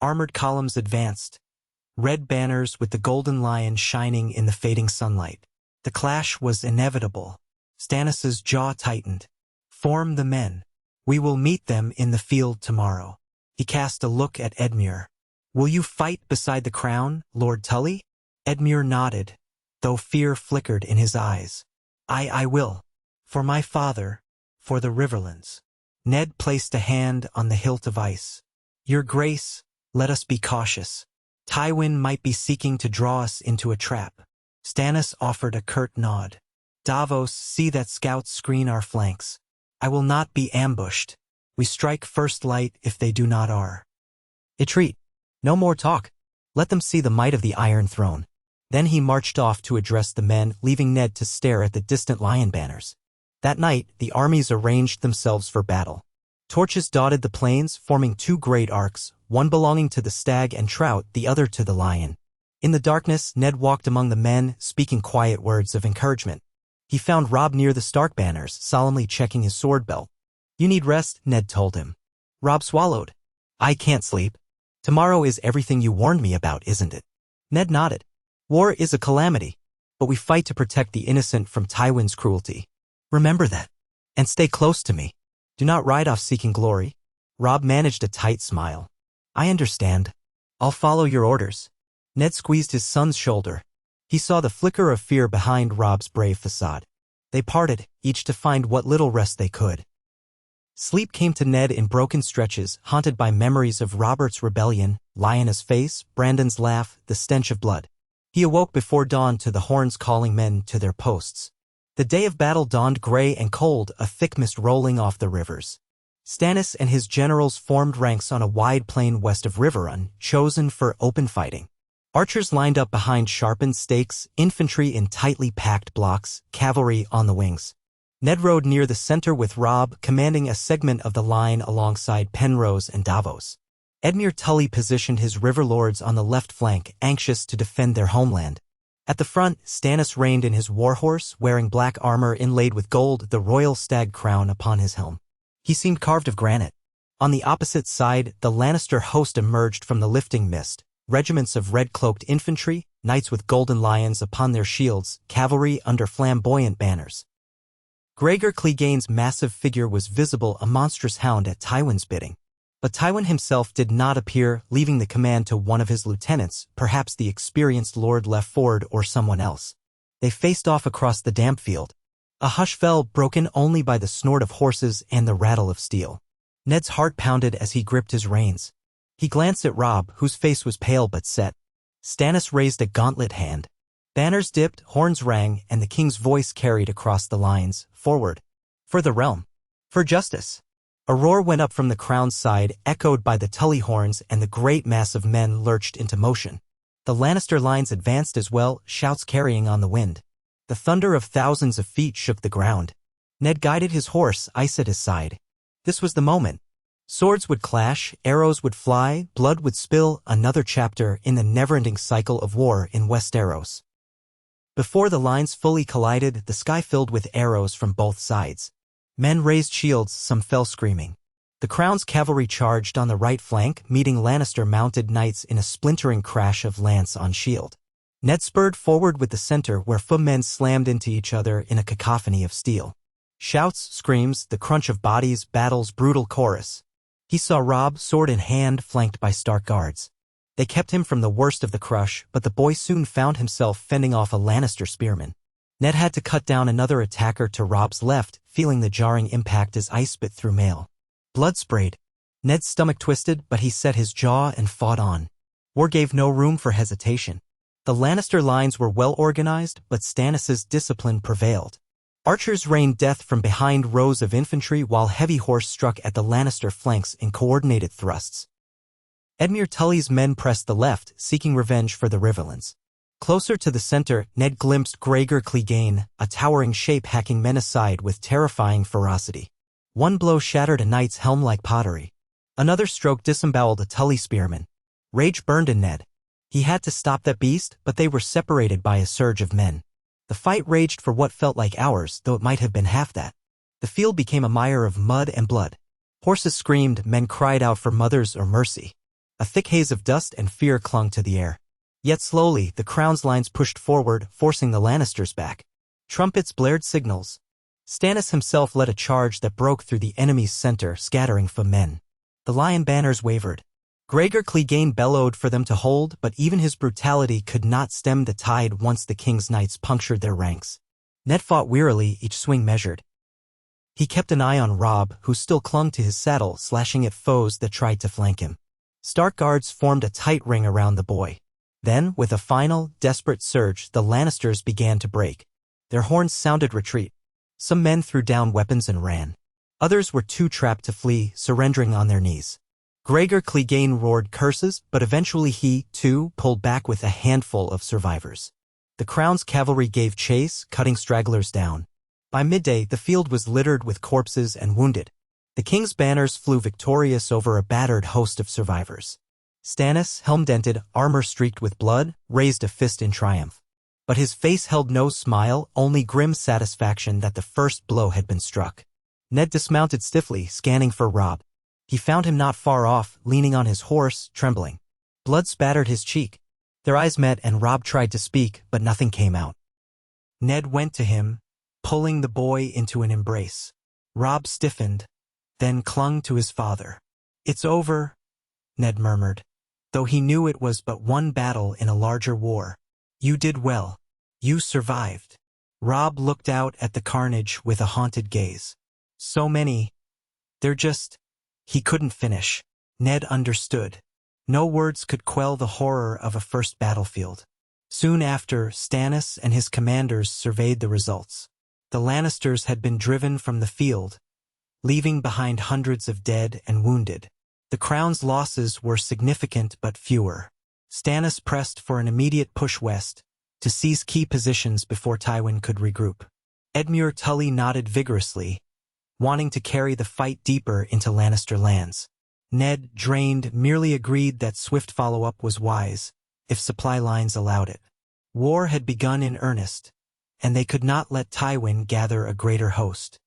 Armored columns advanced, red banners with the golden lion shining in the fading sunlight. The clash was inevitable. Stannis' jaw tightened. "Form the men. We will meet them in the field tomorrow." He cast a look at Edmure. "Will you fight beside the crown, Lord Tully?" Edmure nodded, though fear flickered in his eyes. I will. For my father, for the Riverlands." Ned placed a hand on the hilt of ice. "Your Grace, let us be cautious. Tywin might be seeking to draw us into a trap." Stannis offered a curt nod. "Davos, see that scouts screen our flanks. I will not be ambushed. We strike first light if they do not are." "Retreat. No more talk. Let them see the might of the Iron Throne." Then he marched off to address the men, leaving Ned to stare at the distant lion banners. That night, the armies arranged themselves for battle. Torches dotted the plains, forming two great arcs, one belonging to the stag and trout, the other to the lion. In the darkness, Ned walked among the men, speaking quiet words of encouragement. He found Robb near the Stark banners, solemnly checking his sword belt. "You need rest," Ned told him. Robb swallowed. "I can't sleep. Tomorrow is everything you warned me about, isn't it?" Ned nodded. "War is a calamity, but we fight to protect the innocent from Tywin's cruelty. Remember that. And stay close to me. Do not ride off seeking glory." Robb managed a tight smile. "I understand. I'll follow your orders." Ned squeezed his son's shoulder. He saw the flicker of fear behind Robb's brave facade. They parted, each to find what little rest they could. Sleep came to Ned in broken stretches, haunted by memories of Robert's rebellion, Lyanna's face, Brandon's laugh, the stench of blood. He awoke before dawn to the horns calling men to their posts. The day of battle dawned gray and cold, a thick mist rolling off the rivers. Stannis and his generals formed ranks on a wide plain west of Riverrun, chosen for open fighting. Archers lined up behind sharpened stakes, infantry in tightly packed blocks, cavalry on the wings. Ned rode near the center with Robb, commanding a segment of the line alongside Penrose and Davos. Edmure Tully positioned his river lords on the left flank, anxious to defend their homeland. At the front, Stannis reined in his warhorse, wearing black armor inlaid with gold, the royal stag crown upon his helm. He seemed carved of granite. On the opposite side, the Lannister host emerged from the lifting mist, regiments of red-cloaked infantry, knights with golden lions upon their shields, cavalry under flamboyant banners. Gregor Clegane's massive figure was visible, a monstrous hound at Tywin's bidding. But Tywin himself did not appear, leaving the command to one of his lieutenants, perhaps the experienced Lord Lefford or someone else. They faced off across the damp field. A hush fell, broken only by the snort of horses and the rattle of steel. Ned's heart pounded as he gripped his reins. He glanced at Robb, whose face was pale but set. Stannis raised a gauntlet hand. Banners dipped, horns rang, and the king's voice carried across the lines, "Forward! For the realm! For justice!" A roar went up from the crown's side, echoed by the Tully horns, and the great mass of men lurched into motion. The Lannister lines advanced as well, shouts carrying on the wind. The thunder of thousands of feet shook the ground. Ned guided his horse, ice at his side. This was the moment. Swords would clash, arrows would fly, blood would spill, another chapter in the never-ending cycle of war in Westeros. Before the lines fully collided, the sky filled with arrows from both sides. Men raised shields, some fell screaming. The Crown's cavalry charged on the right flank, meeting Lannister-mounted knights in a splintering crash of lance on shield. Ned spurred forward with the center, where footmen slammed into each other in a cacophony of steel. Shouts, screams, the crunch of bodies, battle's brutal chorus. He saw Robb, sword in hand, flanked by Stark guards. They kept him from the worst of the crush, but the boy soon found himself fending off a Lannister spearman. Ned had to cut down another attacker to Robb's left, feeling the jarring impact as ice bit through mail. Blood sprayed. Ned's stomach twisted, but he set his jaw and fought on. War gave no room for hesitation. The Lannister lines were well organized, but Stannis' discipline prevailed. Archers rained death from behind rows of infantry, while heavy horse struck at the Lannister flanks in coordinated thrusts. Edmure Tully's men pressed the left, seeking revenge for the Riverlands. Closer to the center, Ned glimpsed Gregor Clegane, a towering shape hacking men aside with terrifying ferocity. One blow shattered a knight's helm like pottery. Another stroke disemboweled a Tully spearman. Rage burned in Ned. He had to stop that beast, but they were separated by a surge of men. The fight raged for what felt like hours, though it might have been half that. The field became a mire of mud and blood. Horses screamed, men cried out for mothers or mercy. A thick haze of dust and fear clung to the air. Yet slowly, the crown's lines pushed forward, forcing the Lannisters back. Trumpets blared signals. Stannis himself led a charge that broke through the enemy's center, scattering foemen. The lion banners wavered. Gregor Clegane bellowed for them to hold, but even his brutality could not stem the tide once the king's knights punctured their ranks. Ned fought wearily, each swing measured. He kept an eye on Robb, who still clung to his saddle, slashing at foes that tried to flank him. Stark guards formed a tight ring around the boy. Then, with a final, desperate surge, the Lannisters began to break. Their horns sounded retreat. Some men threw down weapons and ran. Others were too trapped to flee, surrendering on their knees. Gregor Clegane roared curses, but eventually he, too, pulled back with a handful of survivors. The crown's cavalry gave chase, cutting stragglers down. By midday, the field was littered with corpses and wounded. The king's banners flew victorious over a battered host of survivors. Stannis, helm-dented, armor streaked with blood, raised a fist in triumph. But his face held no smile, only grim satisfaction that the first blow had been struck. Ned dismounted stiffly, scanning for Robb. He found him not far off, leaning on his horse, trembling. Blood spattered his cheek. Their eyes met and Robb tried to speak, but nothing came out. Ned went to him, pulling the boy into an embrace. Robb stiffened, then clung to his father. "It's over," Ned murmured, though he knew it was but one battle in a larger war. "You did well. You survived." Robb looked out at the carnage with a haunted gaze. "So many. They're just—" He couldn't finish. Ned understood. No words could quell the horror of a first battlefield. Soon after, Stannis and his commanders surveyed the results. The Lannisters had been driven from the field, leaving behind hundreds of dead and wounded. The crown's losses were significant but fewer. Stannis pressed for an immediate push west, to seize key positions before Tywin could regroup. Edmure Tully nodded vigorously, wanting to carry the fight deeper into Lannister lands. Ned, drained, merely agreed that swift follow-up was wise, if supply lines allowed it. War had begun in earnest, and they could not let Tywin gather a greater host.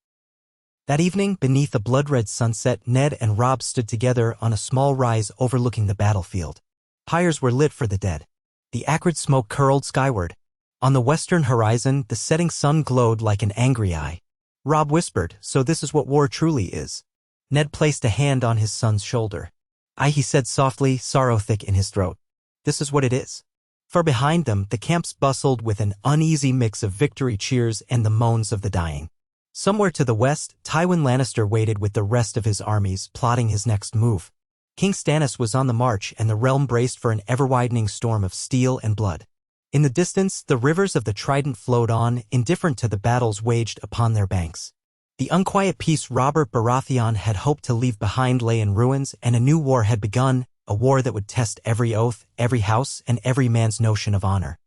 That evening, beneath a blood-red sunset, Ned and Robb stood together on a small rise overlooking the battlefield. Pyres were lit for the dead. The acrid smoke curled skyward. On the western horizon, the setting sun glowed like an angry eye. Robb whispered, "So this is what war truly is." Ned placed a hand on his son's shoulder. "Aye," he said softly, sorrow thick in his throat. "This is what it is." Far behind them, the camps bustled with an uneasy mix of victory cheers and the moans of the dying. Somewhere to the west, Tywin Lannister waited with the rest of his armies, plotting his next move. King Stannis was on the march, and the realm braced for an ever-widening storm of steel and blood. In the distance, the rivers of the Trident flowed on, indifferent to the battles waged upon their banks. The unquiet peace Robert Baratheon had hoped to leave behind lay in ruins, and a new war had begun, a war that would test every oath, every house, and every man's notion of honor.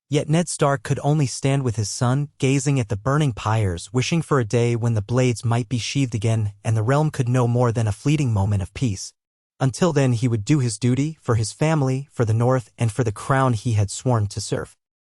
Yet Ned Stark could only stand with his son, gazing at the burning pyres, wishing for a day when the blades might be sheathed again, and the realm could know more than a fleeting moment of peace. Until then he would do his duty, for his family, for the North, and for the crown he had sworn to serve.